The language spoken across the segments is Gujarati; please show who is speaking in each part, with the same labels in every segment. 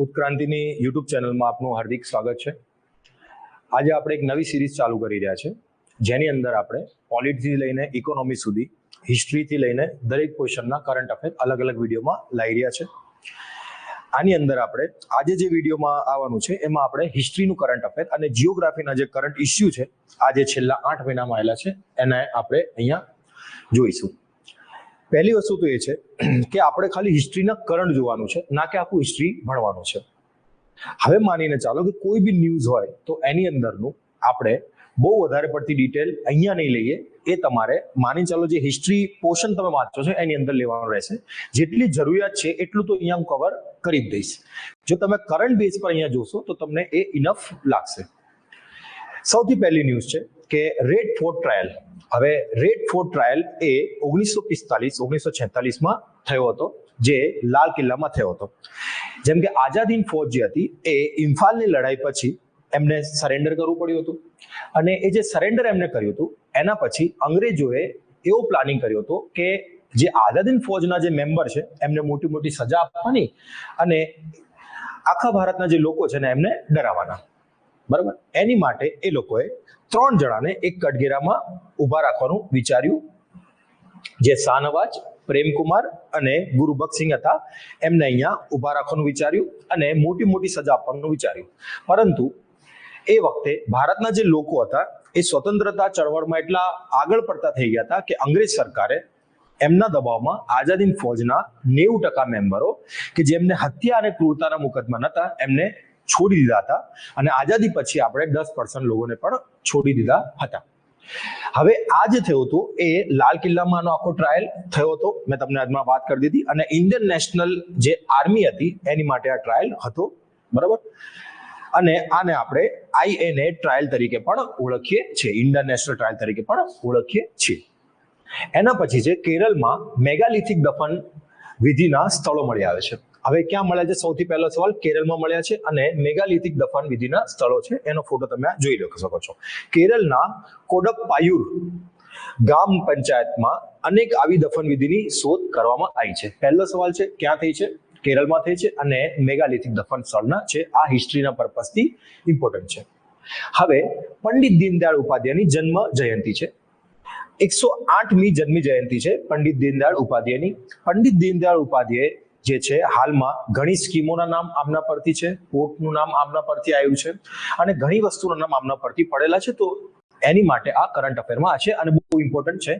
Speaker 1: ઉત્ક્રાંતિની યુટ્યુબ ચેનલમાં આપનું હાર્દિક સ્વાગત છે. આજે આપણે એક નવી સિરીઝ ચાલુ કરી રહ્યા છે, જેની અંદર આપણે પોલિટીથી લઈને ઇકોનોમી સુધી, હિસ્ટ્રીથી લઈને દરેક ક્વેશ્ચનના કરંટ અફેર અલગ અલગ વિડીયોમાં લાવી રહ્યા છે. આની અંદર આપણે આજે જે વિડીયોમાં આવવાનું છે એમાં આપણે હિસ્ટ્રીનું કરંટ અફેર અને જીઓગ્રાફીના જે કરંટ ઇસ્યુ છે આ જે છેલ્લા 8 મહિનામાં આવેલા છે એને આપણે અહીંયા જોઈશું. પહેલી વસ્તુ તો એ છે કે આપણે ખાલી હિસ્ટ્રીના કરંટ જોવાનું છે, ના કે આખું હિસ્ટ્રી ભણવાનું છે. હવે માનીને ચાલો કે કોઈ બી ન્યૂઝ હોય તો એની અંદરનું આપણે બહુ વધારે પડતી ડિટેલ અહીંયા નહીં લઈએ. એ તમારે માની ચાલો જે હિસ્ટ્રી પોર્શન તમે વાંચો છો એની અંદર લેવાનું રહેશે. જેટલી જરૂરિયાત છે એટલું તો અહીંયા હું કવર કરી જ દઈશ. જો તમે કરંટ બેઝ પર અહીંયા જોશો તો તમને એ ઇનફ લાગશે. સૌથી પહેલી ન્યૂઝ છે કે રેડ ફોર્ટ ટ્રાયલ. હવે રેડ ફોર્ટ ટ્રાયલ એ 1945-1946માં થયો હતો, જે લાલ કિલ્લામાં થયો હતો. જેમ કે આઝાદ હિંદ ફૌજ જે હતી એ ઇમ્ફાલની લડાઈ પછી એમને સરેન્ડર કરવું પડ્યું હતું, અને એ જે સરેન્ડર એમને કર્યું હતું એના પછી અંગ્રેજોએ એવો પ્લાનિંગ કર્યો હતો કે જે આઝાદ હિંદ ફૌજના જે મેમ્બર છે એમને મોટી મોટી સજા આપવાની અને આખા ભારતના જે લોકો છે ને એમને ડરાવવાના. બરાબર, એની માટે એ લોકોએ 3 જણાને એક કટઘેરામાં ઊભા રાખવાનું વિચાર્યું, જે શાહનવાજ, પ્રેમકુમાર અને ગુરુબખ્તસિંહ હતા. એમને અહીંયા ઊભા રાખવાનું વિચાર્યું અને મોટી મોટી સજા આપવાનું વિચાર્યું. પરંતુ એ વખતે ભારતના જે લોકો હતા એ સ્વતંત્રતા ચળવળમાં એટલા આગળ પડતા થઈ ગયા હતા કે અંગ્રેજ સરકારે એમના દબાવમાં આઝાદ હિંદ ફૌજના 90% મેમ્બરો કે જેમને હત્યા અને ક્રૂરતાના મુકદ્દમા નહોતા એમને છોડી દીધા હતા, અને આઝાદી પછી આપણે 10% લોકોને પણ છોડી દીધા હતા. હવે આ જે થયું હતું એ લાલ કિલ્લામાંનો આખો ટ્રાયલ થયો હતો, મેં તમને આજમાં વાત કરી દીધી, અને ઇન્ડિયન નેશનલ જે આર્મી હતી એની માટે આ ટ્રાયલ હતો. બરાબર, અને આને આપણે INA ટ્રાયલ તરીકે પણ ઓળખીએ છીએ, ઇન્ડિયન નેશનલ ટ્રાયલ તરીકે પણ ઓળખીએ છીએ. એના પછી છે કેરળમાં મેગાલિથિક દફન વિધિના સ્થળો મળી આવે છે. હવે ક્યાં મળ્યા છે? સૌથી પહેલો સવાલ, કેરળમાં મળ્યા છે, અને મેગાલિથિક દફન વિધિના સ્થળો છે. એનો ફોટો તમે જોઈ શકો છો. કેરળના કોડપ્પાયુર ગામ પંચાયતમાં અનેક આવી દફન વિધિની શોધ કરવામાં આવી છે. પહેલો સવાલ છે ક્યાં થઈ છે? કેરળમાં થઈ છે, અને મેગાલિથિક દફન સ્થળના છે. આ હિસ્ટ્રીના પર્પઝથી ઇમ્પોર્ટન્ટ છે. હવે પંડિત દીનદયાળ ઉપાધ્યાયની જન્મ જયંતિ છે. 108મી જન્મ જયંતિ છે પંડિત દીનદયાળ ઉપાધ્યાયની. પંડિત દીનદયાળ ઉપાધ્યાય જે છે હાલમાં ઘણી સ્કીમોના નામ આમના પરથી છે, પોર્ટનું નામ આમના પરથી આવ્યું છે, અને ઘણી વસ્તુના નામ આમના પરથી પડેલા છે. તો એની માટે આ કરંટ અફેરમાં છે અને બહુ ઇમ્પોર્ટન્ટ છે.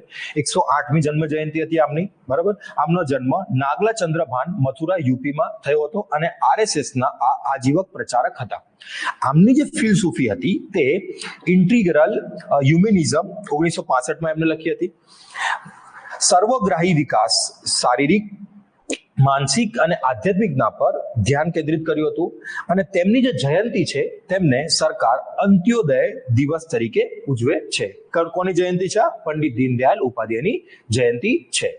Speaker 1: 108મી જન્મ જયંતિ હતી આમની. બરાબર, આમનો જન્મ નાગલા ચંદ્રભાન, મથુરા, યુપીમાં થયો હતો, અને RSSના આજીવક પ્રચારક હતા. આમની જે ફિલસૂફી હતી તે ઇન્ટિગ્રલ હ્યુમનિઝમ 1965માં એમને લખી હતી. સર્વગ્રાહી વિકાસ, શારીરિક, માનસિક અને આધ્યાત્મિકના પર ધ્યાન કેન્દ્રિત કર્યું હતું, અને તેમની જે જયંતિ છે તેમને સરકાર અંત્યોદય દિવસ તરીકે ઉજવે છે. કોની જયંતિ છે? પંડિત દીનદયાળ ઉપાધ્યાયની જયંતિ છે.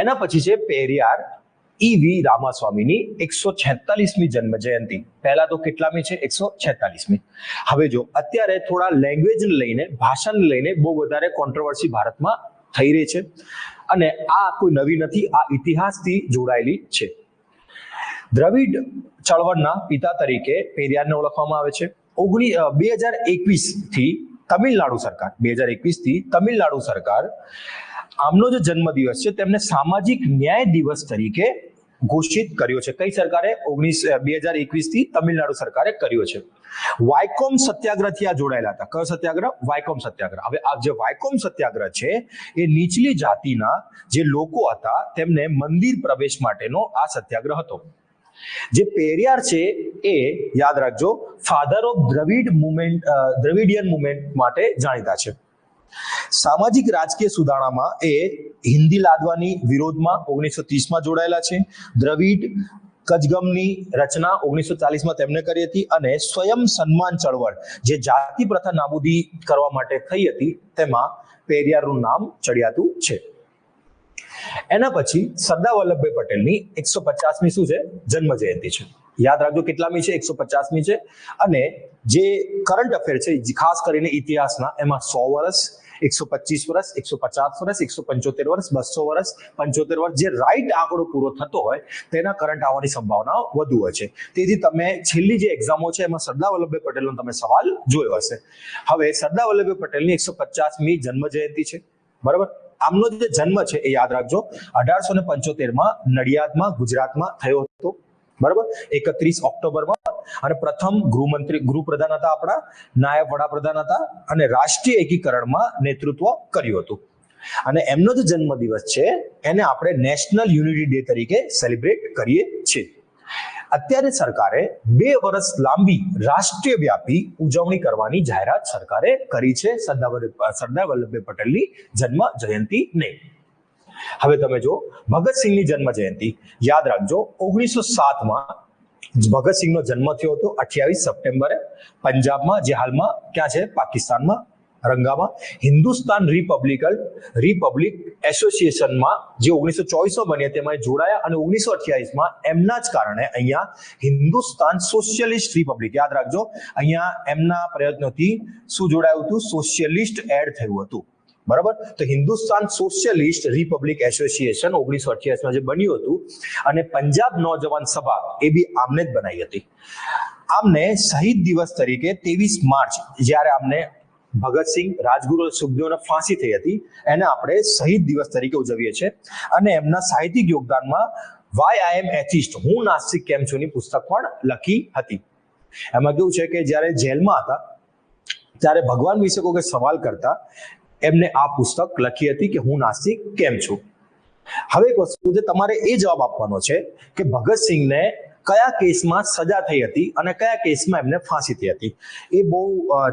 Speaker 1: એના પછી છે પેરિયાર EV રામાસ્વામીની 146મી જન્મ જયંતિ. પહેલા તો કેટલામી છે? 146મી. હવે જો અત્યારે થોડા લેંગ્વેજને લઈને, ભાષાને લઈને બહુ વધારે કોન્ટ્રોવર્સી ભારતમાં થઈ રહી છે, અને આ કોઈ નવી નથી, આ ઇતિહાસથી જોડાયેલી છે. દ્રવિડ ચળવળના પિતા તરીકે પેરિયારને ઓળખવામાં આવે છે. 2021થી તમિલનાડુ સરકાર આમનો જે જન્મદિવસ છે તેમને સામાજિક ન્યાય દિવસ તરીકે ઘોષિત કર્યો છે. કઈ સરકારે? 2021થી તમિલનાડુ સરકારે કર્યો છે. વાયકોમ સત્યાગ્રહથી આ જોડાયેલા હતા. કયો સત્યાગ્રહ? વાયકોમ સત્યાગ્રહ. હવે આ જે વાયકોમ સત્યાગ્રહ છે એ નીચલી જાતિના જે લોકો હતા તેમને મંદિર પ્રવેશ માટેનો આ સત્યાગ્રહ હતો. જે પેરિયાર છે એ યાદ રાખજો, ફાધર ઓફ દ્રવિડિયન મુવમેન્ટ માટે જાણીતા છે. સામાજિક રાજકીય સુધારણામાં એ હિન્દી લાદવાની વિરોધમાં 1930માં જોડાયેલા છે. દ્રવિડ કજગમની રચના 1940માં તેમણે કરી હતી, અને સ્વયં સન્માન ચળવળ જે જાતિ પ્રથા નાબૂદી કરવા માટે થઈ હતી તેમાં પેરિયારનું નામ ચડિયાતું છે. એના પછી સરદાર વલ્લભભાઈ પટેલની 150મી શું છે? જન્મ જયંતિ છે. યાદ રાખજો કેટલામી છે? 150મી છે. અને જે કરંટ અફેર છે ખાસ કરીને ઇતિહાસના, એમાં 100 વર્ષ, 125 વર્ષ, 150 વર્ષ, 175 વર્ષ, 200 વર્ષ, 75 વર્ષ, જે રાઈટ આંકડો પૂરો થતો હોય તેના કરંટ આવવાની સંભાવના વધુ હોય છે. તેથી તમે છેલ્લી જે એક્ઝામો છે એમાં સરદાર વલ્લભભાઈ પટેલનો તમે સવાલ જોયો હશે. હવે સરદાર વલ્લભભાઈ પટેલની 150મી જન્મ જયંતિ છે, બરાબર. આમનો જે જન્મ છે એ યાદ રાખજો 1875માં નડિયાદમાં ગુજરાતમાં થયો હતો, બરાબર. 31 ઓક્ટોબરમાં. અને પ્રથમ ગૃહપ્રધાન હતા આપણા, નાયબ વડાપ્રધાન હતા અને રાષ્ટ્રીય એકીકરણમાં નેતૃત્વ કર્યું હતું. અને એમનો જે જન્મદિવસ છે એને આપણે નેશનલ યુનિટી ડે તરીકે સેલિબ્રેટ કરીએ છીએ. અત્યારે સરકારે 2 વર્ષ લાંબી રાષ્ટ્રીય વ્યાપી ઉજવણી કરવાની જાહેરાત સરકારે કરી છે સરદાર વલ્લભભાઈ પટેલની જન્મ જયંતિને. હવે તમે જો ભગતસિંહની જન્મ જયંતિ યાદ રાખજો 1907માં ભગતસિંહનો જન્મ થયો હતો 28 સપ્ટેમ્બરે પંજાબમાં, જે હાલમાં ક્યાં છે પાકિસ્તાનમાં, રંગામાં. હિન્દુસ્તાન રિપબ્લિક એસોસિએશનમાં જે 1924માં બની તેમાં જોડાયા અને 1928માં એમના જ કારણે અહીંયા હિન્દુસ્તાન સોશિયલિસ્ટ રિપબ્લિક, યાદ રાખજો અહીંયા એમના પ્રયત્નોથી શું જોડાયું હતું, સોશિયલિસ્ટ એડ થયું હતું, બરાબર. તો હિન્દુસ્તાન સોશિયલિસ્ટ રિપબ્લિક એસોસિએશન 1928માં જે બન્યું હતું અને પંજાબ નૌજવાન સભા એ બી આમને જ બનાવી હતી. આમને શહીદ દિવસ તરીકે 23 માર્ચ જ્યારે આમને ભગતસિંહ, રાજગુરુ, સુખદેવને ફાંસી થઈ હતી એને આપણે શહીદ દિવસ તરીકે ઉજવીએ છીએ. અને એમના સાહિત્યિક યોગદાનમાં વાય આઈ એમ એથિસ્ટ, હું નાસ્તિક કેમ છું ની પુસ્તક પણ લખી હતી. એમાં કેવું છે કે જ્યારે જેલમાં હતા ત્યારે ભગવાન વિશે કોઈ સવાલ કરતા એમને આ પુસ્તક લખી હતી કે હું નાસ્તિક કેમ છું. હવે એક વસ્તુ છે, તમારે એ જવાબ આપવાનો છે કે ભગતસિંહને કયા કેસમાં સજા થઈ હતી અને કયા કેસમાં એમને ફાંસી થઈ હતી. એ બહુ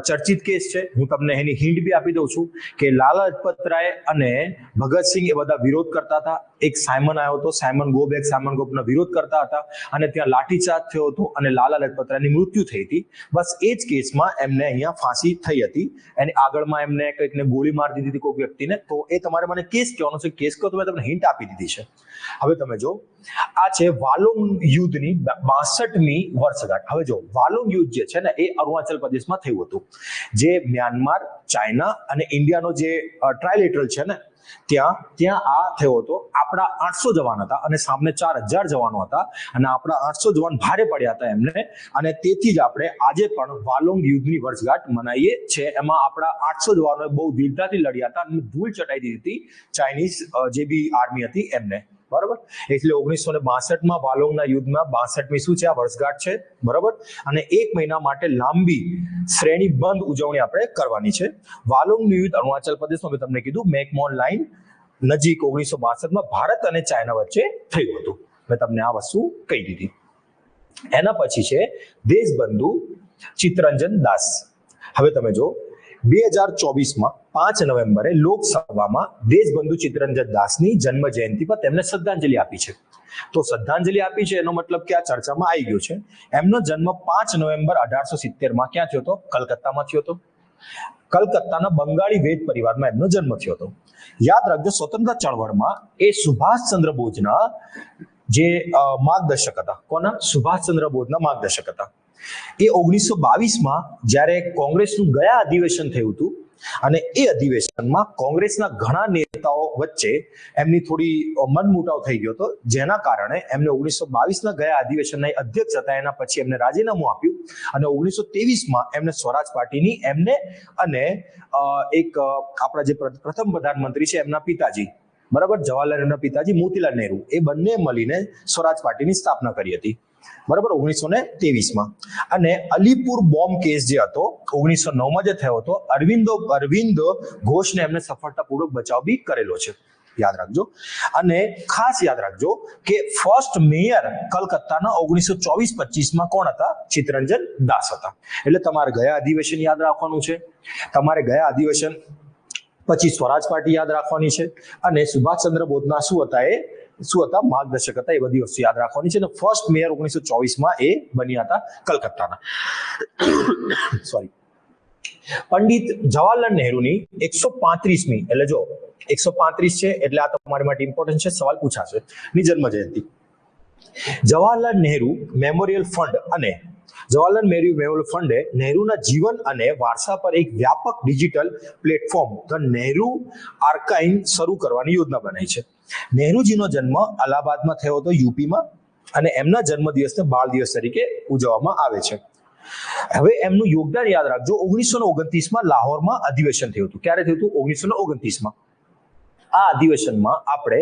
Speaker 1: ચર્ચિત કેસ છે. હું તમને એની હિન્ટ બી આપી દઉં છું કે લાલા લજપતરાય અને ભગતસિંહ એ બધા વિરોધ કરતા હતા. એક સાયમન આવ્યો હતો, સાયમન ગોપનો વિરોધ કરતા હતા અને ત્યાં લાઠીચાર્જ થયો હતો અને લાલા લજપતરાયની મૃત્યુ થઈ હતી. બસ એ જ કેસમાં એમને અહીંયા ફાંસી થઈ હતી. એની આગળમાં એમને કંઈકને ગોળી મારી દીધી હતી કોઈ વ્યક્તિને. તો એ તમારે મને કેસ કહેવાનો છે. કેસ કહો તો મેં તમને હિન્ટ આપી દીધી છે. હવે તમે જો આ છે વાલોંગ યુદ્ધની 62મી વર્ષગાંઠ. હવે જો વાલોંગ યુદ્ધ જે છે ને એ અરુણાચલ પ્રદેશમાં થયું હતું, જે મ્યાનમાર, ચાઇના અને ઇન્ડિયાનો જે ટ્રાયલેટરલ છે ને ત્યાં આ થયો હતો. આપણા 800 જવાન હતા અને સામે 4000 જવાનો હતા અને આપણા 800 જવાન ભારે પડ્યા હતા એમને. અને તેથી જ આપણે આજે પણ વાલોંગ યુદ્ધની વર્ષગાંઠ મનાવીએ છીએ. એમાં આપણા 800 જવાનોએ બહુ વીરતાથી લડ્યા હતા અને ધૂળ ચટાઈ દીધી હતી ચાઇનીઝ જે બી આર્મી હતી એમને, બરાબર. એટલે 1962માં વાલોંગના યુદ્ધમાં 62મી શું છે આ વર્ષગાંઠ છે, બરાબર. અને 1 મહિના માટે લાંબી શ્રેણીબંધ ઉજવણી આપણે કરવાની છે. વાલોંગનું યુદ્ધ અરુણાચલ પ્રદેશમાં મેં તમને કીધું મેકમોહન લાઈન નજીક 1962માં ભારત અને ચાઇના વચ્ચે થયું હતું. મેં તમને આ વસ્તુ કહી દીધી. એના પછી છે દેશબંધુ ચિત્તરંજન દાસ. હવે તમે જો 2024માં 5 નવેમ્બરે લોકસભામાં દેશબંધુ ચિત્તરંજન દાસની જન્મ જયંતિ પર તેમને શ્રદ્ધાંજલિ આપી છે. તો શ્રદ્ધાંજલિ આપી છે એનો મતલબ કે આ ચર્ચામાં આવી ગયો છે. એમનો જન્મ 5 નવેમ્બર 1870માં ક્યાં થયો હતો? કલકત્તામાં થયો હતો. કલકત્તાના બંગાળી વેદ પરિવારમાં એમનો જન્મ થયો હતો. યાદ રાખજો સ્વતંત્રતા ચળવળમાં એ સુભાષચંદ્ર બોઝના જે માર્ગદર્શક હતા. કોના? સુભાષચંદ્ર બોઝના માર્ગદર્શક હતા. એ 1922માં જ્યારે કોંગ્રેસનું ગયા અધિવેશન થયું હતું અને એ અધિવેશનમાં કોંગ્રેસના ઘણા નેતાઓ વચ્ચે એમની થોડી મનમુટાવ થઈ ગયો હતો, જેના કારણે એમને 1922ના ગયા અધિવેશનના અધ્યક્ષ હતા. એના પછી એમને રાજીનામું આપ્યું અને 1923માં એમને સ્વરાજ પાર્ટીની એમને અને એક આપણા જે પ્રથમ પ્રધાનમંત્રી છે એમના પિતાજી, બરાબર, જવાહરલાલ નહેરુના પિતાજી મોતીલાલ નહેરુ, એ બંને મળીને સ્વરાજ પાર્ટીની સ્થાપના કરી હતી, બરાબર, 1923માં. અને અલીપુર બોમ્બ કેસ જે હતો 1909માં જે થયો હતો, અરવિંદ ઘોષને એમને સફળતાપૂર્વક બચાવ બી કરેલો છે, યાદ રાખજો. અને ખાસ યાદ રાખજો કે ફર્સ્ટ મેયર કલકત્તાના 1924-25માં કોણ હતા? ચિત્તરંજન દાસ હતા. એટલે તમારે ગયા અધિવેશન યાદ રાખવાનું છે, તમારે ગયા અધિવેશન પછી સ્વરાજ પાર્ટી યાદ રાખવાની છે અને સુભાષચંદ્ર બોઝના શું હતા માર્ગદર્શક હતા, એ બધી વસ્તુ યાદ રાખવાની છે. અને ફર્સ્ટ મેયર 1924માં એ બન્યા હતા કલકત્તાના. સોરી. પંડિત જવાહરલાલ નહેરુની 135મી, એટલે જો 135 છે એટલે આ તમારી માટે ઇમ્પોર્ટન્ટ છે, સવાલ પૂછાશે, ની જન્મ જયંતિ. જવાહરલાલ નહેરુ મેમોરિયલ ફંડ અને જવાહરલાલ નહેરુ મેમોરિયલ ફંડે નહેરુના જીવન અને વારસા પર એક વ્યાપક digital platform the Nehru archive શરૂ કરવાની યોજના બનાવી છે. નહેરુજીનો જન્મ અલ્હાબાદમાં થયો હતો, યુપીમાં, અને એમના જન્મદિવસને બાળ દિવસ તરીકે ઉજવવામાં આવે છે. હવે એમનું યોગદાન યાદ રાખજો. 1929માં લાહોરમાં અધિવેશન થયું હતું. ક્યારે થયું હતું? 1929માં. આ અધિવેશનમાં આપણે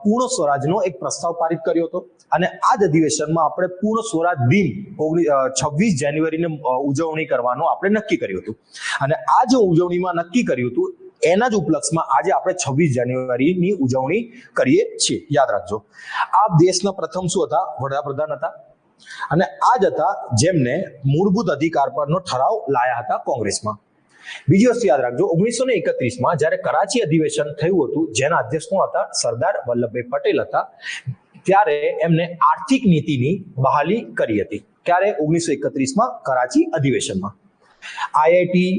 Speaker 1: પૂર્ણ સ્વરાજનો એક પ્રસ્તાવ પારિત કર્યો હતો અને આ જ અધિવેશનમાં આપણે પૂર્ણ સ્વરાજ દિન 26 જાન્યુઆરીને ઉજવણી કરવાનો આપણે નક્કી કર્યું હતું. અને આ જે ઉજવણીમાં નક્કી કર્યું હતું એના જ ઉપલક્ષમાં આજે આપણે 26 જાન્યુઆરીની ઉજવણી કરીએ છીએ. યાદ રાખજો. આ દેશના પ્રથમ શું હતા? વડાપ્રધાન હતા. અને આ જ હતા જેમને મૂળભૂત અધિકાર પરનો ઠરાવ લાયા હતા કોંગ્રેસમાં. બીજી વસ્તુ યાદ રાખજો, 1931માં જ્યારે કરાચી અધિવેશન થયું હતું, જેના અધ્યક્ષ કોણ હતા? સરદાર વલ્લભભાઈ પટેલ હતા. ત્યારે એમને આર્થિક નીતિની બહાલી કરી હતી. ક્યારે? 1931માં કરાચી અધિવેશનમાં. આઈઆઈટી,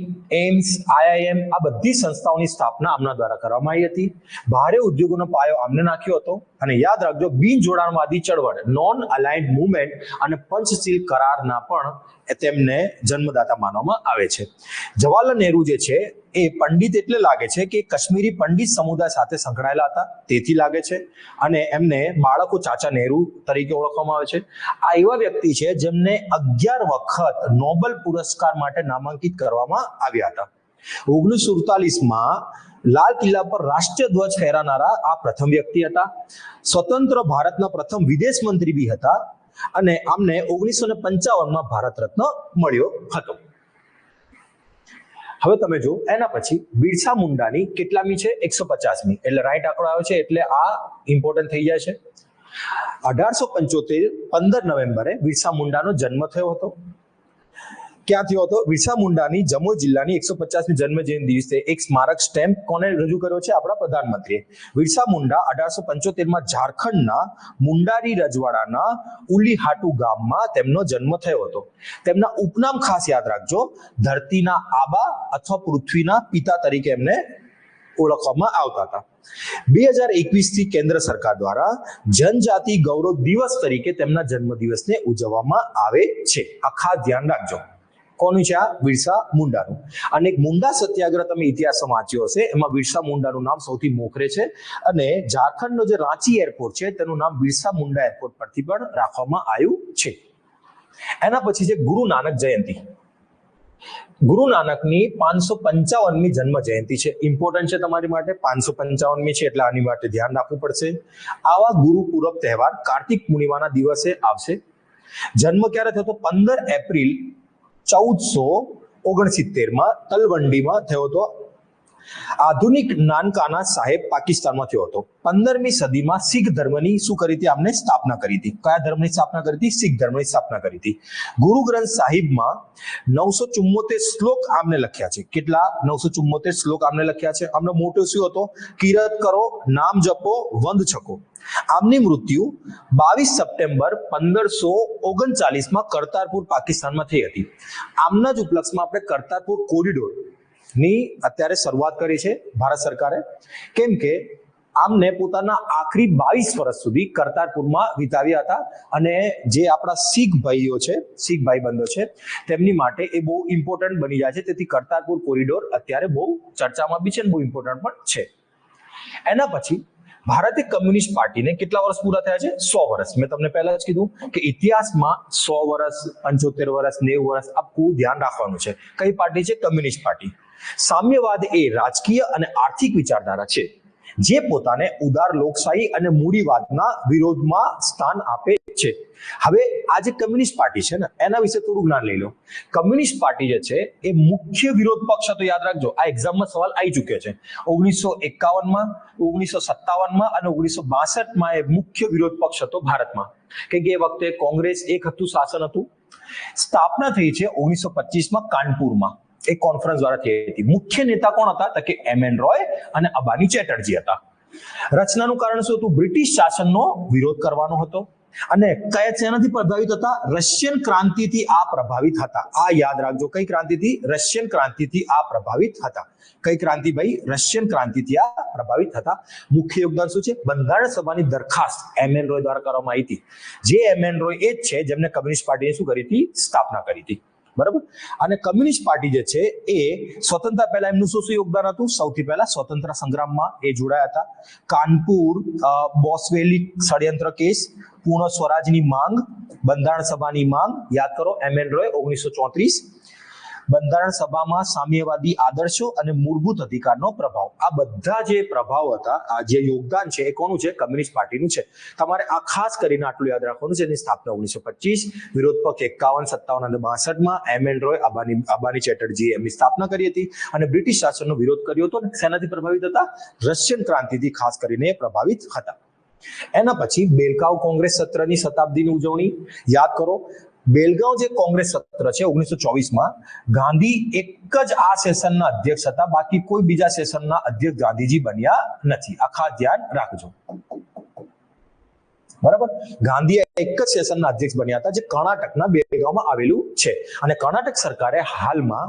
Speaker 1: એમ્સ, આઈઆઈએમ આ બધી સંસ્થાઓની સ્થાપના આમના દ્વારા કરવામાં આવી હતી. ભારે ઉદ્યોગોનો પાયો આમને નાખ્યો હતો. અને યાદ રાખજો, બિન જોડાણવાદી ચળવળ, નોન અલાઇન્ડ મુવમેન્ટ અને પંચશીલ કરારના પણ તેમને જન્મદાતા માનવામાં આવે છે. જવાહરલાલ નહેરુ જે છે એ પંડિત એટલે લાગે છે કે કાશ્મીરી પંડિત સમુદાય સાથે સંકળાયેલા હતા, તેથી લાગે છે. અને એમને બાળકો ચાચા નહેરુ તરીકે ઓળખવામાં આવે છે. આ એવા વ્યક્તિ છે જેમને 11 વખત નોબેલ પુરસ્કાર માટે નામાંકિત કરવામાં આવ્યા હતા. 1947માં લાલ કિલ્લા પર રાષ્ટ્રીય ધ્વજ ફહેરાનારા આ પ્રથમ વ્યક્તિ હતા. સ્વતંત્ર ભારતના પ્રથમ વિદેશ મંત્રી બી હતા. અને આમને 1955માં ભારત રત્ન મળ્યો હતો. હવે તમે જો એના પછી બિરસા મુંડાની કેટલામી છે? 150મી. એટલે રાઈટ આંકડો આવ્યો છે, એટલે આ ઇમ્પોર્ટન્ટ થઈ જાય છે. 1875 15 નવેમ્બરે બિરસા મુંડાનો જન્મ થયો હતો. ક્યાં થયો હતો? બિરસા મુંડાની જમ્મુ જિલ્લાની 150મી જન્મ જયંતિ દિવસે એક સ્મારક સ્ટેમ્પ કોને રજૂ કર્યો છે? આપણા પ્રધાનમંત્રીએ. બિરસા મુંડા 1875માં ઝારખંડના મુંડારી રજવાડાના ઉલીહાટુ ગામમાં તેમનો જન્મ થયો હતો. તેમના ઉપનામ ખાસ યાદ રાખજો, ધરતીના આબા અથવા પૃથ્વીના પિતા તરીકે એમને ઓળખવામાં આવતા હતા. 2021થી કેન્દ્ર સરકાર દ્વારા જનજાતિ ગૌરવ દિવસ તરીકે તેમના જન્મદિવસને ઉજવવામાં આવે છે. આ ખાસ ધ્યાન રાખજો. કોનું છે આ? બિરસા મુંડાનું. અને એક મુંડા સત્યાગ્રહ તમે ઇતિહાસમાં વાંચ્યો હશે, એમાં બિરસા મુંડાનું નામ સૌથી મોખરે છે. અને ઝારખંડનો જે રાંચી એરપોર્ટ છે તેનું નામ બિરસા મુંડા એરપોર્ટ પરથી પણ રાખવામાં આવ્યું છે. એના પછી છે ગુરુ નાનક જયંતિ. ગુરુ નાનકની 555મી જન્મ જયંતિ છે. ઇમ્પોર્ટન્ટ છે તમારી માટે. 555મી છે એટલે આની માટે ધ્યાન રાખવું પડશે. આવા ગુરુ પૂરબ તહેવાર કાર્તિક પૂર્ણિમાના દિવસે આવશે. જન્મ ક્યારે થયો હતો? 15 એપ્રિલ 1469માં તલવંડીમાં થયો હતો. આધુનિક નાનકાના સાહેબ પાકિસ્તાનમાં થયો હતો. 15મી સદીમાં શીખ ધર્મની શું કરી હતી? આમને સ્થાપના કરી હતી. કયા ધર્મની સ્થાપના કરી હતી? શીખ ધર્મની સ્થાપના કરી હતી. ગુરુ ગ્રંથ સાહિબમાં 974 શ્લોક આમને લખ્યા છે. કેટલા? 974 શ્લોક આમને લખ્યા છે. આમનો મોટો શું હતો? કિરત કરો, નામ જપો, વંદ છકો. આમની મૃત્યુ 22 સપ્ટેમ્બર 1539માં કરતારપુર પાકિસ્તાનમાં થઈ હતી. આમના જ ઉપલક્ષમાં આપણે કરતારપુર કોરિડોર ની અત્યારે શરૂઆત કરી છે ભારત સરકારે. કેમ કે આમને પોતાના આખરી 22 વર્ષ સુધી કરતારપુરમાં વિતાવ્યા હતા. અને જે આપણા શીખ ભાઈઓ છે, શીખ ભાઈબંધો છે, તેમની માટે એ બહુ ઇમ્પોર્ટન્ટ બની જાય છે. તેથી કરતારપુર કોરિડોર અત્યારે બહુ ચર્ચામાં બી છે અને બહુ ઇમ્પોર્ટન્ટ પણ છે. એના પછી ભારતીય કમ્યુનિસ્ટ પાર્ટીને કેટલા વર્ષ પૂરા થયા છે? 100 વર્ષ. મેં તમને પહેલા જ કીધું કે ઇતિહાસમાં 100 વર્ષ, 75 વર્ષ, 90 વર્ષ આ ખૂબ ધ્યાન રાખવાનું છે. કઈ પાર્ટી છે? Communist party. સામ્યવાદ એ રાજકીય અને આર્થિક વિચારધારા છે જે પોતાને ઉદાર લોકશાહી અને મૂડીવાદના વિરોધમાં સ્થાન આપે છે. હવે આ જે કમ્યુનિસ્ટ પાર્ટી છે ને, એના વિશે થોડું જ્ઞાન લઈ લો. કમ્યુનિસ્ટ પાર્ટી જે છે એ મુખ્ય વિરોધ પક્ષ હતો. યાદ રાખજો, આ એક્ઝામમાં સવાલ આવી ચૂક્યો છે. 1951માં, 1957માં અને 1962માં એ મુખ્ય વિરોધ પક્ષ હતો ભારતમાં. કે એ વખતે કોંગ્રેસ એક હતું, શાસન હતું. સ્થાપના થઈ છે 1925માં કાનપુરમાં. એક કોન્ફરન્સ દ્વારા થઈ હતી. મુખ્ય નેતા કોણ હતા? તો કે એમ.એન. રોય અને અબાની ચેટર્જી હતા. રચનાનું કારણ શું હતું? બ્રિટિશ શાસનનો વિરોધ કરવાનો હતો. અને કયા શેનાથી પ્રભાવિત હતા? રશિયન ક્રાંતિથી આ પ્રભાવિત હતા. આ યાદ રાખજો. કઈ ક્રાંતિથી? રશિયન ક્રાંતિથી આ પ્રભાવિત હતા. કઈ ક્રાંતિ ભાઈ? રશિયન ક્રાંતિથી આ પ્રભાવિત પ્રભાવિત થતા મુખ્ય યોગદાન શું છે? બંધારણ સભાની દરખાસ્ત એમએન રોય દ્વારા કરવામાં આવી હતી. જે એમએન રોય એ જ છે જેમને કમ્યુનિસ્ટ પાર્ટીની શું કરી હતી? સ્થાપના કરી હતી. બરાબર. અને કમ્યુનિસ્ટ પાર્ટી જે છે એ સ્વતંત્રતા પહેલા એમનું શું યોગદાન હતું? સૌથી પહેલા સ્વતંત્ર સંગ્રામમાં એ જોડાયા હતા. કાનપુર બોસવેલી ષડયંત્ર કેસ, પૂર્ણ સ્વરાજની માંગ, બંધારણ સભાની માંગ, યાદ કરો એમએન રોય 1934, બંધારણ સભામાં સામ્યવાદી આદર્શો અને મૂળભૂત અધિકારનો પ્રભાવ. આ બધા જે પ્રભાવ હતા, આ જે યોગદાન છે એ કોનું છે? કમ્યુનિસ્ટ પાર્ટીનું છે. તમારે આ ખાસ કરીને આટલું યાદ રાખવાનું છે. એની સ્થાપના 1925, વિરોધ પક્ષ 51, 57 અને 62માં એમએન રોય અબાની ચેટર્જીએ એમની સ્થાપના કરી હતી અને બ્રિટિશ શાસનનો વિરોધ કર્યો હતો. શેનાથી પ્રભાવિત હતા? રશિયન ક્રાંતિથી ખાસ કરીને પ્રભાવિત હતા. એના પછી બેલગાંવ કોંગ્રેસ સત્રની શતાબ્દીની ઉજવણી યાદ કરો. બેલગાંવ જે કોંગ્રેસ સત્ર છે 1924માં, ગાંધી એક જ આ સેશનના અધ્યક્ષ હતા, બાકી કોઈ બીજા સેશનના અધ્યક્ષ ગાંધીજી બન્યા નથી. આ ખાસ ધ્યાન રાખજો. બરાબર. ગાંધી એક જ સેશનના અધ્યક્ષ બન્યા હતા જે કર્ણાટકના બેલગાંવમાં આવેલું છે. અને કર્ણાટક સરકારે હાલમાં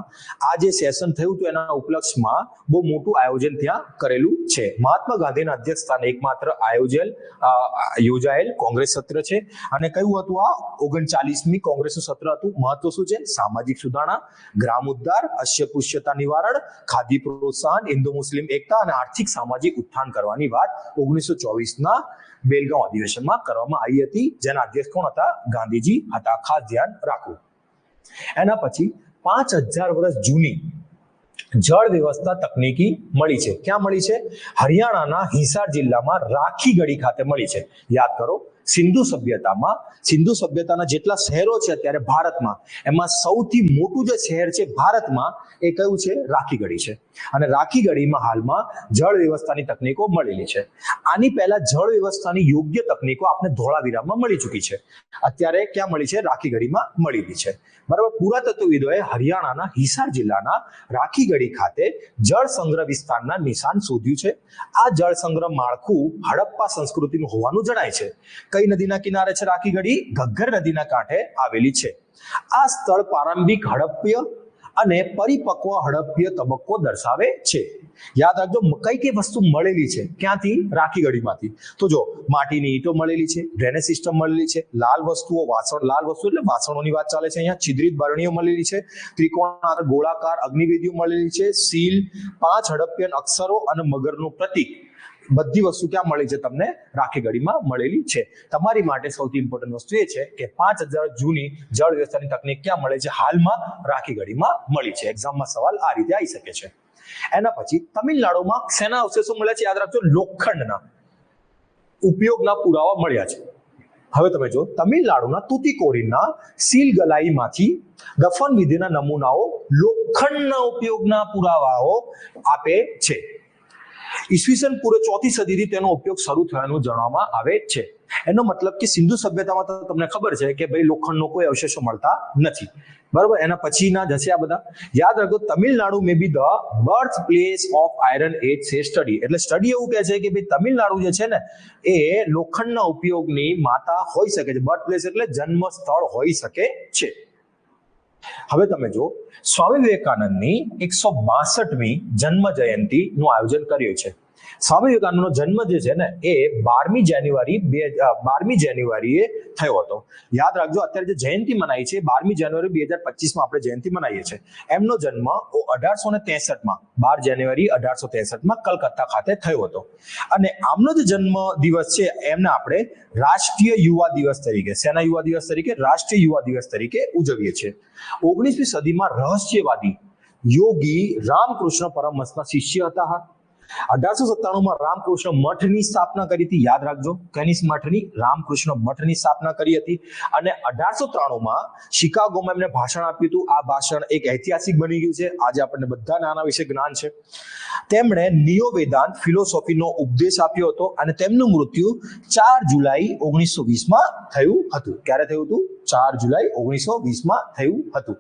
Speaker 1: આ જે સેશન થયું હતું એના ઉપલક્ષમાં બહુ મોટું આયોજન ત્યાં કરેલું છે. મહાત્મા ગાંધીના અધ્યક્ષ સ્થાને એકમાત્ર યોજાયેલ કોંગ્રેસ સત્ર છે. અને કયું હતું આ? 39મી કોંગ્રેસનું સત્ર હતું. મહત્વ શું છે? સામાજિક સુધારણા, ગ્રામ ઉદ્ધાર, અસ્પૃશ્યતા નિવારણ, ખાદી પ્રોત્સાહન, હિન્દુ મુસ્લિમ એકતા અને આર્થિક સામાજિક ઉત્થાન કરવાની વાત 1924ના બેલગાંવ અધિવેશનમાં કરવામાં આવી હતી. જેના અધ્યક્ષ કોણ હતા? ગાંધીજી હતા. ખાસ ધ્યાન રાખવું. એના પછી 5000 વર્ષ જૂની જળ વ્યવસ્થા તકનીકી મળી છે. ક્યાં મળી છે? હરિયાણાના હિસાર જિલ્લામાં રાખીગઢી ખાતે મળી છે. યાદ કરો. સિંધુ સભ્યતાના જેટલા શહેરો છે અત્યારે ભારતમાં, એમાં સૌથી મોટું જે શહેર છે ભારતમાં એ કયું છે? રાખીગઢી છે. અને રાખીગઢીમાં હાલમાં જળ વ્યવસ્થાની તકનીકો મળેલી છે. આની પહેલા જળ વ્યવસ્થાની યોગ્ય તકનીકો આપણે ધોળાવીરામાં મળી ચૂકી છે. અત્યારે ક્યાં મળી છે? રાખીગઢીમાં મળેલી છે. બરાબર. પુરાતત્વવિદોએ હરિયાણાના હિસાર જિલ્લાના રાખીગઢી ખાતે જળ સંગ્રહ વિસ્તારના નિશાન શોધ્યું છે. આ જળ સંગ્રહ માળખું હડપ્પા સંસ્કૃતિનું હોવાનું જણાય છે. કઈ નદીના કિનારે છે રાખીગઢી? ઘગ્ગર નદીના કાંઠે આવેલી છે. આ સ્થળ પ્રારંભિક હડપ્પીય અને પરિપક્વ હડપ્પીય તબક્કો દર્શાવે છે. યાદ રાખજો કઈ વસ્તુ મળેલી છે ક્યાંથી? રાખીગઢીમાંથી. તો જો માટીની ઈંટો મળેલી છે, ડ્રેનેજ સિસ્ટમ મળેલી છે, લાલ વસ્તુ એટલે વાસણોની વાત ચાલે છે અહીંયા, છિદ્રિત બરણીઓ મળેલી છે, ત્રિકોણાકાર ગોળાકાર અગ્નિવેદીઓ મળેલી છે, સીલ, 5 હડપ્પિયન અક્ષરો અને મગરનું પ્રતીક. બધી વસ્તુ ક્યાં મળી છે? તમને રાખીગઢીમાં મળેલી છે. તમારી માટે સૌથી ઇમ્પોર્ટન્ટ વસ્તુ એ છે કે 5000 જૂની જળ વ્યવસ્થાની તકનીક ક્યાં મળે છે? હાલમાં રાખીગઢીમાં મળી છે. એક્ઝામમાં સવાલ આ રીતે આવી શકે છે. એના પછી તમિલનાડુમાં શેના અવશેષો મળ્યા છે? યાદ રાખજો, લોખંડના ઉપયોગના પુરાવા મળ્યા છે. હવે તમે જો તમિલનાડુના તુતિકોરીનના સીલગલાઈમાંથી દફન વિધિના નમૂનાઓ લોખંડના ઉપયોગના પુરાવાઓ આપે છે. ઈસવીસન પૂર્વ 4મી સદીથી તેનો ઉપયોગ શરૂ થયાનું જાણવામાં આવે છે. એનો મતલબ કે સિંધુ સભ્યતામાં તો તમને ખબર છે કે ભાઈ લોખંડનો કોઈ અવશેષો મળતા નથી. બરાબર. એના પછીના જશે આ બધા. યાદ રાખો Tamil Nadu may be the birth place of iron age says study. એટલે સ્ટડી એવું કહે છે કે ભાઈ તમિલનાડુ જે છે ને એ લોખંડના ઉપયોગની માતા હોઈ શકે છે. બર્થ પ્લેસ એટલે જન્મ સ્થળ હોઈ શકે છે. હવે તમે જો સ્વામી વિવેકાનંદની 162મી જન્મ જયંતિ નું આયોજન કર્યું છે. સ્વામી વિવેકાનંદનો જન્મ જે છે ને એ 12મી જાન્યુઆરીએ થયો હતો. યાદ રાખજો અત્યારે જે જયંતિ મનાઈ છે 12મી જાન્યુઆરી 2025માં આપણે જયંતિ મનાવીએ છીએ. એમનો જન્મ 1863માં 12 જાન્યુઆરી 1863માં કલકત્તા ખાતે થયો હતો. અને આમનો જે જન્મ દિવસ છે એમને આપણે રાષ્ટ્રીય યુવા દિવસ તરીકે, શેના યુવા દિવસ તરીકે? રાષ્ટ્રીય યુવા દિવસ તરીકે ઉજવીએ છીએ. 19મી સદીમાં રહસ્યવાદી યોગી રામકૃષ્ણ પરમહંસના શિષ્ય હતા. 1897માં રામકૃષ્ણ મઠની સ્થાપના કરી હતી. યાદ રાખજો કનિષ મઠની, રામકૃષ્ણ મઠની સ્થાપના કરી હતી. અને 1893માં શિકાગોમાં એમને ભાષણ આપ્યું હતું. આ ભાષણ એક ઐતિહાસિક બની ગયું છે. આજે આપણને બધાને આના વિશે જ્ઞાન છે. તેમણે નિયો વેદાંત ફિલોસોફીનો ઉપદેશ આપ્યો હતો અને તેમનું મૃત્યુ 4 જુલાઈ 1920માં થયું હતું. ક્યારે થયું હતું? 4 જુલાઈ 1920માં થયું હતું.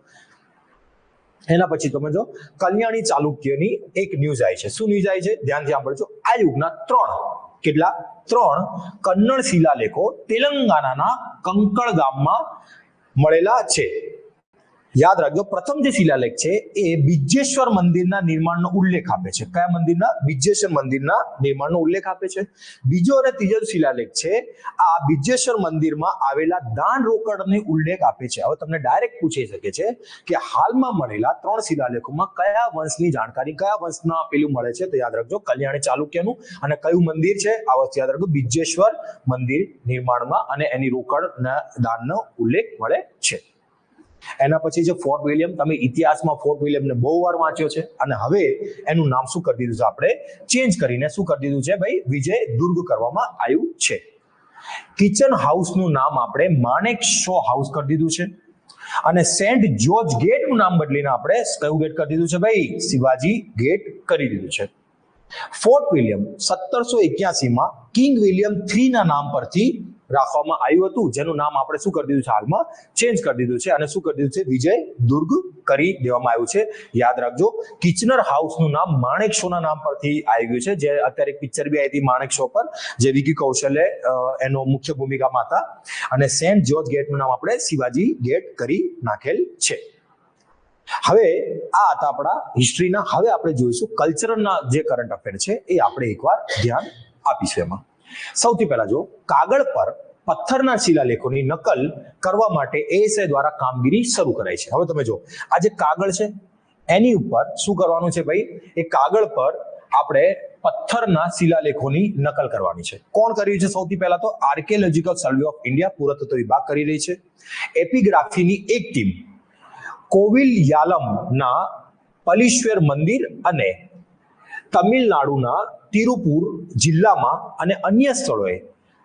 Speaker 1: એના પછી તમે જો કલ્યાણી ચાલુક્યની એક ન્યૂઝ આવી છે. શું ન્યૂઝ આવી છે? ધ્યાનથી સાંભળજો. આ યુગના 3 કન્નડ શિલાલેખો તેલંગાણાના કંકળ ગામમાં મળેલા છે. યાદ રાખજો, પ્રથમ જે શિલાલેખ છે એ બિજ્જેશ્વર મંદિરના નિર્માણનો ઉલ્લેખ આપે છે. કયા મંદિરના? બિજ્જેશ્વર મંદિરના નિર્માણનો ઉલ્લેખ આપે છે. બીજો અને ત્રીજો શિલાલેખ છે આ બિજ્જેશ્વર મંદિરમાં આવેલા દાન રોકડનો ઉલ્લેખ આપે છે. હવે તમને ડાયરેક્ટ પૂછી શકે છે કે હાલમાં મળેલા 3 શિલાલેખોમાં કયા વંશની જાણકારી, કયા વંશના પેલું મળે છે? તો યાદ રાખજો કલ્યાણી ચાલુક્યનું. અને કયું મંદિર છે? આ વસ્તુ યાદ રાખજો, બિજ્જેશ્વર મંદિર નિર્માણમાં અને એની રોકડના દાનનો ઉલ્લેખ મળે છે. એના પછી છે ફોર્ટ વિલિયમ. તમે ઇતિહાસમાં ફોર્ટ વિલિયમને બહુ વાર વાંચ્યો છે અને હવે એનું નામ શું કરી દીધું છે? આપણે ચેન્જ કરીને શું કરી દીધું છે ભાઈ? વિજય દુર્ગ કરવામાં આવ્યું છે. કિચન હાઉસનું નામ આપણે માણેક શો હાઉસ કરી દીધું છે અને સેન્ટ જ્યોર્જ ગેટનું નામ બદલીને આપણે કયું ગેટ કરી દીધું છે ભાઈ? શિવાજી ગેટ કરી દીધું છે. ફોર્ટ વિલિયમ 1781માં કિંગ વિલિયમ III ના નામ પરથી રાખવામાં આવ્યું હતું, જેનું નામ આપણે શું કરી દીધું છે? હાલમાં ચેન્જ કરી દીધું છે અને શું કરી દીધું છે? વિજય દુર્ગ કરી દેવામાં આવ્યું છે. યાદ રાખજો, કિચનર હાઉસનું નામ માણેક શોના નામ પરથી આવી ગયું છે, જે અત્યારે એક પિક્ચર બી આવી હતી માણેક શો પર, જે વિકી કૌશલે એનો મુખ્ય ભૂમિકામાં હતા. અને સેન્ટ જ્યોર્જ ગેટનું નામ આપણે શિવાજી ગેટ કરી નાખેલ છે. હવે આ હતા આપણા હિસ્ટ્રીના. હવે આપણે જોઈશું કલ્ચરના જે કરંટ અફેર છે એ આપણે એકવાર ધ્યાન આપીશું. એમાં સૌથી પહેલા જો કાગળ પર પથ્થરના શિલાલેખોની નકલ કરવા માટે એએસઆઈ દ્વારા કામગીરી શરૂ કરાઈ છે. હવે તમે જો આ જે કાગળ છે એની ઉપર શું કરવાનું છે ભાઈ? એ કાગળ પર આપણે પથ્થરના શિલાલેખોની નકલ કરવાની છે. કોણ કરી રહ્યું છે? સૌથી પહેલા તો આર્કિયોલોજીકલ સર્વે ઓફ ઇન્ડિયા, પુરાતત્વ વિભાગ કરી રહી છે. એપિગ્રાફીની એક ટીમ કોવિલયાલમના પલીશ્વર મંદિર અને તમિલનાડુના તિરુપુર જિલ્લામાં અને અન્ય સ્થળોએ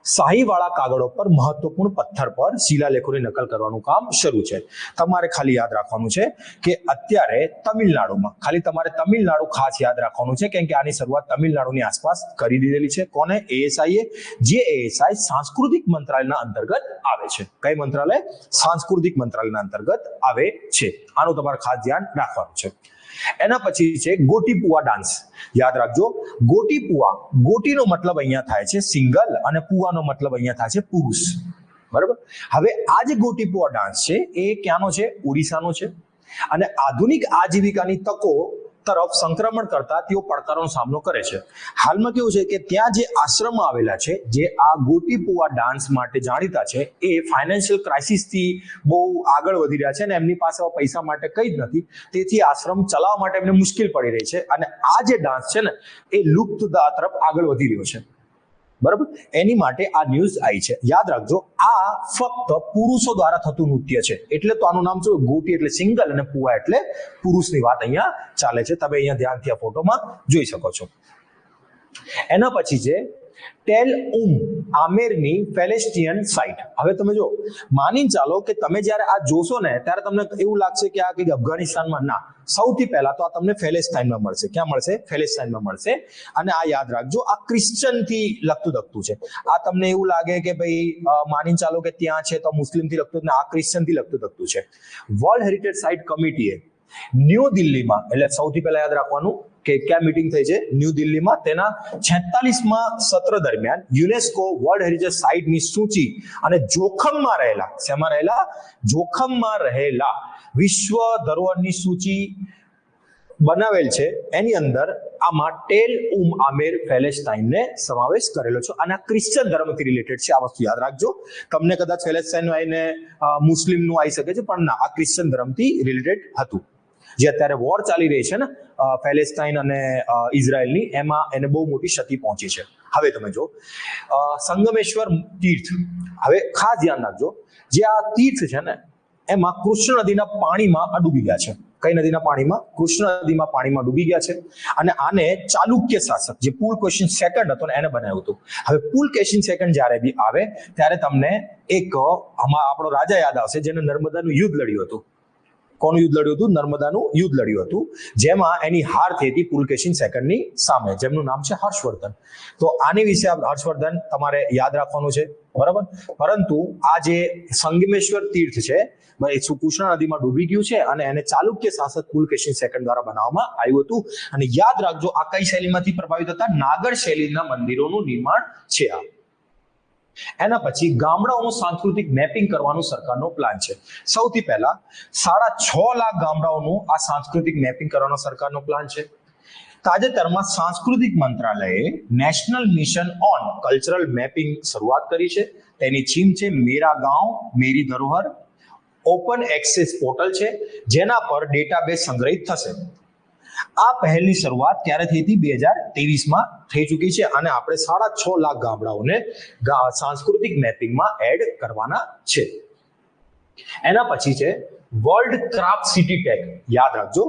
Speaker 1: શાહીવાળા કાગળો પર મહત્વપૂર્ણ પથ્થર પર શિલાલેખોની નકલ કરવાનું કામ શરૂ છે. તમારે ખાલી યાદ રાખવાનું છે કે અત્યારે તમિલનાડુમાં, ખાલી તમારે તમિલનાડુ ખાસ યાદ રાખવાનું છે, કેમ કે આની શરૂઆત તમિલનાડુની આસપાસ કરી દીધેલી છે. કોને? એએસઆઈએ. જે એએસઆઈ સાંસ્કૃતિક મંત્રાલયના અંતર્ગત આવે છે. કઈ મંત્રાલય? સાંસ્કૃતિક મંત્રાલયના અંતર્ગત આવે છે. આનું તમારે ખાસ ધ્યાન રાખવાનું છે. એના પછી છે ગોટીપુઆ ડાન્સ. યાદ રાખજો, ગોટીપુઆ, ગોટીનો મતલબ અહીંયા થાય છે સિંગલ અને પુઆનો મતલબ અહીંયા થાય છે પુરુષ. બરાબર. હવે આ જે ગોટીપુઆ ડાન્સ છે એ ક્યાંનો છે? ઓડિશાનો છે. અને આધુનિક આજીવિકાની તકો તરફ સંક્રમણ કરતા તેઓ પડકારોનો સામનો કરે છે. હાલમાં કેવું છે કે ત્યાં જે આશ્રમ આવેલા છે, જે આ ગોટીપુઆ ડાન્સ માટે જાણીતા છે, એ ફાઇનાન્શિયલ ક્રાઇસિસથી બહુ આગળ વધી રહ્યા છે અને એમની પાસે પૈસા માટે કંઈ જ નથી. તેથી આશ્રમ ચલાવવા માટે એમને મુશ્કેલ પડી રહી છે અને આ જે ડાન્સ છે ને એ લુપ્ત તરફ આગળ વધી રહ્યો છે. બરાબર. એની માટે આ ન્યૂઝ આવી છે. યાદ રાખજો, આ ફક્ત પુરુષો દ્વારા થતું નૃત્ય છે, એટલે તો આનું નામ શું? ગોટી એટલે સિંગલ અને પુઆ એટલે પુરુષની વાત અહીંયા ચાલે છે. તમે અહીંયા ધ્યાનથી આ ફોટોમાં જોઈ શકો છો. એના પછી છે ટેલ આમેરની પેલેસ્ટિયન સાઇટ. હવે તમે જો, માની ચાલો કે તમે જ્યારે આ જોશો ને ત્યારે તમને એવું લાગશે કે આ કંઈક અફઘાનિસ્તાનમાં. ના, સૌથી પહેલા તો આ તમને ફેલેસ્ટાઇનમાં મળશે. ક્યાં મળશે? ફેલેસ્ટાઇનમાં મળશે. અને આ યાદ રાખજો, આ ક્રિશ્ચનથી લગતું છે. આ તમને એવું લાગે કે ભાઈ માની ચાલો કે ત્યાં છે તો મુસ્લિમથી લગતું, ને આ ક્રિશ્ચનથી લગતું છે. વર્લ્ડ હેરિટેજ સાઇટ કમિટીએ ન્યૂ દિલ્હીમાં, એટલે સૌથી પહેલા યાદ રાખવાનું કે ક્યાં મીટિંગ થઈ છે? ન્યૂ દિલ્હીમાં. તેના 46મા સત્ર દરમિયાન યુનેસ્કો વર્લ્ડ હેરિટેજ સાઇટની સૂચિ અને જોખમમાં રહેલા, શેમાં રહેલા? જોખમમાં રહેલા વિશ્વ ધરોહરની સૂચિ બનાવેલ છે. એની અંદર આમાં ટેલ આમેર પેલેસ્ટાઇનને સમાવેશ કરેલો છે અને આ ક્રિશ્ચન ધર્મથી રિલેટેડ છે. આ વસ્તુ યાદ રાખજો. તમને કદાચ પેલેસ્ટાઇન આવીને મુસ્લિમનું આવી શકે છે, પણ ના, આ ક્રિશ્ચન ધર્મથી રિલેટેડ હતું. જે અત્યારે વોર ચાલી રહી છે ને પેલેસ્ટાઇન અને ઇઝરાયલની, એમાં એને બહુ મોટી ક્ષતિ પહોંચી છે. હવે તમે જો સંગમેશ્વર તીર્થ. હવે ખાસ ધ્યાન રાખજો, જે આ તીર્થ છે ને એમાં કૃષ્ણ નદીના પાણીમાં ડૂબી ગયા છે. કઈ નદીના પાણીમાં? કૃષ્ણ નદીમાં પાણીમાં ડૂબી ગયા છે. અને આને ચાલુક્ય શાસક, જે પુલકેશિન સેકન્ડ હતો ને, એને બનાવ્યું હતું. હવે પુલકેશિન સેકન્ડ જ્યારે બી આવે ત્યારે તમને એક આપણો રાજા યાદ આવશે જેને નર્મદાનું યુદ્ધ લડ્યું હતું. કોનું યુદ્ધ લડ્યું હતું? નર્મદાનું યુદ્ધ લડ્યું હતું, જેમાં એની હાર થઈ હતી પુલકેશિન સેકન્ડની સામે, જેમનું નામ છે હર્ષવર્ધન. તો આની વિશે હર્ષવર્ધન તમારે યાદ રાખવાનું છે. બરાબર. પરંતુ આ જે સંગમેશ્વર તીર્થ છે કૃષ્ણ નદીમાં ડૂબી ગયું છે અને એને ચાલુક્ય શાસક પુલકેશિન સેકન્ડ દ્વારા બનાવવામાં આવ્યું હતું. અને યાદ રાખજો, આ કઈ શૈલીમાંથી પ્રભાવિત હતા? નાગર શૈલીના મંદિરોનું નિર્માણ છે આ. એના પછી ગામડાઓનું સાંસ્કૃતિક મેપિંગ કરવાનું સરકારનો પ્લાન છે. સૌથી પહેલા 6.5 લાખ ગામડાઓનું આ સાંસ્કૃતિક મેપિંગ કરવાનો સરકારનો પ્લાન છે. તાજેતરમાં સાંસ્કૃતિક મંત્રાલયે national mission on cultural mapping શરૂઆત કરી છે. તેની થીમ છે મેરા ગાંવ મેરી ધરોહર. ઓપન એક્સેસ પોર્ટલ છે જેના પર ડેટાબેઝ સંગ્રહિત થશે. આ પહેલની શરૂઆત ક્યારે થઈ હતી? 2023માં થઈ ચૂકી છે અને આપણે 6.5 લાખ ગામડાઓને સાંસ્કૃતિક મેપિંગમાં એડ કરવાના છે. એના પછી છે વર્લ્ડ ક્રાફ્ટ સિટી ટેગ. યાદ રાખજો,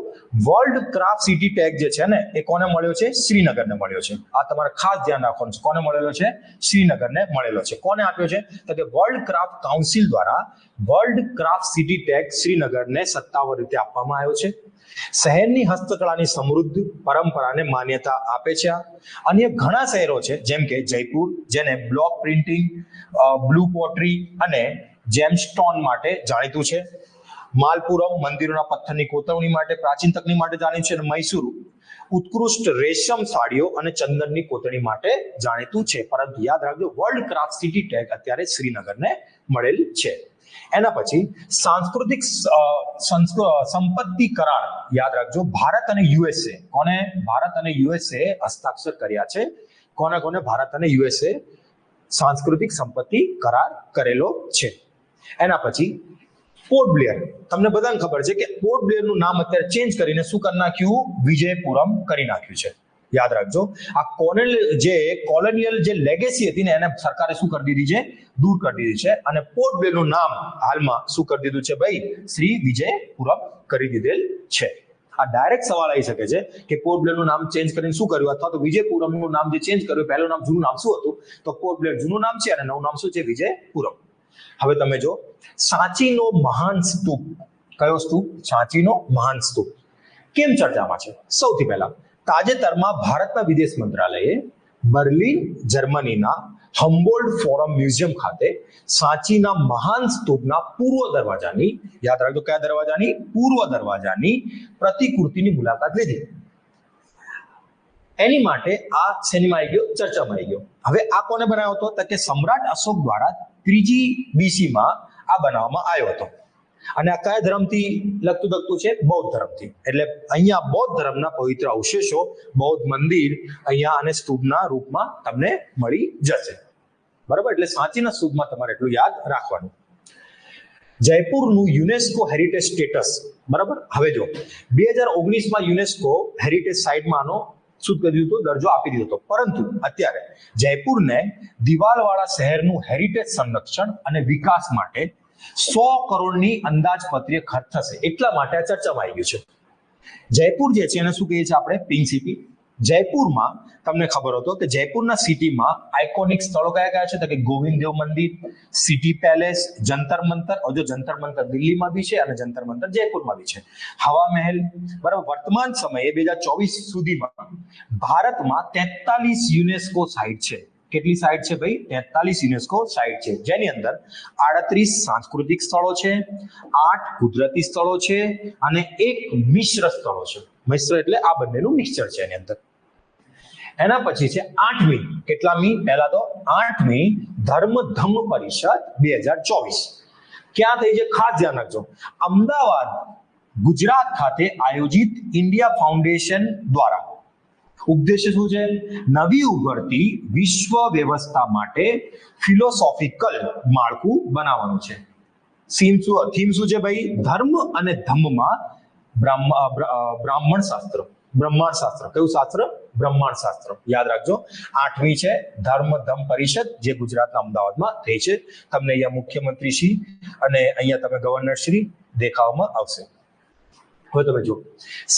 Speaker 1: વર્લ્ડ ક્રાફ્ટ સિટી ટેગ જે છે ને એ કોને મળ્યો છે? શ્રીનગરને મળ્યો છે. આ તમારે ખાસ ધ્યાન રાખવાનું છે. કોને મળેલો છે? શ્રીનગરને મળેલો છે. કોને આપ્યો છે? તો કે વર્લ્ડ ક્રાફ્ટ કાઉન્સિલ દ્વારા વર્લ્ડ ક્રાફ્ટ સિટી ટેગ શ્રીનગરને સત્તાવાર રીતે આપવામાં આવ્યો છે. શહેરની હસ્તકળાની સમૃદ્ધ પરંપરાને માન્યતા આપે છે. અન્ય ઘણા શહેરો છે જેમ કે જયપુર, જેને બ્લોક પ્રિન્ટિંગ, બ્લુ પોટરી અને જેમસ્ટોન માટે જાણીતું છે. માલપુરમ મંદિરોના પથ્થરની કોતરણી માટે, પ્રાચીન તકનીક માટે જાણીતું છે. અને મૈસૂરુ ઉત્કૃષ્ટ રેશમ સાડીઓ અને ચંદનની કોતરણી માટે જાણીતું છે. પરંતુ યાદ રાખજો, વર્લ્ડ ક્રાફ્ટ સિટી ટેગ અત્યારે શ્રીનગરને મળેલ છે. એના પછી સાંસ્કૃતિક સંપત્તિ કરાર. યાદ રાખજો, ભારત અને યુએસએ, કોને? ભારત અને યુએસએ હસ્તાક્ષર કર્યા છે. કોને કોને? ભારત અને યુએસએ સાંસ્કૃતિક સંપત્તિ કરાર કરેલો છે. એના પછી પોર્ટ બ્લેર. તમને બધાને ખબર છે કે પોર્ટ બ્લેરનું નામ અત્યારે ચેન્જ કરીને શું કરી નાખ્યું? વિજયપુરમ કરી નાખ્યું છે. યાદ રાખજો, આ કોલોનિયલ જે લેગેસી હતી ને એને સરકારે શું કરી દીધી છે? દૂર કરી દીધી છે. અને પોર્ટ બ્લેરનું નામ હાલમાં શું કરી દીધું છે ભાઈ? શ્રી વિજયપુરમ કરી દીધેલ છે. આ ડાયરેક્ટ સવાલ આવી શકે છે કે પોર્ટ બ્લેરનું નામ ચેન્જ કરીને શું કર્યું, અથવા તો વિજયપુરમનું નામ જે ચેન્જ કર્યું, પહેલું નામ જૂનું નામ શું હતું? તો પોર્ટ બ્લેર જૂનું નામ છે અને નવું નામ શું છે? વિજયપુરમ. હવે તમે જો સાંચીનો મહાન સ્તૂપ. કયો સ્તૂપ? સાંચીનો મહાન સ્તૂપ કેમ ચર્ચામાં છે? સૌથી પહેલા તાજેતરમાં ભારતના વિદેશ મંત્રાલયે બર્લિન, જર્મનીના હમ્બોલ્ડ ફોરમ મ્યુઝિયમ ખાતે સાંચીના મહાન સ્તૂપના પૂર્વ દરવાજાની, યાદ રાખજો કયા દરવાજાની? પૂર્વ દરવાજાની પ્રતિકૃતિની મુલાકાત લીધી. એની માટે આ શેનીમાં આવી ગયો? ચર્ચામાં આવી ગયો. હવે આ કોને બનાવ્યો હતો? તો કે સમ્રાટ અશોક દ્વારા 3જી BC માં આ બનાવવામાં આવ્યો હતો. અને આ કયા ધર્મથી લગતું છે? બૌદ્ધ ધર્મથી. એટલે અહીંયા બૌદ્ધ ધર્મના પવિત્ર અવશેષો, બૌદ્ધ મંદિર અહીંયા અને સ્તૂપના રૂપમાં તમને મળી જશે. બરાબર? એટલે સાંચીના સ્તૂપમાં તમારે એટલું યાદ રાખવાનું. જયપુરનું યુનેસ્કો હેરિટેજ સ્ટેટસ. બરાબર? હવે જો 2019માં યુનેસ્કો હેરિટેજ સાઇટમાં આનો શું કરી દીધું? દરજ્જો આપી દીધો હતો. પરંતુ અત્યારે જયપુરને દિવાલવાળા શહેરનું હેરિટેજ સંરક્ષણ અને વિકાસ માટે 100 કરોડની અંદાજપત્રીય ખર્ચ થશે. એટલા માટે આ ચર્ચામાં આવી ગયું છે. જયપુર જે છે એને શું કહીએ છીએ આપણે? Pink city. જયપુરમાં તમને ખબર હતો કે જયપુરના સિટીમાં આઇકોનિક સ્થળો કયા કયા છે? તો કે ગોવિંદ દેવ મંદિર, સિટી પેલેસ, જંતર મંતર. જો જંતર મંતર દિલ્હીમાં બી છે અને જંતર મંતર જયપુરમાં બી છે. હવા મહેલ. બરાબર? વર્તમાન સમયે 2024 સુધીમાં ભારતમાં 43 યુનેસ્કો સાઇટ છે. કેટલી સાઇટ છે ભાઈ? 43 યુનેસ્કો સાઇટ છે, જેની અંદર 38 સાંસ્કૃતિક સ્થળો છે, 8 કુદરતી સ્થળો છે અને 1 મિશ્ર સ્થળો છે. મિશ્ર એટલે આ બંનેનું મિક્સચર છે એની અંદર. એના પછી છે 8મી. કેટલામી? પહેલા તો 8મી ધર્મ પરિષદ 2024. ક્યાં થઈ છે? ખાસ ધ્યાન રાખજો, અમદાવાદ, ગુજરાત ખાતે આયોજિત ઇન્ડિયા ફાઉન્ડેશન દ્વારા. ઉદ્દેશ્ય શું છે? નવી ઉભરતી વિશ્વ વ્યવસ્થા માટે ફિલોસોફિકલ માળખું બનાવવાનું છે. થીમ શું છે ભાઈ? ધર્મ અને ધમ્મમાં બ્રાહ્મણ શાસ્ત્ર. બ્રહ્માંડ શાસ્ત્ર. કયું શાસ્ત્ર? બ્રહ્માંડ શાસ્ત્ર. યાદ રાખજો, 8મી છે ધર્મ પરિષદ, જે ગુજરાતના અમદાવાદમાં થઈ છે. તમને અહીંયા મુખ્યમંત્રી શ્રી અને અહીંયા તમે ગવર્નર શ્રી દેખાવામાં આવશે. હવે તમે જો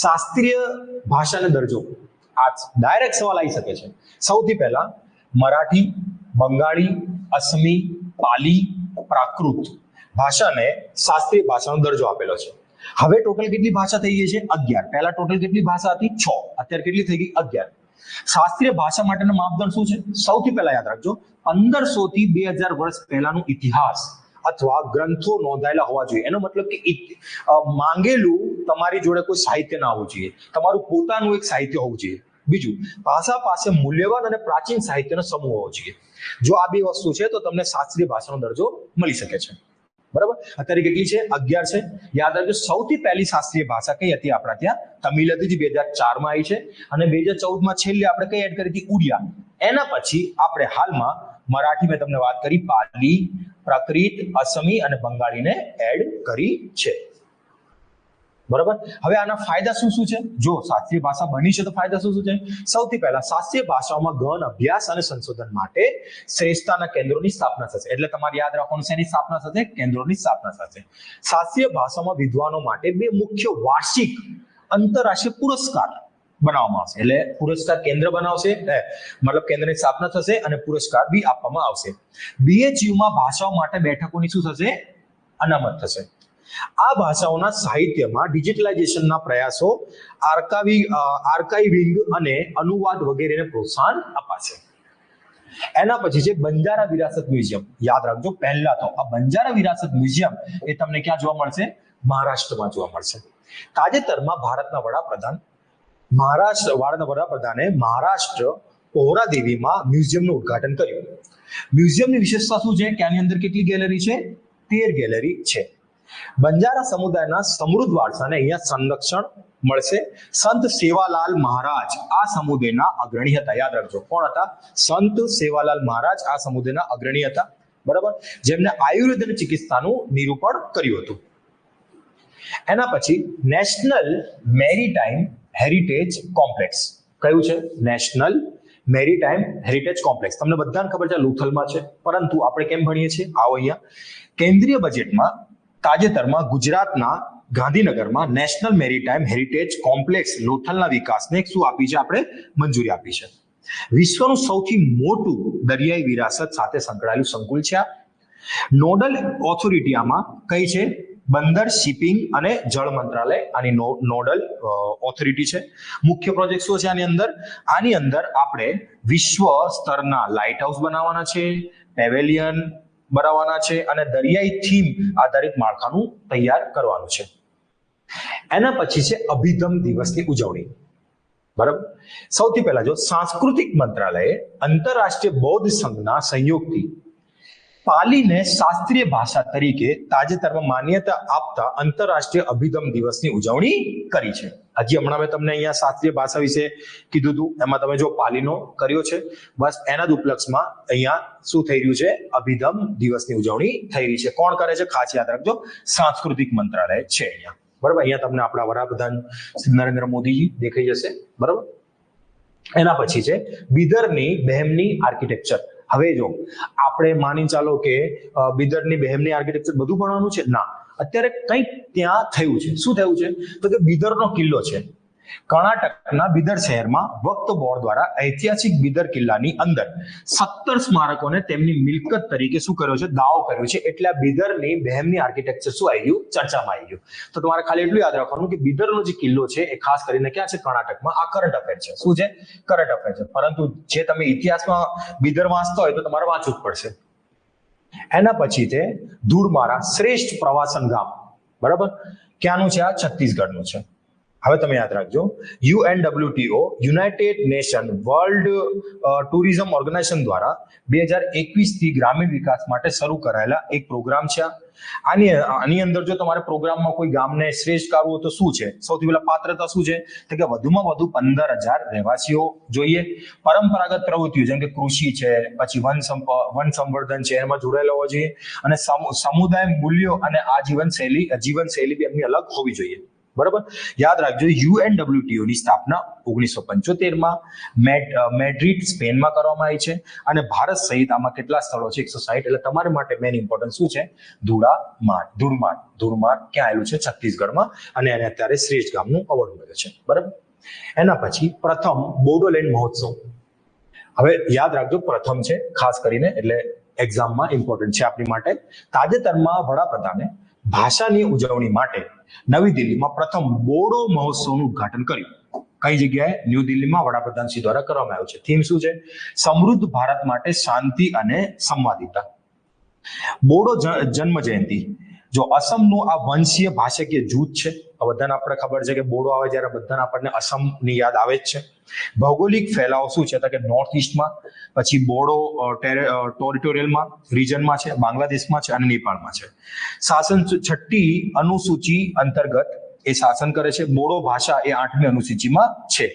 Speaker 1: શાસ્ત્રીય ભાષાનો દરજ્જો. આ ડાયરેક્ટ સવાલ આવી શકે છે. સૌથી પહેલા મરાઠી, બંગાળી, અસમી, પાલી, પ્રાકૃત ભાષાને શાસ્ત્રીય ભાષાનો દરજ્જો આપેલો છે. હવે ટોટલ કેટલી ભાષા થઈ ગઈ છે? 11. પહેલા ટોટલ કેટલી ભાષા હતી? 6. અત્યારે કેટલી થઈ ગઈ? 11. શાસ્ત્રીય ભાષા માટેના માપદંડ શું છે? સૌથી પહેલા યાદ રાખજો, 1500 થી 2000 વર્ષ પહેલાનો ઇતિહાસ અથવા ગ્રંથો નોંધાયેલા હોવા જોઈએ. એનો મતલબ કે માંગેલું તમારી જોડે કોઈ સાહિત્ય ના હોવું જોઈએ, તમારું પોતાનું એક સાહિત્ય હોવું જોઈએ. બીજું, ભાષા પાસે મૂલ્યવાન અને પ્રાચીન સાહિત્યનો સમૂહ હોવો જોઈએ. જો આ બે વસ્તુ છે તો તમને શાસ્ત્રીય ભાષાનો દરજ્જો મળી શકે છે. બરાબર, અત્યારે કેટલી છે? 11 છે. યાદ રાખજો, સૌથી પહેલી શાસ્ત્રીય ભાષા કઈ હતી આપણા ત્યાં? તમિલ હતી, 2004 માં આવી છે. અને 2014 માં છેલ્લે આપણે કઈ એડ કરી હતી? ઉડિયા. એના પછી આપણે હાલમાં મરાઠી, મેં તમને વાત કરી, પાલી, પ્રાકૃત, અસમી અને બંગાળીને એડ કરી છે. બરાબર, હવે આના ફાયદા શું શું છે? જો શાસ્ત્રીય ભાષા બની છે તો ફાયદા શું શું છે? સૌથી પહેલા, શાસ્ત્રીય ભાષાઓમાં ગહન અભ્યાસ અને સંશોધન માટે શ્રેષ્ઠતાના કેન્દ્રોની સ્થાપના થશે. એટલે તમારે યાદ રાખવાનું, શેની સ્થાપના થશે? કેન્દ્રોની સ્થાપના થશે. શાસ્ત્રીય ભાષામાં વિદ્વાનો માટે બે મુખ્ય વાર્ષિક આંતરરાષ્ટ્રીય પુરસ્કાર બનાવવામાં આવશે. એટલે પુરસ્કાર કેન્દ્ર બનાવશે, મતલબ કેન્દ્રની સ્થાપના થશે અને પુરસ્કાર બી આપવામાં આવશે. BHUમાં ભાષાઓ માટે બેઠકોની શું થશે? અનામત થશે. આ ભાષાઓના સાહિત્યમાં ડિજિટલાઇઝેશનના પ્રયાસો, આર્કાઇવિંગ અને અનુવાદ વગેરેને પ્રોત્સાહન અપાશે. એના પછી છે બંજારા વિરાસત મ્યુઝિયમ. યાદ રાખજો, પહેલા તો આ બંજારા વિરાસત મ્યુઝિયમ એ તમને ક્યાં જોવા મળશે? મહારાષ્ટ્રમાં જોવા મળશે. તાજેતરમાં ભારતના વડાપ્રધાને મહારાષ્ટ્ર પોહરાદેવીમાં મ્યુઝિયમનું ઉદ્ઘાટન કર્યું. મ્યુઝિયમની વિશેષતા શું છે કે આની અંદર કેટલી ગેલેરી છે? 13 ગેલેરી છે. બંજારા સમુદાયના સમૃદ્ધ વારસાને અહીંયા સંરક્ષણ મળશે. સંત સેવાલાલ મહારાજ આ સમુદાયના અગ્રણી હતા. યાદ રાખજો, કોણ હતા? સંત સેવાલાલ મહારાજ આ સમુદાયના અગ્રણી હતા. બરાબર, જેમને આયુર્વેદ અને ચિકિત્સાનું નિરૂપણ કર્યું હતું. એના પછી નેશનલ મેરીટાઈમ હેરિટેજ કોમ્પ્લેક્સ. કયું છે? National maritime heritage complex. તમને બધાને ખબર છે લોથલમાં છે, પરંતુ આપણે કેમ ભણીએ છીએ? આવો અહીંયા. કેન્દ્રીય બજેટમાં તાજેતરમાં ગુજરાતના ગાંધીનગરમાં નેશનલ મેરીટાઈમ હેરિટેજ કોમ્પ્લેક્સ લોથલના વિકાસને શું આપી છે? આપણે મંજૂરી આપી છે. વિશ્વનું સૌથી મોટું દરિયાઈ વિરાસત સાથે સંકળાયેલું સંકુલ છે. નોડલ ઓથોરિટી આમાં કઈ છે? બંદર, શિપિંગ અને જળ મંત્રાલય આની નોડલ ઓથોરિટી છે. મુખ્ય પ્રોજેક્ટ શું છે આની અંદર આપણે વિશ્વ સ્તરના લાઇટ હાઉસ બનાવવાના છે, પેવેલિયન બનાવવાના છે અને દરિયાઈ થીમ આધારિત માળખાનું તૈયાર કરવાનું છે. એના પછી છે અભિધમ દિવસની ઉજવણી. બરાબર, સૌથી પહેલા જો સાંસ્કૃતિક મંત્રાલયે આંતરરાષ્ટ્રીય બૌદ્ધ સંઘના સહયોગથી પાલીને શાસ્ત્રીય ભાષા તરીકે તાજેતરમાં માન્યતા આપતા આંતરરાષ્ટ્રીય અભિધમ દિવસની ઉજવણી કરી છે. હજી હમણાં મેં તમને અહીંયા શાસ્ત્રીય ભાષા વિશે કીધું હતું, એમાં તમે જો પાલીનો કર્યો છે, બસ એના જ ઉપલક્ષમાં અહીંયા શું થઈ રહ્યું છે? અભિધમ દિવસની ઉજવણી થઈ રહી છે. કોણ કરે છે? ખાસ યાદ રાખજો, સાંસ્કૃતિક મંત્રાલય છે અહીંયા. બરાબર, અહીંયા તમને આપણા વડાપ્રધાન શ્રી નરેન્દ્ર મોદીજી દેખાઈ જશે. બરાબર, એના પછી છે બિદરની બહેમની આર્કિટેક્ચર. હવે જો આપણે માની ચાલો કે બિદરની બહેમની આર્કિટેક્ચર બધું ભણવાનું છે ના, અત્યારે કંઈક ત્યાં થયું છે. શું થયું છે? તો કે બિદરનો કિલ્લો છે કર્ણાટકના બિદર શહેરમાં વક્ત બોર્ડ દ્વારા ઐતિહાસિક બિદર કિલ્લાની અંદર 17 સ્મારકોને તેમની મિલકત તરીકે શું કર્યો છે? દાવો કર્યો છે. એટલે આ બિદરની બહેમની આર્કિટેક્ચર શું આવી ગયું? ચર્ચામાં આવી ગયું. તો તમારે ખાલી એટલું યાદ રાખવાનું કે બિદરનો જે કિલ્લો છે એ ખાસ કરીને ક્યાં છે? કર્ણાટકમાં. આ કરંટ અફેર છે. શું છે? કરંટ અફેર છે. પરંતુ જે તમે ઇતિહાસમાં બિદર વાંચતા હોય તો તમારે વાંચવું જ પડશે. એના પછી છે ધૂળમારા, શ્રેષ્ઠ પ્રવાસન ગામ. બરાબર, ક્યાંનું છે? આ છત્તીસગઢનું છે. હવે તમે યાદ રાખજો, UNWTO united nation world tourism organization દ્વારા 2021 થી ગ્રામીણ વિકાસ માટે શરૂ કરાયેલા એક પ્રોગ્રામ છે. આની અંદર જો તમારે પ્રોગ્રામમાં કોઈ ગામને શ્રેષ્ઠ કરવું હોય તો શું છે? સૌથી પહેલા પાત્રતા શું છે? તો કે વધુમાં વધુ 15,000 રહેવાસીઓ જોઈએ. પરંપરાગત પ્રવૃત્તિઓ જેમ કે કૃષિ છે, પછી વન સંવર્ધન છે, એમાં જોડાયેલા હોવા જોઈએ. અને સમુદાય મૂલ્યો અને આ જીવનશૈલી બી એમની અલગ હોવી જોઈએ. બરાબર, યાદ રાખજો, UNWTO ની સ્થાપના 1975માં મેડ્રિડ સ્પેનમાં કરવામાં આવી છે અને ભારત સહિત આમાં કેટલા સ્થળો છે? 160. એટલે તમારા માટે મેન ઇમ્પોર્ટન્ટ શું છે? ધૂળમાર ક્યાં આવેલું છે? છત્તીસગઢમાં. અને એને અત્યારે શ્રેષ્ઠ ગામનું એવોર્ડ મળ્યો છે. બરાબર, એના પછી પ્રથમ બોડોલેન્ડ મહોત્સવ. હવે યાદ રાખજો, પ્રથમ છે ખાસ કરીને, એટલે એક્ઝામમાં ઇમ્પોર્ટન્ટ છે આપણી માટે. તાજેતરમાં વડાપ્રધાને ભાષાની ઉજવણી માટે નવી દિલ્હીમાં પ્રથમ બોડો મહોત્સવનું ઉદ્ઘાટન કર્યું. કઈ જગ્યાએ? ન્યૂ દિલ્હીમાં વડાપ્રધાનશ્રી દ્વારા કરવામાં આવ્યું છે. થીમ શું છે? સમૃદ્ધ ભારત માટે શાંતિ અને સંવાદિતા. બોડો જન્મ જયંતિ જો અસમનું આ વંશીય ભાષાકીય જૂથ છે, બધાને આપણે ખબર છે કે બોડો આવે જ્યારે બધાને આપણને અસમની યાદ આવે જ છે. ભૌગોલિક ફેલાવો શું છે તો કે નોર્થ ઇસ્ટમાં, પછી બોડો ટેરિટોરિયલમાં રીજનમાં છે, બાંગ્લાદેશમાં છે અને નેપાળમાં છે. શાસન 6ઠ્ઠી અનુસૂચિ અંતર્ગત એ શાસન કરે છે. બોડો ભાષા એ 8મી અનુસૂચિમાં છે.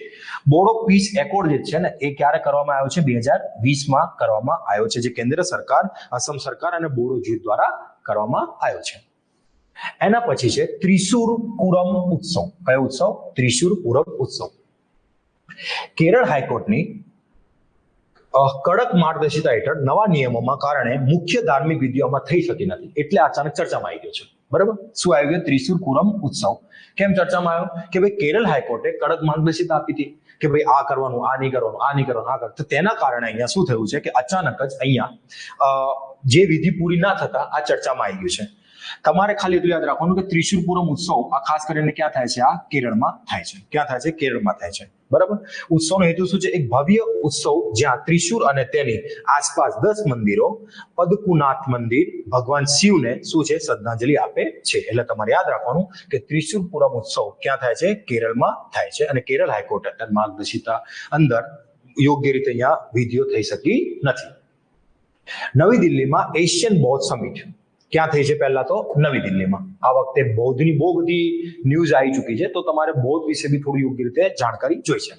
Speaker 1: બોડો પીસ એકોર્ડ જે છે ને એ ક્યારે કરવામાં આવ્યો છે? 2020માં કરવામાં આવ્યો છે, જે કેન્દ્ર સરકાર, અસમ સરકાર અને બોડો જૂથ દ્વારા કરવામાં આવ્યો છે. એના પછી છે ત્રિશુર પૂરમ ઉત્સવ. કયો ઉત્સવ? ત્રિશુર પૂરમ ઉત્સવ. કેરળ હાઈકોર્ટની કડક માર્ગદર્શિકા હેઠળ નવા નિયમોમાં કારણે મુખ્ય ધાર્મિક વિધિઓમાં થઈ શકી નથી, એટલે અચાનક ચર્ચામાં આવી ગયો છે. બરાબર. શું આવી ગયું? ત્રિશુર પૂરમ ઉત્સવ. કેમ ચર્ચામાં આવ્યો? કે ભાઈ કેરળ હાઈકોર્ટે કડક માર્ગદર્શિકા આપી હતી કે ભાઈ આ કરવાનું, આ નહીં કરવાનું, આ નહીં કરવાનું, આ કર. તો તેના કારણે અહીંયા શું થયું છે કે અચાનક જ અહીંયા જે વિધિ પૂરી ના થતા આ ચર્ચામાં આવી ગયું છે. તમારે ખાલી એટલું યાદ રાખવાનું કે ત્રિશુર પૂરમ ઉત્સવ આ ખાસ કરીને ક્યાં થાય છે? આ કેરળમાં થાય છે. ક્યાં થાય છે? કેરળમાં થાય છે. બરાબર. ઉત્સવનો હેતુ શું છે? એક ભવ્ય ઉત્સવ જ્યાં ત્રિશુર અને તેની આસપાસ 10 મંદિરો પદકુનાથ મંદિર ભગવાન શિવને શું છે? શ્રદ્ધાંજલિ આપે છે. એટલે તમારે યાદ રાખવાનું કે ત્રિશુર પૂરમ ઉત્સવ ક્યાં થાય છે? કેરળમાં થાય છે. અને કેરળ હાઈકોર્ટ માર્ગદર્શિકા અંદર યોગ્ય રીતે અહીંયા વિધિઓ થઈ શકી નથી. નવી દિલ્હીમાં એશિયન બૌદ્ધ સમિટ ક્યાં થઈ છે? પહેલા તો નવી દિલ્હીમાં. આ વખતે બૌદ્ધની બહુ બધી ન્યૂઝ આવી ચૂકી છે, તો તમારે બૌદ્ધ વિશે બી થોડી યોગ્ય રીતે જાણકારી જોઈ છે.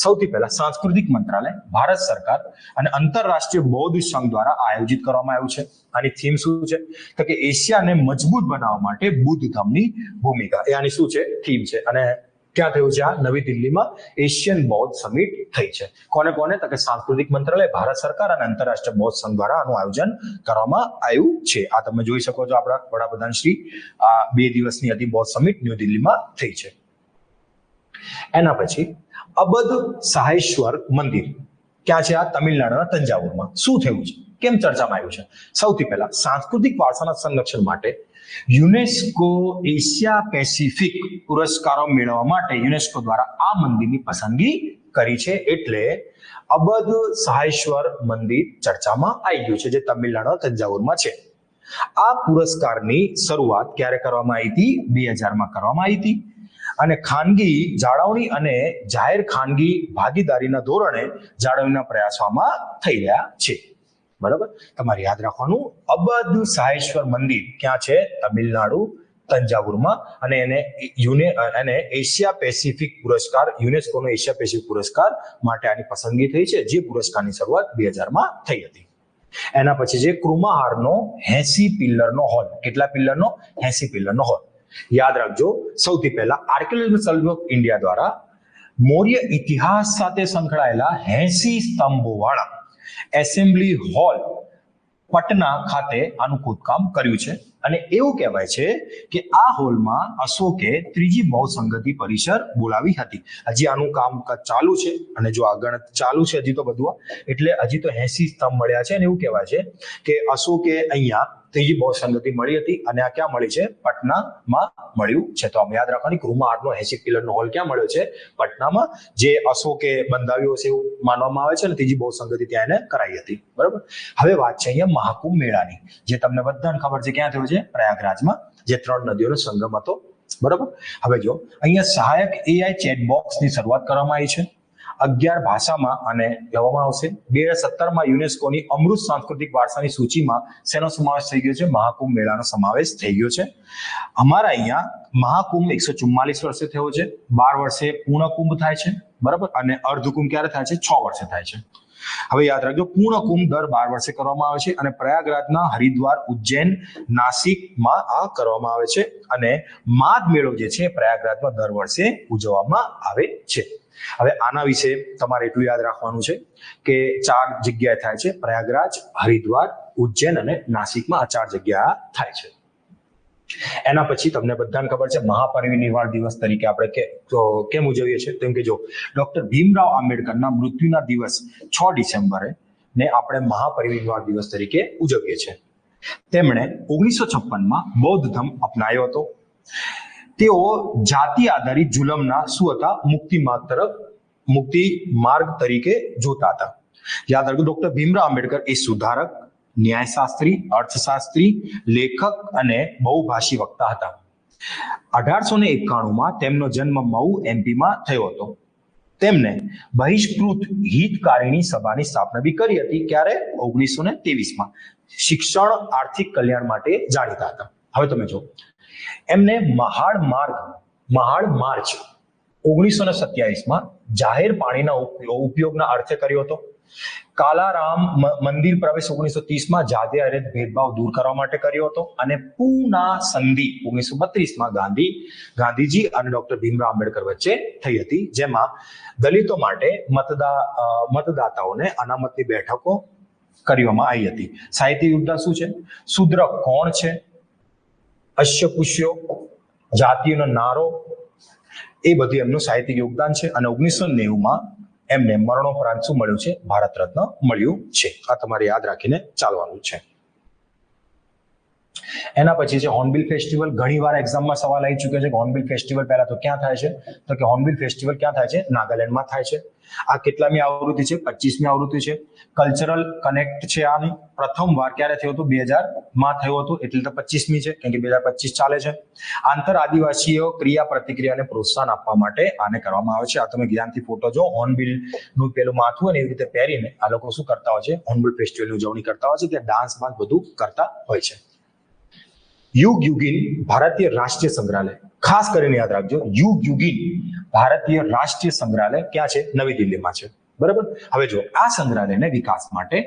Speaker 1: સૌથી પહેલા સાંસ્કૃતિક મંત્રાલય, ભારત સરકાર અને આંતરરાષ્ટ્રીય બૌદ્ધ સંઘ દ્વારા આયોજિત કરવામાં આવ્યું છે. આની થીમ શું છે? તો કે એશિયાને મજબૂત બનાવવા માટે બુદ્ધ ધર્મની ભૂમિકા. એ આની શું છે? થીમ છે. અને ક્યાં થયું છે? આ નવી દિલ્હીમાં એશિયન બૌદ્ધ સમિટ થઈ છે. કોને કોને? તો કે સાંસ્કૃતિક મંત્રાલય, ભારત સરકાર અને આંતરરાષ્ટ્રીય બૌદ્ધ સંઘ દ્વારા આનું આયોજન કરવામાં આવ્યું છે. આ તમે જોઈ શકો છો, આપણા વડાપ્રધાન શ્રી આ 2 દિવસની હતી બૌદ્ધ સમિટ ન્યૂ દિલ્હીમાં થઈ છે. એના પછી અબધ સાહેશ્વર મંદિર ક્યાં છે? આ તમિલનાડુના તંજાવુરમાં. શું થયું છે? કેમ ચર્ચામાં આવ્યું છે? સૌથી પહેલા સાંસ્કૃતિક વારસાના સંરક્ષણ માટે યુનેસ્કો એશિયા પેસિફિક પુરસ્કારો મેળવવા માટે યુનેસ્કો દ્વારા આ મંદિરની પસંદગી કરી છે. એટલે અબધ સાહેશ્વર મંદિર ચર્ચામાં આવી ગયું છે, જે તમિલનાડુના તંજાવુરમાં છે. આ પુરસ્કારની શરૂઆત ક્યારે કરવામાં આવી હતી? 2000માં કરવામાં આવી હતી. અને ખાનગી જાળવણી અને જાહેર ખાનગી ભાગીદારીના ધોરણે જાળવણીના પ્રયાસોમાં થઈ રહ્યા છે. બરાબર. તમારે યાદ રાખવાનું અબધ સાહેશ્વર મંદિર ક્યાં છે? તમિલનાડુ તંજાવુરમાં. અને એને એશિયા પેસિફિક પુરસ્કાર, યુનેસ્કોનો એશિયા પેસિફિક પુરસ્કાર માટે આની પસંદગી થઈ છે, જે પુરસ્કારની શરૂઆત 2000માં થઈ હતી. એના પછી છે કૃમાહારનો 80 પિલ્લરનો હોલ. કેટલા પિલ્લરનો? 80 પિલ્લરનો હોલ. યાદ રાખજો, સૌથી પહેલા આર્કિયોલોજીકલ સર્વે ઓફ ઇન્ડિયા દ્વારા મૌર્ય ઇતિહાસ સાથે સંકળાયેલા 80 સ્તંભો વાળા એસેમ્બલી હોલ પટના ખાતે આનું ખોદકામ કર્યું છે. અને એવું કહેવાય છે કે આ હોલમાં અશોકે ત્રીજી બહુસંગતિ પરિસર બોલાવી હતી. હજી આનું કામકાજ ચાલુ છે, અને જો આગળ ચાલુ છે હજી તો બધું, એટલે હજી તો 80 સ્તંભ મળ્યા છે. અને એવું કહેવાય છે કે અશોકે અહીંયા ત્રીજી બહુસંગતિ મળી હતી, અને આ ક્યાં મળી છે? પટનામાં મળ્યું છે. તો આમ યાદ રાખવાની, કૃમાહારનો 80 પિલ્લરનો હોલ ક્યાં મળ્યો છે? પટનામાં, જે અશોકે બંધાવ્યો છે એવું માનવામાં આવે છે. અને ત્રીજી બહુસંગતિ ત્યાં એને કરાઈ હતી. બરાબર. હવે વાત છે અહીંયા મહાકુંભ મેળાની, જે તમને બધાને ખબર છે ક્યાં થયો છે? પ્રયાગરાજમાં, જે 3 નદીઓનો સંગમ હતો. બરાબર. હવે જો અહીંયા સહાયક AI ચેટ બોક્સની શરૂઆત કરવામાં આવી છે. 11 ભાષામાં અને લેવામાં આવશે. 2017માં યુનેસ્કોની અમૃત સાંસ્કૃતિક વારસાની સૂચિમાં શેનો સમાવેશ થઈ ગયો છે? મહાકુંભ મેળાનો સમાવેશ થઈ ગયો છે. અમારા અહીંયા મહાકુંભ 144 વર્ષે થયો છે. 12 વર્ષે પૂર્ણ કુંભ થાય છે. બરાબર. અને અર્ધકુંભ ક્યારે થાય છે? 6 વર્ષે થાય છે. હવે યાદ રાખજો, પૂર્ણ કુંભ દર 12 વર્ષે કરવામાં આવે છે. અને પ્રયાગરાજના, હરિદ્વાર, ઉજ્જૈન, નાસિકમાં આ કરવામાં આવે છે. અને માઘ મેળો જે છે પ્રયાગરાજમાં દર વર્ષે ઉજવવામાં આવે છે. હવે આના વિશે તમારે એટલું યાદ રાખવાનું છે કે 4 જગ્યાએ થાય છે: પ્રયાગરાજ, હરિદ્વાર, ઉજ્જૈન અને નાસિકમાં. આ 4 જગ્યા થાય છે. એના પછી તમને બધાને ખબર છે મહાપરિનિર્વાણ દિવસ તરીકે આપણે કેમ ઉજવીએ છીએ? કેમ કે જો ડોક્ટર ભીમરાવ આંબેડકરના મૃત્યુના દિવસ 6 ડિસેમ્બરે ને આપણે મહાપરિનિર્વાણ દિવસ તરીકે ઉજવીએ છીએ. તેમણે 1956માં બૌદ્ધ ધર્મ અપનાવ્યો હતો. તેઓ જાતિ આધારિત જુલમના શું હતા? મુક્તિ માર્ગ તરીકે જોતા હતા. યાદ રાખજો, ડોક્ટર ભીમરાવ આંબેડકર એ સુધારક, ન્યાયશાસ્ત્રી, અર્થશાસ્ત્રી, લેખક અને બહુભાષી વક્તા હતા. 1891માં તેમનો જન્મ મહુ એમપીમાં થયો હતો. તેમને બહિષ્કૃત હિતકારિણી સભાની સ્થાપના બી કરી હતી. ક્યારે? 1923માં. શિક્ષણ, આર્થિક કલ્યાણ માટે જાણીતા હતા. હવે તમે જો, એમને મહાડ માર્ચ 1927માં જાહેર પાણીના ઉપયોગના અર્થે કર્યો હતો. કાલારામ મંદિર પ્રવેશ 1930માં જાતિ અને ભેદભાવ દૂર કરવા માટે કર્યો હતો. અને પૂના સંધિ 1932માં ગાંધીજી અને ડોક્ટર ભીમરાવ આંબેડકર વચ્ચે થઈ હતી, જેમાં દલિતો માટે મતદાતાઓને અનામતની બેઠકો કરવામાં આવી હતી. સાહિત્ય યોગદાન શું છે? શૂદ્ર કોણ છે, અસ્પૃશ્યો, જાતિનો નારો, એ બધું એમનું સાહિત્ય યોગદાન છે. અને 1990માં એમને મરણોપરાંત શું મળ્યું છે? ભારત રત્ન મળ્યું છે. આ તમારે યાદ રાખીને ચાલવાનું છે. એના પછી છે હોર્નબિલ ફેસ્ટિવલ. ઘણીવાર એક્ઝામમાં સવાલ આવી ચૂક્યો છે કે હોર્નબિલ ફેસ્ટિવલ પહેલા તો ક્યાં થાય છે? તો કે હોર્નબિલ ફેસ્ટિવલ ક્યાં થાય છે? નાગાલેન્ડમાં થાય છે. આ કેટલામી આવૃત્તિ છે? 25મી આવૃત્તિ છે. કલ્ચરલ કનેક્ટ છે. આની પ્રથમ વાર ક્યારે થયો હતો? 2000માં થયો હતો, એટલે તો 25મી છે, કેમ કે 2025 ચાલે છે. આંતર આદિવાસીઓ ક્રિયા પ્રતિક્રિયાને પ્રોત્સાહન આપવા માટે આને કરવામાં આવે છે. આ તમે જ્ઞાનથી ફોટો જો, હોર્નબિલ નું પેલું માથું અને એવી રીતે પહેરીને આ લોકો શું કરતા હોય છે? હોર્નબિલ ફેસ્ટિવલની ઉજવણી કરતા હોય છે. ત્યાં ડાન્સ બાન્સ બધું કરતા હોય છે. યુગિન ભારતીય રાષ્ટ્રીય સંગ્રહાલય, ખાસ કરીને યાદ રાખજો, યુગિન ભારતીય રાષ્ટ્રીય સંગ્રહાલય ક્યાં છે? નવી દિલ્હીમાં છે. બરાબર. હવે જો, આ સંગ્રહાલયને વિકાસ માટે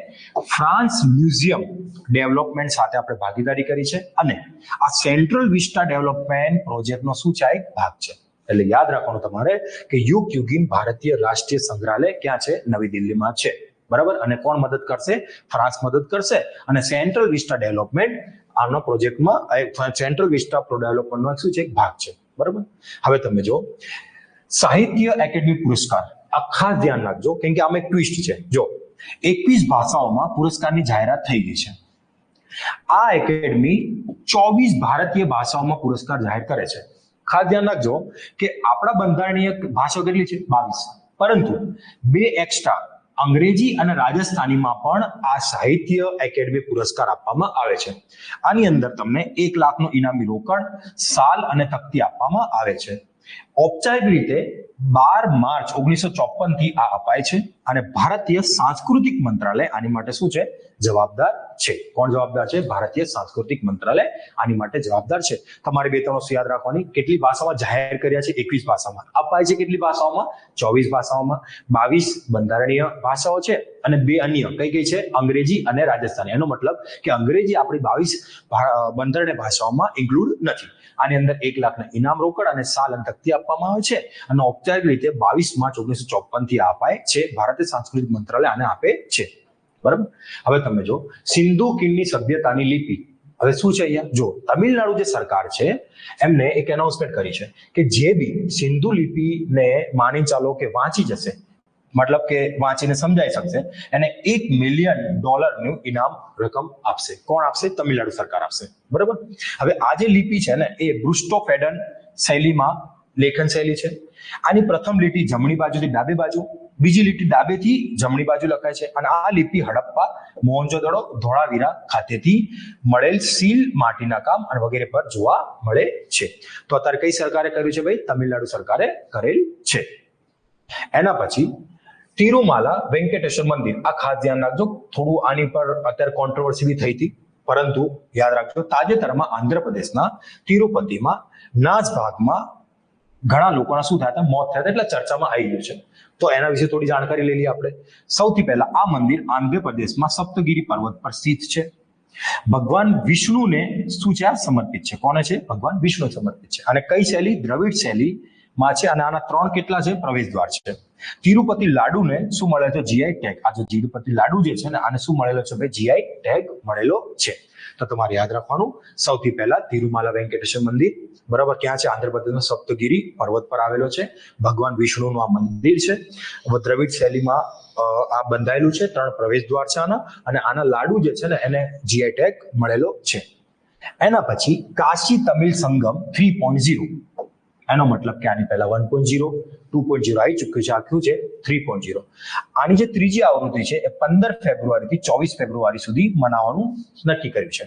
Speaker 1: ફ્રાન્સ મ્યુઝિયમ ડેવલપમેન્ટ સાથે આપણે ભાગીદારી કરી છે. અને આ સેન્ટ્રલ વિસ્ટા ડેવલપમેન્ટ પ્રોજેક્ટનો શું છે? એક ભાગ છે. એટલે યાદ રાખવાનું તમારે કે યુગિન ભારતીય રાષ્ટ્રીય સંગ્રહાલય ક્યાં છે? નવી દિલ્હીમાં છે. બરાબર. અને કોણ મદદ કરશે? ફ્રાન્સ મદદ કરશે. અને સેન્ટ્રલ વિસ્ટા ડેવલપમેન્ટ આનો પ્રોજેક્ટમાં સેન્ટ્રલ વિસ્ટા ડેવલપમેન્ટનો શું છે? એક ભાગ છે. બરાબર. હવે તમે જો, સાહિત્ય એકેડમી પુરસ્કાર, આ ખાસ ધ્યાન રાખજો, કેમ કે આમાં એક ટ્વિસ્ટ છે. જો, 21 ભાષાઓમાં પુરસ્કારની જાહેરાત થઈ ગઈ છે. આ એકેડમી 24 ભારતીય ભાષાઓમાં પુરસ્કાર જાહેર કરે છે. ખાસ ધ્યાન રાખજો કે આપણા બંધારણીય ભાષાઓ કેટલી છે? 22. પરંતુ 2 એક્સ્ટ્રા અંગ્રેજી અને રાજસ્થાનીમાં પણ આ સાહિત્ય એકેડમી પુરસ્કાર આપવામાં આવે છે. આની અંદર તમને 1 લાખનો ઇનામી રોકડ, સાલ અને તકતી આપવામાં આવે છે. ઔપચારિક રીતે 12 માર્ચ 1954 થી આ અપાય છે. અને ભારતીય સાંસ્કૃતિક મંત્રાલય આની માટે શું છે? જવાબદાર છે. કોણ જવાબદાર છે? ભારતીય સાંસ્કૃતિક મંત્રાલય આની માટે જવાબદાર છે. તમારે 2-3 વસ્તુ યાદ રાખવાની. કેટલી ભાષામાં જાહેર કર્યા છે? 21 ભાષામાં. અપાય છે કેટલી ભાષાઓમાં? 24 ભાષાઓમાં. 22 બંધારણીય ભાષાઓ છે અને 2 અન્ય કઈ છે? અંગ્રેજી અને રાજસ્થાની. એનો મતલબ કે અંગ્રેજી આપણી 22 બંધારણીય ભાષાઓમાં ઇન્ક્લુડ નથી. આની અંદર 1 લાખના ઇનામ રોકડ અને સાલ અને તકતી આપવામાં આવે છે. અને ઔપચારિક રીતે 22 માર્ચ 1954 થી અપાય છે. ભારતીય સાંસ્કૃતિક મંત્રાલય આને આપે છે. બરાબર. હવે તમે જો, સિંધુ ખીણની સભ્યતાની લિપિ. હવે શું છે અહીંયા? જો, તમિલનાડુ જે સરકાર છે એમને એક એનાઉન્સમેન્ટ કરી છે કે જે બી સિંધુ લિપિને માની ચાલો કે વાંચી જશે, મતલબ કે વાંચીને સમજાઈ શકશે, એને $1 મિલિયન ઇનામ રકમ આપશે. કોણ આપશે? તમિલનાડુ સરકાર આપશે. બરાબર. હવે આ જે લિપિ છે ને, એ બ્રુસ્ટોફેડન શૈલીમાં લેખન શૈલી છે. આની પ્રથમ લીટી જમણી બાજુથી ડાબી બાજુ, બીજી લીટી ડાબેથી જમણી બાજુ લખાય છે. અને આ લિપિ હડપ્પા, મોહેંજો-દડો, ધોળાવીરા ખાતેથી મળેલ સીલ, માટીના કામ અને વગેરે પર જોવા મળે છે. તો અત્યારે કઈ સરકારે કર્યું છે? ભાઈ, તમિલનાડુ સરકારે કરેલ છે. એના પછી તિરુમાલા વેંકટેશ્વર મંદિર. આ ખાસ ધ્યાન રાખજો, થોડું આની પર અત્યારે કોન્ટ્રોવર્સી બી થઈ હતી, પરંતુ યાદ રાખજો, તાજેતરમાં આંધ્રપ્રદેશના તિરુપતિમાં નાચ ભાગમાં ઘણા લોકોના શું થયા હતા? મોત થયા હતા. એટલે ચર્ચામાં આવી ગયું છે. તો એના વિશે થોડી જાણકારી લઈ લઈએ આપણે. સૌથી પહેલા, આ મંદિર આંધ્રપ્રદેશમાં સપ્તગિરી પર્વત પર સ્થિત છે. ભગવાન વિષ્ણુને શું છે? સમર્પિત છે. કોને છે? ભગવાન વિષ્ણુ સમર્પિત છે. અને કઈ શૈલી? દ્રવિડ શૈલીમાં છે. અને આના 3 કેટલા છે? પ્રવેશ દ્વાર છે. તિરુપતિ લાડુને શું મળેલો છે? GI tag. આ જે તિરુપતિ લાડુ જે છે ને, આને શું મળેલો છે? ભાઈ, જીઆઈ ટેગ મળેલો છે. તો તમારે યાદ રાખવાનું, સૌથી પહેલા તિરુમાલા વેંકટેશ્વર મંદિર. બરાબર. ક્યાં છે? આંધ્રપ્રદેશના સપ્તગિરી પર્વત પર આવેલો છે. ભગવાન વિષ્ણુનું આ મંદિર છે. દ્રવિડ શૈલીમાં આ બંધાયેલું છે. 3 પ્રવેશ દ્વાર છે આના. અને આના લાડુ જે છે ને, એને જીઆઈ ટેગ મળેલો છે. એના પછી કાશી તમિલ સંગમ 3.0. એનો મતલબ કે આની પહેલા 1.0, 2.0 આવી ચૂક્યું છે, આખું છે 3.0. આની જે ત્રીજી આવૃત્તિ છે એ 15 ફેબ્રુઆરીથી 24 ફેબ્રુઆરી સુધી મનાવવાનું નક્કી કર્યું છે.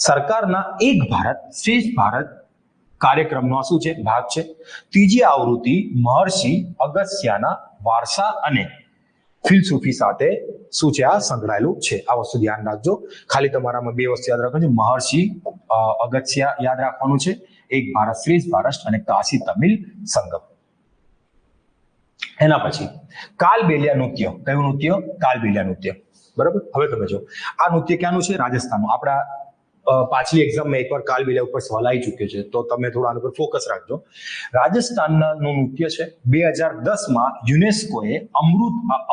Speaker 1: સરકારના એક ભારત શ્રેષ્ઠ ભારત કાર્યક્રમનો શું છે ભાગ છે. ત્રીજી આવૃત્તિ મહર્ષિ અગસ્ત્યના વારસા અને ફિલસૂફી સાથે શું છે આ સંકળાયેલું છે. આ વસ્તુ ધ્યાન રાખજો. ખાલી તમારામાં બે વસ્તુ યાદ રાખજો. મહર્ષિ અગસ્ત્ય યાદ રાખવાનું છે, એક ભારત શ્રેષ્ઠ ભારત અને કાશી તમિલ સંગમ. એના પછી કાલબેલિયા નૃત્ય. કયું નૃત્ય? કાલબેલિયા નૃત્ય. બરાબર. હવે તમે જો આ નૃત્ય ક્યાંનું છે? રાજસ્થાનનું. આપણા પાછલી એક્ઝામમાં એકવાર કાલબેલિયા ઉપર સવાલ આવી ચૂક્યો છે, તો તમે થોડા આના પર ફોકસ રાખજો. રાજસ્થાનનું નૃત્ય છે. 2010માં યુનેસ્કોએ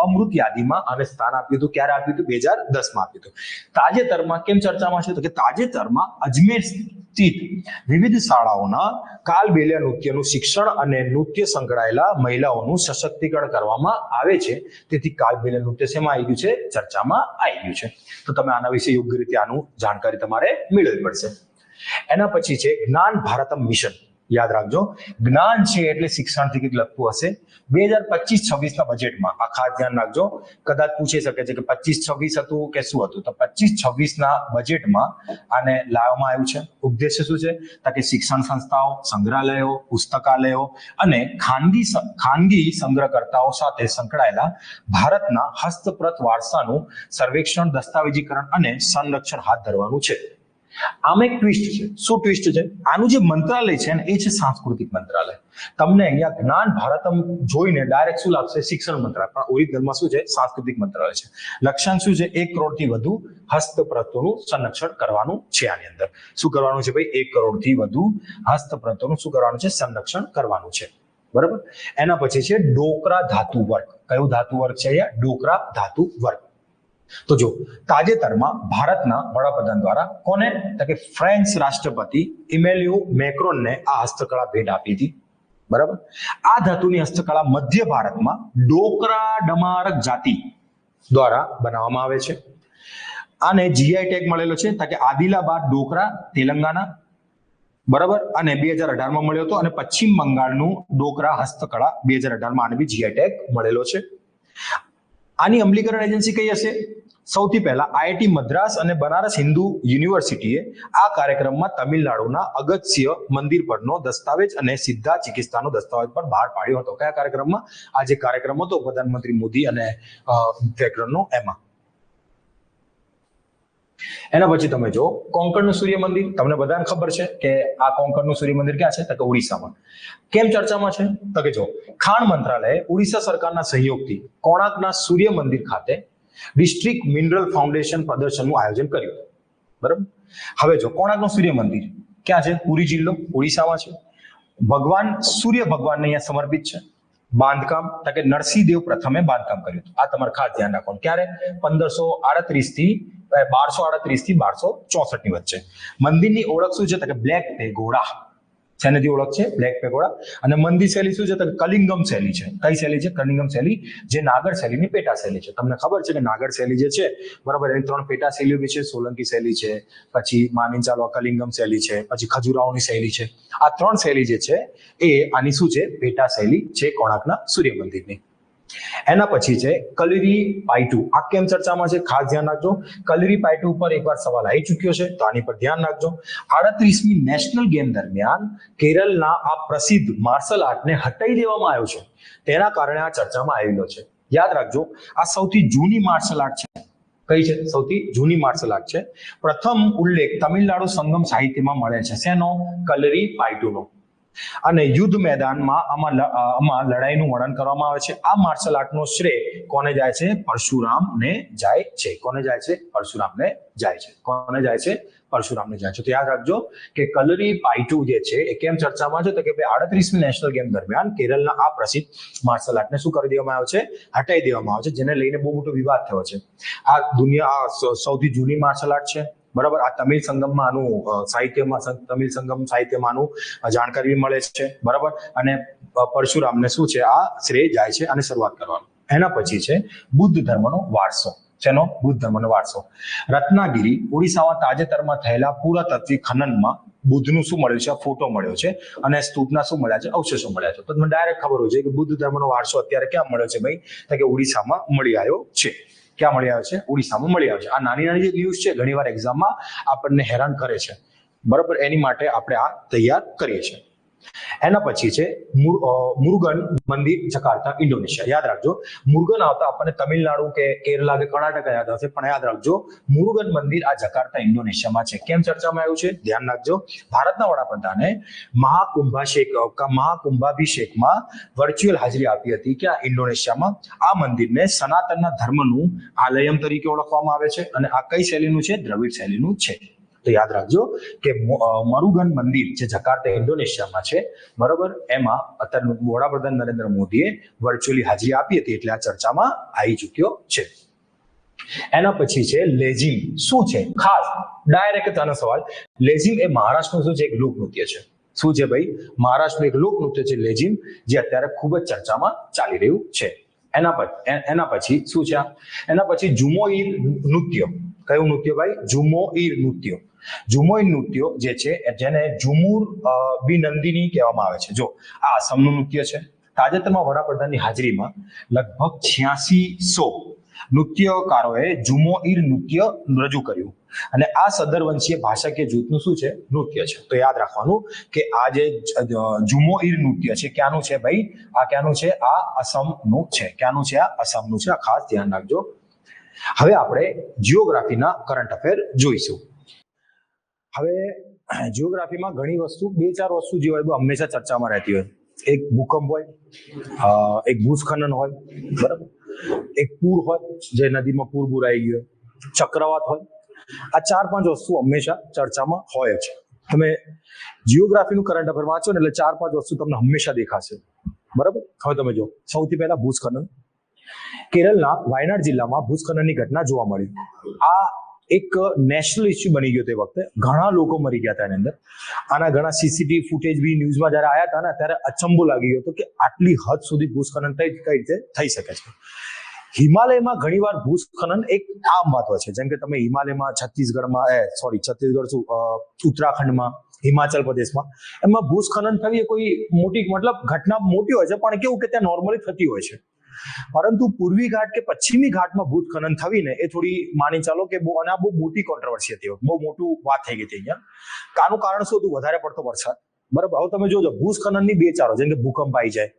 Speaker 1: અમૃત યાદીમાં આને સ્થાન આપ્યું હતું. ક્યારે આપ્યું હતું? 2010માં આપ્યું હતું. તાજેતરમાં કેમ ચર્ચામાં છે? તો કે તાજેતરમાં અજમેર સ્થિત વિવિધ શાળાઓના કાલબેલિયા નૃત્યનું શિક્ષણ અને નૃત્ય સંકળાયેલા મહિલાઓનું સશક્તિકરણ કરવામાં આવે છે. તેથી કાલબેલિયા નૃત્ય શેમાં આવી ગયું છે? ચર્ચામાં આવી ગયું છે. તો તમે આના વિશે યોગ્ય રીતે આનું જાણકારી તમારે મેળવવી પડશે. એના પછી છે જ્ઞાન ભારતમ મિશન. યાદ રાખજો, જ્ઞાન છે એટલે શિક્ષણથી કંઈક લગતું હશે. 2025-26 ના બજેટમાં આ ખાસ ધ્યાન રાખજો. કદાચ પૂછી શકે છે કે 25-26 હતું કે શું હતું? તો 25-26 ના બજેટમાં આને લાવવામાં આવ્યું છે. ઉદ્દેશ્ય શું છે? કે શિક્ષણ સંસ્થાઓ, સંગ્રહાલયો, પુસ્તકાલયો અને ખાનગી સંગ્રહકર્તાઓ સાથે સંકળાયેલા ભારતના હસ્તપ્રત વારસાનું સર્વેક્ષણ, દસ્તાવેજીકરણ અને સંરક્ષણ હાથ ધરવાનું છે. આમાં એક ટ્વિસ્ટ છે. શું ટ્વિસ્ટ છે? આનું જે મંત્રાલય છે ને એ છે સાંસ્કૃતિક મંત્રાલય. તમને અહીંયા જ્ઞાન ભારતમ જોઈને ડાયરેક્ટ શું લાગશે? શિક્ષણ મંત્રાલય. પણ ઓરિજિનલમાં શું છે? સાંસ્કૃતિક મંત્રાલય છે. લક્ષ્યાંક શું છે? 1 કરોડથી વધુ હસ્તપ્રતોનું સંરક્ષણ કરવાનું છે. આની અંદર શું કરવાનું છે ભાઈ? 1 કરોડથી વધુ હસ્તપ્રતોનું શું કરવાનું છે? સંરક્ષણ કરવાનું છે. બરાબર. એના પછી છે ડોકરા ધાતુ વર્ક. કયું ધાતુ વર્ક છે અહીંયા? ડોકરા ધાતુ વર્ક. તો જો તાજેતરમાં ભારતના વડાપ્રધાન દ્વારા કોને? તો કે ફ્રેન્ચ રાષ્ટ્રપતિ ઇમેન્યુએલ મેક્રોનને આ હસ્તકળા ભેટ આપી હતી. બરાબર. આ ધાતુની હસ્તકળા મધ્ય ભારતમાં ડોકરા ડમારક જાતિ દ્વારા બનાવવામાં આવે છે. આને જીઆઈ ટેગ મળેલો છે કે આદિલાબાદ ડોકરા તેલંગાના. બરાબર. અને 2018માં મળ્યો હતો. અને પશ્ચિમ બંગાળનું ડોકરા હસ્તકળા 2018માં આને બી જીઆઈ ટેગ મળેલો છે. આની અમલીકરણ એજન્સી કઈ હશે? સૌથી પહેલા આઈઆઈટી મદ્રાસ અને બનારસ હિન્દુ યુનિવર્સિટીએ આ કાર્યક્રમમાં તમિલનાડુના અગસ્ત્ય મંદિર પરનો દસ્તાવેજ અને સિદ્ધા ચિકિત્સાનો દસ્તાવેજ પણ બહાર પાડ્યો હતો. કયા કાર્યક્રમમાં? આ જે કાર્યક્રમ હતો પ્રધાનમંત્રી મોદી અને કાર્યક્રમનો એમાં. એના પછી તમે જો કોંકણનું સૂર્ય મંદિર. તમને બધાને ખબર છે કે આ કોંકણનું સૂર્ય મંદિર ક્યાં છે? તો કે ઓડિશામાં. કેમ ચર્ચામાં છે? તો કે જો ખાણ મંત્રાલયે ઓડિશા સરકારના સહયોગથી કોણાર્કના સૂર્ય મંદિર ખાતે ડિસ્ટ્રિક્ટ મિનરલ ફાઉન્ડેશન પ્રદર્શનનું આયોજન કર્યું. બરાબર. હવે જો કોણાર્કનું સૂર્ય મંદિર ક્યાં છે? પુરી જિલ્લો, ઓડિશામાં છે. ભગવાન સૂર્ય ભગવાનને અહીંયા સમર્પિત છે. બાંધકામ તો કે નરસિંહદેવ પ્રથમે બાંધકામ કર્યું હતું. આ તમારે ખાસ ધ્યાન રાખવાનું. ક્યારે? 1238 થી 1264 ની વચ્ચે. મંદિરની ઓળખ શું છે? તો કે બ્લેક પેગોડા. શેનાથી ઓળખ છે? Black pagoda. અને મંદિર શૈલી શું છે? તો કલિંગમ શૈલી છે. કઈ શૈલી છે? કલિંગમ શૈલી, જે નાગર શૈલીની પેટા શૈલી છે. તમને ખબર છે કે નાગર શૈલી જે છે, બરાબર, એની 3 પેટા શૈલીઓ બી છે. સોલંકી શૈલી છે, પછી માની ચાલો કલિંગમ શૈલી છે, પછી ખજુરાહોની શૈલી છે. આ 3 શૈલી જે છે એ આની શું છે? પેટા શૈલી છે કોણાર્કના સૂર્ય મંદિરની. એના પછી છે કલરી પાયટુ. આ કેમ ચર્ચામાં છે? ખાસ ધ્યાન રાખજો. કલરી પાયટુ ઉપર એકવાર સવાલ આવી ચૂક્યો છે, તો આની પર ધ્યાન રાખજો. 38મી નેશનલ ગેમ દરમિયાન કેરળના આ પ્રસિદ્ધ માર્શલ આર્ટને હટાવી દેવામાં આવ્યો છે. તેના કારણે આ ચર્ચામાં આવેલો છે. યાદ રાખજો, આ સૌથી જૂની માર્શલ આર્ટ છે. કઈ છે? સૌથી જૂની માર્શલ આર્ટ છે. પ્રથમ ઉલ્લેખ તમિલનાડુ સંગમ સાહિત્યમાં મળે છે. શેનો? કલરી પાયટુનો. અને યુદ્ધ મેદાનમાં આમાં લડાઈનું વર્ણન કરવામાં આવે છે. આ માર્શલ આર્ટનો શ્રેય કોને જાય છે? પરશુરામને જાય છે. કોને જાય છે? પરશુરામને જાય છે. કોને જાય છે? પરશુરામને જાય છે. તો યાદ રાખજો કે કલરી પાયટુ જે છે એ કેમ ચર્ચામાં છે? તો કે 38મી નેશનલ ગેમ દરમિયાન કેરળના આ પ્રસિદ્ધ માર્શલ આર્ટને શું કરી દેવામાં આવ્યો છે? હટાવી દેવામાં આવ્યો છે, જેને લઈને બહુ મોટો વિવાદ થયો છે. આ સૌથી જૂની માર્શલ આર્ટ છે. બરાબર. આ તમિલ સંગમમાં આનું તમિલ સંગમ સાહિત્યમાં આનું જાણકારી મળે છે. બરાબર. અને પરશુરામને શું છે? આ શ્રેય જાય છે અને શરૂઆત કરવાનું. એના પછી છે બુદ્ધ ધર્મનો વારસો. જેનો બુદ્ધ ધર્મનો વારસો. રત્નાગીરી ઓડિશામાં તાજેતરમાં થયેલા પુરાતત્વી ખનનમાં બુદ્ધનું શું મળ્યું છે? ફોટો મળ્યો છે અને સ્તૂપના શું મળ્યા છે? અવશેષો મળ્યા છે. તો તમને ડાયરેક્ટ ખબર હોય છે કે બુદ્ધ ધર્મનો વારસો અત્યારે ક્યાં મળ્યો છે ભાઈ? તો કે ઓડિશામાં મળી આવ્યો છે. ક્યાં મળી આવ્યો છે? ઓડિશામાં મળી આવ્યો છે. આ નાની નાની જે ન્યૂઝ છે ઘણીવાર એક્ઝામમાં આપણને હેરાન કરે છે, બરાબર, એની માટે આપણે આ તૈયાર કરીએ છીએ. એના પછી છે મુરુગન મંદિર, જકાર્તા, ઇન્ડોનેશિયા. યાદ રાખજો, મુરુગન આવતા આપણને તમિલનાડુ કે કેરલા કે કર્ણાટક યાદ આવશે, પણ યાદ રાખજો મુરુગન મંદિર આ જકાર્તા ઇન્ડોનેશિયામાં છે. કેમ ચર્ચામાં આવ્યું છે? ધ્યાન રાખજો. ભારતના વડાપ્રધાને મહાકુંભાભિષેકમાં વર્ચ્યુઅલ હાજરી આપી હતી કે ઇન્ડોનેશિયામાં. આ મંદિરને સનાતનના ધર્મનું આલયમ તરીકે ઓળખવામાં આવે છે અને આ કઈ શૈલીનું છે? દ્રવિડ શૈલીનું છે. તો યાદ રાખજો કે મરુગન મંદિર જે જકાર્તા ઇન્ડોનેશિયામાં છે, બરોબર, એમાં અત્યારે વડાપ્રધાન નરેન્દ્ર મોદીએ વર્ચ્યુઅલી હાજરી આપી હતી, એટલે આ ચર્ચામાં આવી ચૂક્યો છે. એના પછી છે લેઝિમ. શું છે? ખાસ ડાયરેક્ટ આનો સવાલ. લેઝિમ એ મહારાષ્ટ્રનું શું છે? એક લોકનૃત્ય છે. શું છે ભાઈ? મહારાષ્ટ્રનું એક લોકનૃત્ય છે લેઝિમ, જે અત્યારે ખૂબ જ ચર્ચામાં ચાલી રહ્યું છે. એના પછી શું છે? એના પછી ઝુમોઈર નૃત્ય. કયું નૃત્ય ભાઈ? ઝુમોઈર નૃત્ય. ઝુમોઈર નૃત્ય જે છે જેને ઝુમુર બિનંદિની કહેવામાં આવે છે. જો આ અસમનું નૃત્ય છે. તાજેતરમાં વડાપ્રધાનની હાજરીમાં લગભગ 8600 નૃત્યકારોએ ઝુમોઈર નૃત્ય રજૂ કર્યું અને આ સદરવંશીય ભાષાકીય જૂથનું શું છે? નૃત્ય છે. તો યાદ રાખવાનું કે આ જે ઝુમોઈર નૃત્ય છે ક્યાંનું છે ભાઈ? આ ક્યાંનું છે? આ અસમનું છે. ક્યાંનું છે? આ અસમનું છે. આ ખાસ ધ્યાન રાખજો. હવે આપણે જીઓગ્રાફીના કરંટ અફેર જોઈશું. હવે જીઓગ્રાફીમાં ઘણી વસ્તુ, 2-4 વસ્તુ જે હોય હંમેશા ચર્ચામાં રહેતી હોય. એક ભૂકંપ હોય, એક ભૂસ્ખલન હોય, બરાબર, એક પૂર હોય જે નદીમાં પૂર બુરાઈ ગયો, ચક્રવાત હોય. આ 4-5 વસ્તુ હંમેશા ચર્ચામાં હોય છે. તમે જીઓગ્રાફીનું કરંટ અફેર વાંચો ને એટલે 4-5 વસ્તુ તમને હંમેશા દેખાશે, બરાબર. હવે તમે જો, સૌથી પહેલા ભૂસ્ખલન. કેરળના વાયનાડ જિલ્લામાં ભૂસ્ખલનની ઘટના જોવા મળી. આ એક નેશનલ ઇસ્યુ બની ગયો તે વખતે. ઘણા લોકો મરી ગયા હતા એની અંદર. આના ઘણા સીસીટીવી ફૂટેજ બી ન્યૂઝમાં જયારે આવ્યા હતા ને ત્યારે અચંબો લાગી ગયો હતો કે આટલી હદ સુધી ભૂસ્ખલન કઈ રીતે થઈ શકે છે. હિમાલયમાં ઘણીવાર ભૂસ્ખલન એક આમ વાત હોય છે. જેમ કે તમે હિમાલયમાં ઉત્તરાખંડમાં, હિમાચલ પ્રદેશમાં, એમાં ભૂસ્ખલન થવી કોઈ મોટી, મતલબ ઘટના મોટી હોય છે, પણ કેવું કે ત્યાં નોર્મલી થતી હોય છે. પરંતુ પૂર્વી ઘાટ કે પશ્ચિમી ઘાટમાં ભૂસ્ખલન થવીને એ થોડી માની ચાલો કે બહુ મોટી કોન્ટ્રોવર્સી હતી, બહુ મોટું વાત થઈ ગઈ હતી અહીંયા. આનું કારણ શું હતું? વધારે પડતો વરસાદ, બરાબર. હવે તમે જોજો ભૂસ્ખલનની 2 ચારો, જેમ કે ભૂકંપ આવી જાય,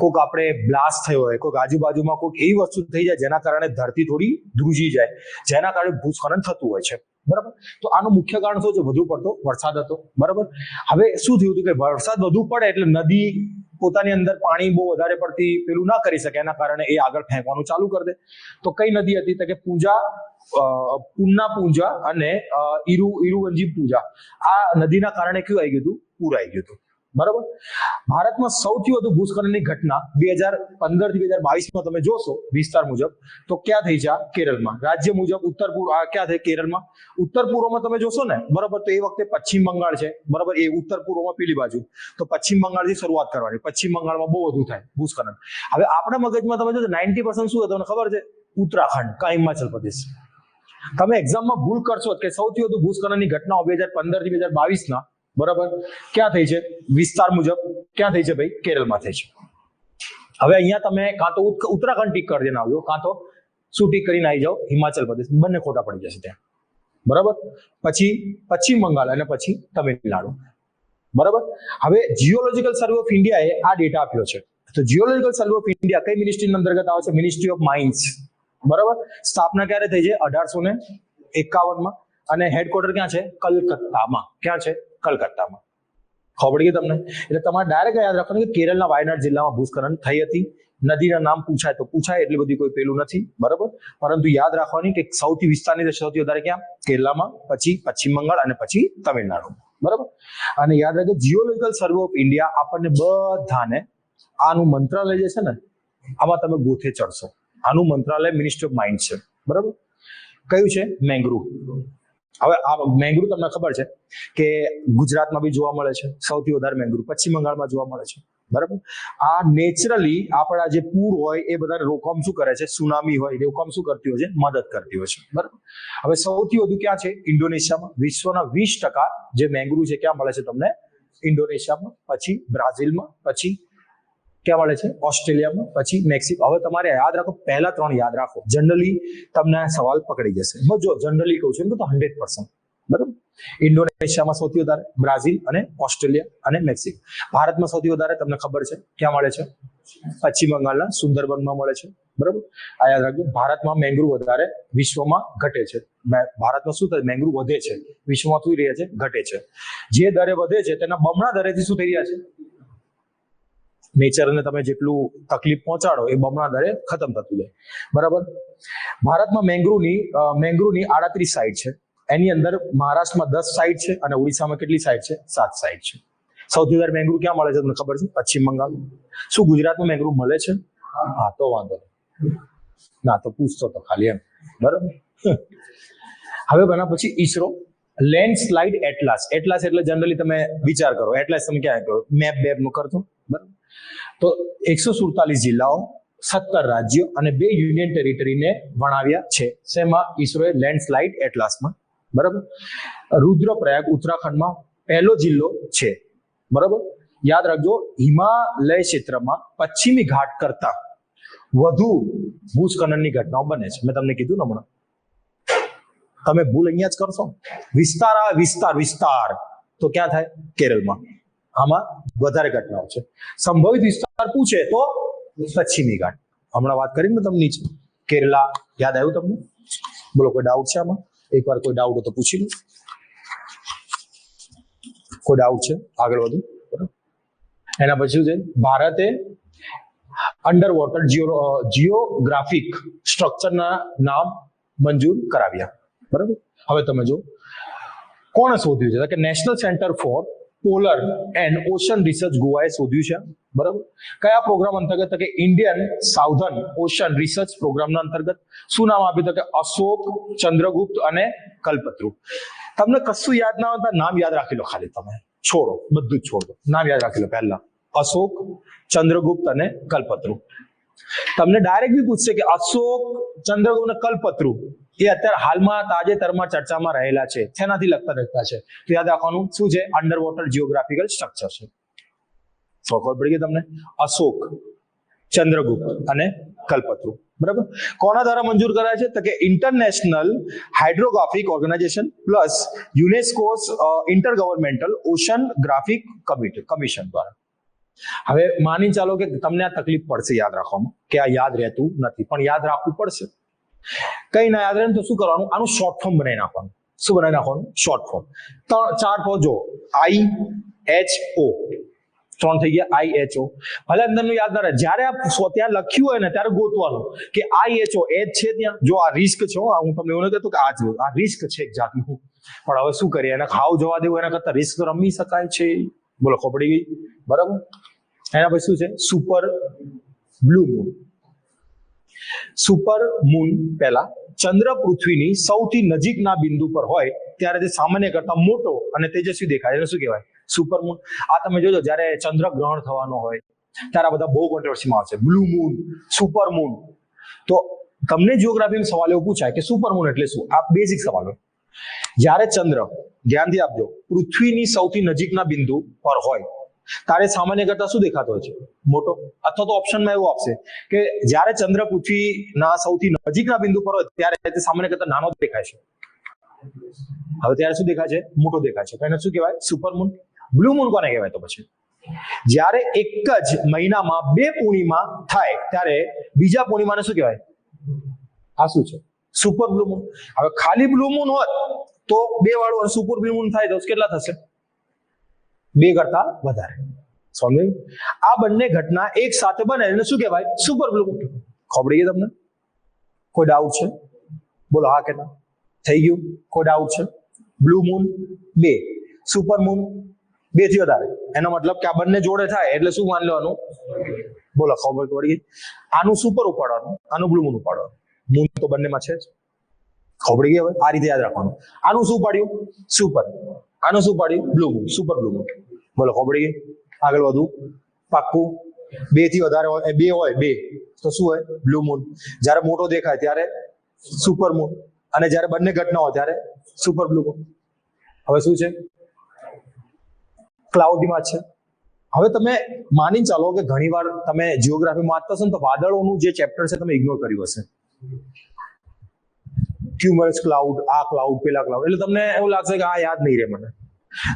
Speaker 1: કોઈક આપણે બ્લાસ્ટ થયો હોય, કોઈક આજુબાજુમાં કોઈક એવી વસ્તુ થઈ જાય જેના કારણે ધરતી થોડી ધ્રુજી જાય, જેના કારણે ભૂસ્ખલન થતું હોય છે, બરાબર. તો આનું મુખ્ય કારણ શું છે? વધુ પડતો વરસાદ હતો, બરાબર. હવે શું થયું હતું કે વરસાદ વધુ પડે એટલે નદી પોતાની અંદર પાણી બહુ વધારે પડતી પેલું ના કરી શકે, એના કારણે એ આગળ ફેંકવાનું ચાલુ કરી દે. તો કઈ નદી હતી? તો કે પુન્ના પૂંજા અને ઇરુવંજી પૂજા. આ નદીના કારણે કયું આવી ગયું હતું? પૂર આવી ગયું હતું, બરાબર. ભારતમાં સૌથી વધુ ભૂસ્ખલનની ઘટના 2015 થી 2022 તમે જોશો વિસ્તાર મુજબ તો ક્યાં થઈ છે? કેરળમાં. રાજ્ય મુજબ ઉત્તર પૂર્વ ક્યાં થઈ? કેરળમાં. ઉત્તર પૂર્વમાં તમે જોશો ને, બરાબર, તો એ વખતે પશ્ચિમ બંગાળ છે, બરાબર. એ ઉત્તર પૂર્વમાં પેલી બાજુ, તો પશ્ચિમ બંગાળથી શરૂઆત કરવાની. પશ્ચિમ બંગાળમાં બહુ વધુ થાય ભૂસ્ખલન. હવે આપણા મગજમાં તમે જોશો 90% શું હતું? ખબર છે? ઉત્તરાખંડ કા હિમાચલ પ્રદેશ. તમે એક્ઝામમાં ભૂલ કરશો કે સૌથી વધુ ભૂસ્ખલનની ઘટનાઓ 2015 થી 2022 ના, બરાબર, ક્યાં થઈ છે? વિસ્તાર મુજબ ક્યાં થઈ છે ભાઈ? કેરળમાં થઈ છે. હવે અહીંયા તમે કાં તો ઉત્તરાખંડ ટીક કરી દેને આવજો, કાં તો શું ટીક કરીને આવી જાઓ? હિમાચલ પ્રદેશ. બંને ખોટા પડી જશે ત્યાં, બરાબર. પછી પશ્ચિમ બંગાળ અને પછી તમિલનાડુ, બરાબર. હવે જીઓલોજીકલ સર્વે ઓફ ઇન્ડિયાએ આ ડેટા આપ્યો છે. તો જીઓલોજીકલ સર્વે ઓફ ઇન્ડિયા કઈ મિનિસ્ટ્રી અંતર્ગત આવે છે? મિનિસ્ટ્રી ઓફ માઇન્સ, બરાબર. સ્થાપના ક્યારે થઈ છે? 1851માં. અને હેડક્વાર્ટર ક્યાં છે? કલકત્તામાં. ક્યાં છે? કલકત્તામાં. ખબર પડી ગઈ તમને? એટલે તમારે ડાયરેક્ટ યાદ રાખવાનું કે કેરળના વાયનાડ જિલ્લામાં ભૂસ્ખલન થઈ હતી. નદીના નામ પૂછાય તો પૂછાય, એટલી બધી કોઈ પેલું નથી, બરાબર. પરંતુ યાદ રાખવાની કે સૌથી વિસ્તારની સૌથી વધારે ક્યાં? કેરળમાં, પછી પશ્ચિમ બંગાળ અને પછી તમિલનાડુ, બરાબર. અને યાદ રાખજો જીઓલોજીકલ સર્વે ઓફ ઇન્ડિયા આપણને બધાને આનું મંત્રાલય જે છે ને, આમાં તમે ગોથે ચડશો. આનું મંત્રાલય મિનિસ્ટ્રી ઓફ માઇન્ડ છે, બરાબર. કયું છે? મેંગ્રુવ. હવે આ મેંગ્રુવ તમને ખબર છે કે ગુજરાતમાં બી જોવા મળે છે સૌથી વધારે મેંગ્રુવ, પશ્ચિમ બંગાળમાં જોવા મળે છે, બરાબર. આ નેચરલી આપણા જે પૂર હોય એ બધાને રોકવામાં શું કરે છે, સુનામી હોય રોકવામાં શું કરતી હોય છે, મદદ કરતી હોય છે. બરાબર. હવે સૌથી વધુ ક્યાં છે, ઇન્ડોનેશિયામાં. વિશ્વના 20% જે મેંગ્રુવ છે ક્યાં મળે છે તમને, ઇન્ડોનેશિયામાં, પછી બ્રાઝિલમાં, પછી ક્યાં મળે છે, ઓસ્ટ્રેલિયામાં, પછી મેક્સિકો. હવે તમારે યાદ રાખો, પહેલા 3 યાદ રાખો, જનરલી તમને આ સવાલ પકડી જશે. જો જનરલી કહું છું તો 100%. બરાબર. ઇન્ડોનેશિયામાં સૌથી વધારે, બ્રાઝિલ અને ઓસ્ટ્રેલિયા અને મેક્સિકો. ભારતમાં સૌથી વધારે તમને ખબર છે ક્યાં મળે છે, પશ્ચિમ બંગાળના સુંદરબનમાં મળે છે. બરાબર. આ યાદ રાખજો. ભારતમાં મેંગ્રુવ વધારે, વિશ્વમાં ઘટે છે. ભારતમાં શું થાય, મેંગ્રુવ વધે છે, વિશ્વમાં શું રહ્યા છે, ઘટે છે. જે દરે વધે છે તેના બમણા દરેથી શું થઈ રહ્યા છે, નેચરને તમે જેટલું તકલીફ પહોંચાડો એ બમણા દરે ખતમ થતું જાય. બરાબર. ભારતમાં મેંગ્રુવની 38 સાઇટ છે. એની અંદર મહારાષ્ટ્રમાં 10 સાઇટ છે અને ઓડિશામાં કેટલી સાઇટ છે, 7 સાઇટ છે. સૌથી વધારે મેંગ્રુવ ક્યાં મળે છે તમને ખબર છે, પશ્ચિમ બંગાળ. શું ગુજરાતમાં મેંગ્રુવ મળે છે? હા, તો વાંધો નહીં, ના તો પૂછતો તો ખાલી એમ. બરાબર. હવે બના પછી ઈસરો લેન્ડસ્લાઇડ એટલાસ. એટલાસ એટલે જનરલી તમે વિચાર કરો, એટલાસ તમે ક્યાં કહો, મેપ નું કરતો. બરાબર. તો 147 જિલ્લાઓ, 17 રાજ્યો અને 2 યુનિયન ટેરિટરીને વણાવ્યા છે. શેમાં? ઈસરોએ લેન્ડસ્લાઇડ એટલાસમાં. બરાબર. રુદ્રપ્રયાગ ઉત્તરાખંડમાં પહેલો જિલ્લો છે. બરાબર. યાદ રાખજો, હિમાલય ક્ષેત્રમાં પશ્ચિમી ઘાટ કરતા વધુ ભૂસ્ખલનની ઘટનાઓ બને છે. મેં તમને કીધું ને હમણાં, તમે ભૂલ અહીંયા જ કરશો. વિસ્તાર તો ક્યાં થાય, કેરળમાં. આમાં વધારે ઘટનાઓ છે. સંભવિત વિસ્તાર પૂછે તો પશ્ચિમી ઘાટ. હમણાં વાત કરી ને તમને નીચે કેરલા, યાદ આવ્યું તમને? બોલો, કોઈ ડાઉટ છે આમાં? એકવાર કોઈ ડાઉટ હોય તો પૂછી લો. કોઈ ડાઉટ છે? આગળ વધુ. એના પછી શું છે, ભારતે અંડર વોટર જીઓગ્રાફિક સ્ટ્રક્ચરના નામ મંજૂર કરાવ્યા. બરાબર. હવે તમે જો કોણે શોધ્યું છે, કે national centre for polar and ocean research ગોવાએ શોધ્યું છે. બરાબર. કયા પ્રોગ્રામ અંતર્ગત? કે ઇન્ડિયન સાઉધર્ન ઓશન રિસર્ચ પ્રોગ્રામના અંતર્ગત. શું નામ આપ્યું? તો કે અશોક, ચંદ્રગુપ્ત અને કલ્પતરુ. તમને કશું યાદ ના આવતા નામ યાદ રાખી લો, ખાલી તમે છોડો, બધું જ છોડો, નામ યાદ રાખી લો. પહેલા અશોક, ચંદ્રગુપ્ત અને કલ્પતરુ. તમને ડાયરેક્ટ બી પૂછશે કે અશોક, ચંદ્રગુપ્ત અને કલ્પતરુ એ અત્યારે હાલમાં તાજેતરમાં ચર્ચામાં રહેલા છે, તેનાથી લગતા છે. તો યાદ રાખવાનું શું છે, અંડર વોટર જીઓગ્રાફિકલ સ્ટ્રક્ચર છે. ખબર પડી ગઈ તમને? અશોક, ચંદ્રગુપ્ત અને કલ્પતરુ. બરાબર. કોના દ્વારા મંજૂર કરાયા છે? તો કે international hydrographic organisation plus UNESCO's intergovernmental oceanographic commission દ્વારા. હવે માની ચાલો કે તમને આ તકલીફ પડશે યાદ રાખવામાં, કે આ યાદ રહેતું નથી, પણ યાદ રાખવું પડશે. કઈ ના યાદ રહે તો શું કરવાનું, આનું શોર્ટ ફોર્મ બનાવી નાખવાનું. શું બનાવી નાખવાનું? Short form. 4 ફોર્મ જો, IHO 3 થઈ ગયા, IHO. ભલે અંદરનું યાદ ના રહે, જ્યારે આ ત્યાં લખ્યું હોય ને ત્યારે ગોતવાનું કે IHO એચ છે ત્યાં. જો આ રિસ્ક છે, હું તમને એવું નથી કહેતો કે આ રિસ્ક છે એક જાતનું, પણ હવે શું કરીએ, એને ખાવ જવા દેવું એના કરતા રિસ્ક રમી શકાય છે. બોલો, ખબર પડી ગઈ? બરાબર. એના પછી શું છે, super blue moon. Super moon પહેલા ચંદ્ર પૃથ્વીની સૌથી નજીકના બિંદુ પર હોય ત્યારે તે સામાન્ય કરતા મોટો અને તેજસ્વી દેખાય, એને શું કહેવાય? Super moon. આ તમે જોજો, જ્યારે ચંદ્ર ગ્રહણ થવાનો હોય ત્યારે આ બધા બહુ કોન્ટ્રોવર્સીમાં આવશે, બ્લુ મૂન, સુપર મૂન. તો તમને જીઓગ્રાફીનો સવાલ એવો પૂછાય કે સુપર મૂન એટલે શું? આ બેઝિક સવાલ હોય. જ્યારે ચંદ્ર, ધ્યાનથી આપજો, પૃથ્વીની સૌથી નજીકના બિંદુ પર હોય ત્યારે સામાન્ય કરતા શું દેખાતો હોય છે? મોટો. અથવા તો ઓપ્શનમાં એવું આપશે કે જ્યારે ચંદ્ર પૃથ્વીના સૌથી નજીકના બિંદુ પર હોય ત્યારે તે સામાન્ય કરતા નાનો દેખાય છે. હવે ત્યારે શું દેખાય છે? મોટો દેખાય છે. એને શું કહેવાય? Super moon. બ્લુ મૂન કોને કહેવાય? તો પછી જ્યારે એક જ મહિનામાં 2 પૂર્ણિમા થાય ત્યારે બીજા પૂર્ણિમાને શું કહેવાય? આ શું છે? Super blue moon. હવે ખાલી બ્લુ મૂન હોત તો 2 વાળું અને સુપર બ્લુ મૂન થાય તો કેટલા થશે? 2 કરતા વધારે. સમજાયું? આ બંને ઘટના એક સાથે બને એટલે શું કહેવાય? Super blue moon. ખબર પડી ગઈ તમને? કોઈ ડાઉટ છે? બોલો હા કે ના? થઈ ગયું? કોઈ ડાઉટ છે? બ્લુ મૂન 2, સુપર મૂન 2 થી વધારે. એનો મતલબ કે આ બંને જોડે થાય એટલે શું માની લેવાનું? બોલો, ખબર પડી ગઈ? આનું સુપર ઉપાડવાનું, આનું બ્લુ મૂન ઉપાડવાનું. મૂન તો બંનેમાં છે જ. ખબર પડી ગઈ? હવે આ રીતે યાદ રાખવાનું. આનું શું પાડ્યું? સુપર. આનું શું પાડ્યું? Blue moon, super blue moon. બોલો, ખબર પડી ગઈ? આગળ વધુ. પાક્કું? 2 થી વધારે હોય, 2 હોય, 2 તો શું હોય? Blue moon. જ્યારે મોટો દેખાય ત્યારે સુપર મૂન, અને જ્યારે બંને ઘટના હોય ત્યારે સુપર બ્લુ મૂન. હવે શું છે? ક્લાઉડી માં છે. હવે તમે માની ચાલો કે ઘણીવાર તમે જીઓગ્રાફીમાં વાંચતા હશો ને તો વાદળોનું જે ચેપ્ટર છે તમે ઇગ્નોર કર્યું હશે. ક્યુમરસ ક્લાઉડ, આ ક્લાઉડ, પેલા ક્લાઉડ, એટલે તમને એવું લાગશે કે આ યાદ નહીં રહે મને.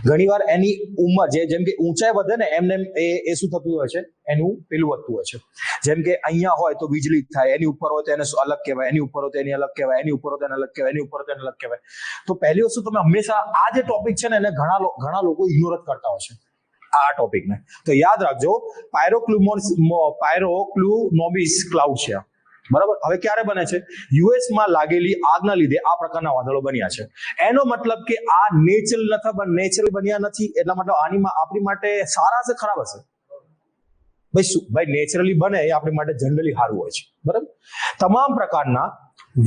Speaker 1: ઘણીવાર એની ઉંમર જેમ કે ઊંચાઈ વધે ને એમને એ શું થતું હોય છે, એનું પેલું વધતું હોય છે. જેમ કે અહીંયા હોય તો વીજળી થાય, એની ઉપર હોય તો એને અલગ કહેવાય, એની ઉપર હોય તો એની અલગ કહેવાય, એની ઉપર હોય તો એને અલગ કહેવાય, એની ઉપર હોય તો એને અલગ કહેવાય. તો પહેલી વસ્તુ તમે હંમેશા આ જે ટોપિક છે ને એને ઘણા લોકો ઇગ્નોર જ કરતા હોય છે આ ટોપિકને. તો યાદ રાખજો, પાયરોક્લુનોમિસ ક્લાઉડ છે, બરાબર. હવે ક્યારે બને છે? યુએસ માં લાગેલી આગના લીધે આ પ્રકારના વાદળો બન્યા છે. એનો મતલબ કે આ નેચરલ બન્યા નથી, એટલા માટે આપણી માટે સારા હશે, ખરાબ હશે? ભાઈ નેચરલી બને એ આપણી માટે જનરલી સારું હોય છે, બરાબર. તમામ પ્રકારના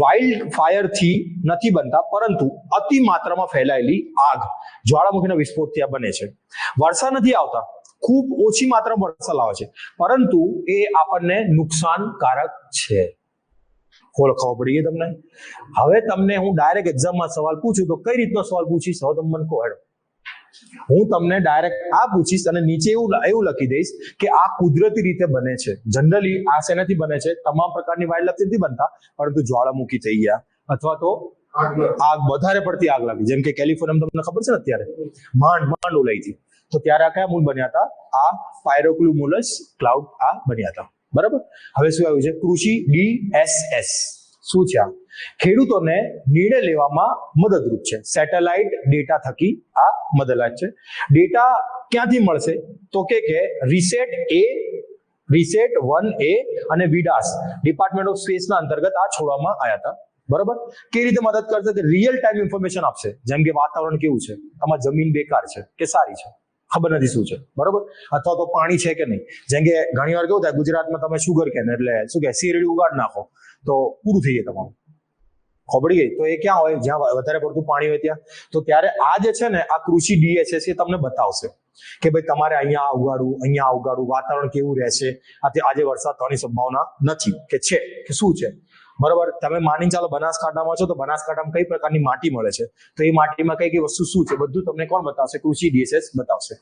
Speaker 1: વાઇલ્ડ ફાયર થી નથી બનતા, પરંતુ અતિ માત્રામાં ફેલાયેલી આગ, જ્વાળામુખીના વિસ્ફોટથી આ બને છે. વર્ષા નથી આવતા, ખૂબ ઓછી માત્રામાં વર્ષા લાવે છે, પરંતુ એ આપણને નુકસાનકારક છે. ખબર પડી ગઈ તમને? હવે તમને હું ડાયરેક્ટ એક્ઝામમાં સવાલ પૂછું તો કઈ રીતનો સવાલ પૂછીશ? હવે તમે મને કહો. હું તમને ડાયરેક્ટ આ પૂછીશ અને નીચે એવું લખી દઈશ કે આ કુદરતી રીતે બને છે. જનરલી આ શેનાથી બને છે? તમામ પ્રકારની વાઇલ્ડ લાઈફ નથી બનતા, પરંતુ જ્વાળામુખી થઈ ગયા અથવા તો આગ, વધારે પડતી આગ લાગી. જેમ કે કેલિફોર્નિયામાં તમને ખબર છે ને અત્યારે માંડ ઓલાઈ હતી, તો ત્યારે આ કયા મૂન બન્યા હતા? આ પાયરોક્લુમોલસ ક્લાઉડ આ બન્યા હતા, બરાબર. હવે શું આવ્યું છે? કૃષિ DSS શું છે? આ ખેડૂતોને નિર્ણય લેવામાં મદદરૂપ છે. સેટેલાઇટ ડેટા થકી આ મદદરૂપ છે. ડેટા ક્યાંથી મળશે? તો કે રિસેટ 1A અને વિડાસ ડિપાર્ટમેન્ટ ઓફ સ્પેસના અંતર્ગત આ છોડવામાં આવ્યા હતા, બરાબર. કેવી રીતે મદદ કરશે? કે રિયલ ટાઈમ ઇન્ફોર્મેશન આપશે. જેમ કે વાતાવરણ કેવું છે, આમાં જમીન બેકાર છે કે સારી છે, ખબર નથી શું છે, બરાબર. અથવા તો પાણી છે કે નહીં. જેમ કે ઘણી વાર કેવું થાય, ગુજરાતમાં તમે શુગર કેન એટલે શું કે શેરડી ઉગાડ નાખો તો પૂરું થઈ જાય તમારું. ખબર ગઈ? તો એ ક્યાં હોય? જ્યાં વધારે પડતું પાણી હોય ત્યાં. તો ત્યારે આ જે છે ને, આ કૃષિ DSS એ તમને બતાવશે કે ભાઈ તમારે અહીંયા ઉગાડવું, વાતાવરણ કેવું રહેશે, આજે વરસાદ થવાની સંભાવના નથી કે છે કે શું છે, બરાબર. તમે માની ચાલો બનાસકાંઠામાં છો તો બનાસકાંઠામાં કઈ પ્રકારની માટી મળે છે, તો એ માટીમાં કઈ વસ્તુ શું છે, બધું તમને કોણ બતાવશે? કૃષિ DSS બતાવશે.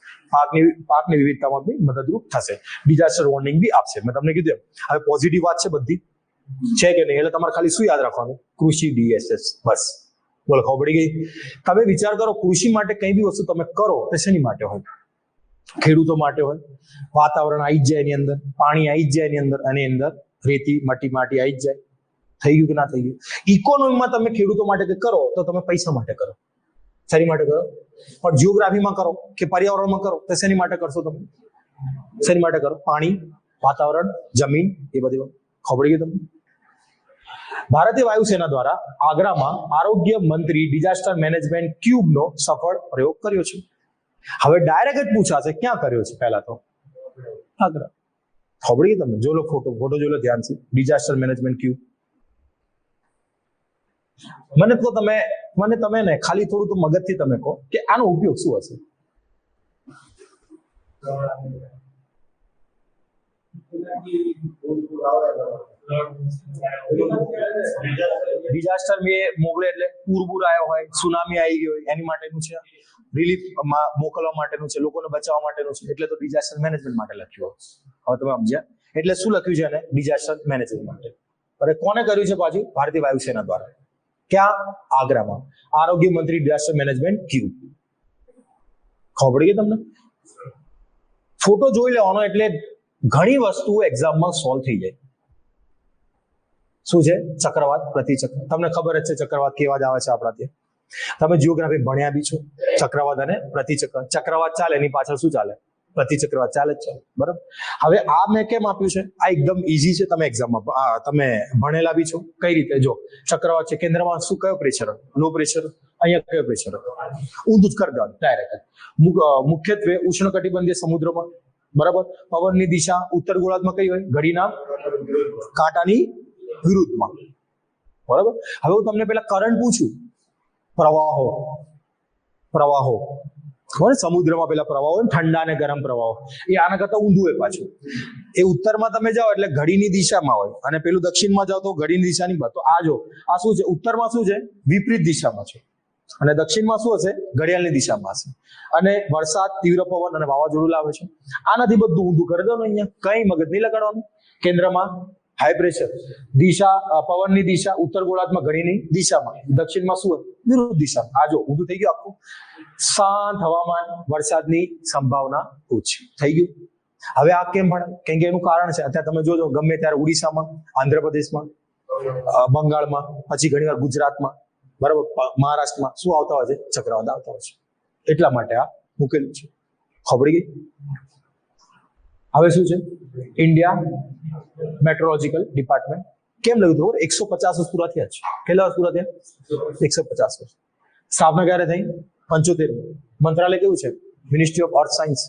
Speaker 1: પાકની વિવિધતામાં બી મદદરૂપ થશે. ડિઝાસ્ટર વોર્નિંગ બી આપશે. મેં તમને કીધું. હવે પોઝિટિવ વાત છે બધી, છે કે નહીં? એટલે તમારે ખાલી શું યાદ રાખવાનું? કૃષિ DSS, બસ. બોલો, ખબર પડી ગઈ? તમે વિચાર કરો, કૃષિ માટે કઈ બી વસ્તુ તમે કરો તો શેની માટે હોય? ખેડૂતો માટે હોય. વાતાવરણ આવી જ જાય એની અંદર, પાણી આવી જ જાય એની અંદર, રેતી માટી આવી જ જાય. થઈ ગયું કે ના થઈ ગયું? ઇકોનોમીમાં તમે ખેડૂતો માટે કરો તો તમે પૈસા માટે કરો, શેની માટે કરો? પણ જીઓગ્રાફીમાં કરો કે પર્યાવરણમાં કરો તો શેની માટે કરશો તમે? શેની માટે કરો? પાણી, વાતાવરણ, જમીન, એ બધી ખબર પડી ગઈ તમને? ભારતીય વાયુસેના દ્વારા આગ્રામાં આરોગ્ય મંત્રી ડિઝાસ્ટર મેનેજમેન્ટ ક્યુબનો સફળ પ્રયોગ કર્યો છે. હવે ડાયરેક્ટ જ પૂછાશે ક્યાં કર્યો છે? પહેલા તો આગ્રા. ખબર પડી ગઈ તમને? જો લો ફોટો જો લો ધ્યાનથી. Disaster management cube. તમે ને ખાલી થોડું તો મગજથી તમે કહો કે આનો ઉપયોગ શું હશે? ડિઝાસ્ટર મોકલે એટલે પૂર આવ્યો હોય, સુનામી આવી ગઈ હોય, એની માટેનું છે. રિલીફ મોકલવા માટેનું છે, લોકોને બચાવવા માટેનું છે, એટલે તો ડિઝાસ્ટર મેનેજમેન્ટ માટે લખ્યું. હવે તમે સમજ્યા? એટલે શું લખ્યું છે એને? ડિઝાસ્ટર મેનેજમેન્ટ માટે. અરે કોને કર્યું છે પાછું? ભારતીય વાયુસેના દ્વારા. ક્યાં? આગ્રામાં. આરોગ્ય મંત્રી ડિઝાસ્ટર મેનેજમેન્ટ ક્યુબ. ખબર પડી ગઈ તમને? ફોટો જોઈ લેવાનો એટલે ઘણી વસ્તુઓ એક્ઝામમાં સોલ્વ થઈ જાય. શું છે? ચક્રવાત, પ્રતિચક્ર. તમને ખબર જ છે ચક્રવાત કેવા જ આવે છે આપણા ત્યાં. તમે જીઓગ્રાફી ભણ્યા બી છો. ચક્રવાત અને પ્રતિચક્ર. ચક્રવાત ચાલે એની પાછળ શું ચાલે? પ્રતિચક્રવાત ચાલે જ છે, બરાબર. હવે આ મેં કેમ આપ્યું છે? આ એકદમ ઈઝી છે. તમે એક્ઝામમાં તમે ભણેલા બી છો. કઈ રીતે? જો ચક્રવાત છે, કેન્દ્રમાં શું કયો પ્રેશર? Low pressure. અહીંયા કયો પ્રેશર? ઊંધું જ કરી દેવાનું ડાયરેક્ટ. મુખ્યત્વે ઉષ્ણકટિબંધીય સમુદ્રમાં, બરાબર. પવનની દિશા ઉત્તર ગોળાર્ધમાં કઈ હોય? ઘડીના કાંટાની વિરુદ્ધમાં, બરાબર. હવે હું તમને પેલા કરંટ પૂછું, પ્રવાહો ખબર સમુદ્રમાં પેલા પ્રવાહો હોય ને, ઠંડા અને ગરમ પ્રવાહો, એ આના કરતા ઊંધું હોય પાછું. એ ઉત્તરમાં તમે જાઓ એટલે ઘડીની દિશામાં હોય, અને પેલું દક્ષિણમાં જાઓ તો ઘડીની દિશાની બાજુ. તો આ જો આ શું છે, ઉત્તરમાં શું છે, વિપરીત દિશામાં છે, અને દક્ષિણમાં શું હશે, ઘડિયાળની દિશામાં હશે. અને વરસાદ, તીવ્ર પવન અને વાવાઝોડું લાવે છે. આનાથી બધું ઊંધું કરી દો ને, અહીંયા કઈ મગજ નહીં લગાડવાનું. કેન્દ્રમાં હાઈ પ્રેશર, દિશા પવનની દિશા ઉત્તર ગોળાર્ધમાં ઘડીની દિશામાં, દક્ષિણમાં શું હોય, વિરુદ્ધ દિશામાં. આ જો ઊંધું થઈ ગયું આખું. શાંત હવામાન, વરસાદની સંભાવના ઓછી થઈ ગયું. હવે આ કેમ ભણે? કેમ કે એનું કારણ છે, અત્યારે તમે જોજો ગમે ત્યારે ઓડિશામાં, આંધ્રપ્રદેશમાં, બંગાળમાં, પછી ઘણીવાર ગુજરાતમાં, બરાબર, મહારાષ્ટ્રમાં શું આવતા હોય છે, ચક્રવાત આવતા હોય છે. એટલા માટે આ મૂકેલું છે. ખબર ગઈ? હવે શું છે, ઇન્ડિયા મેટ્રોલોજીકલ ડિપાર્ટમેન્ટ કેમ લખ્યું હતું? 150 વર્ષ પૂરા થયા છે. કેટલા વર્ષ પૂરા થયા? 150 વર્ષ. સ્થાપના ક્યારે થઈ? 75. મંત્રાલય કેવું છે? Ministry of earth science.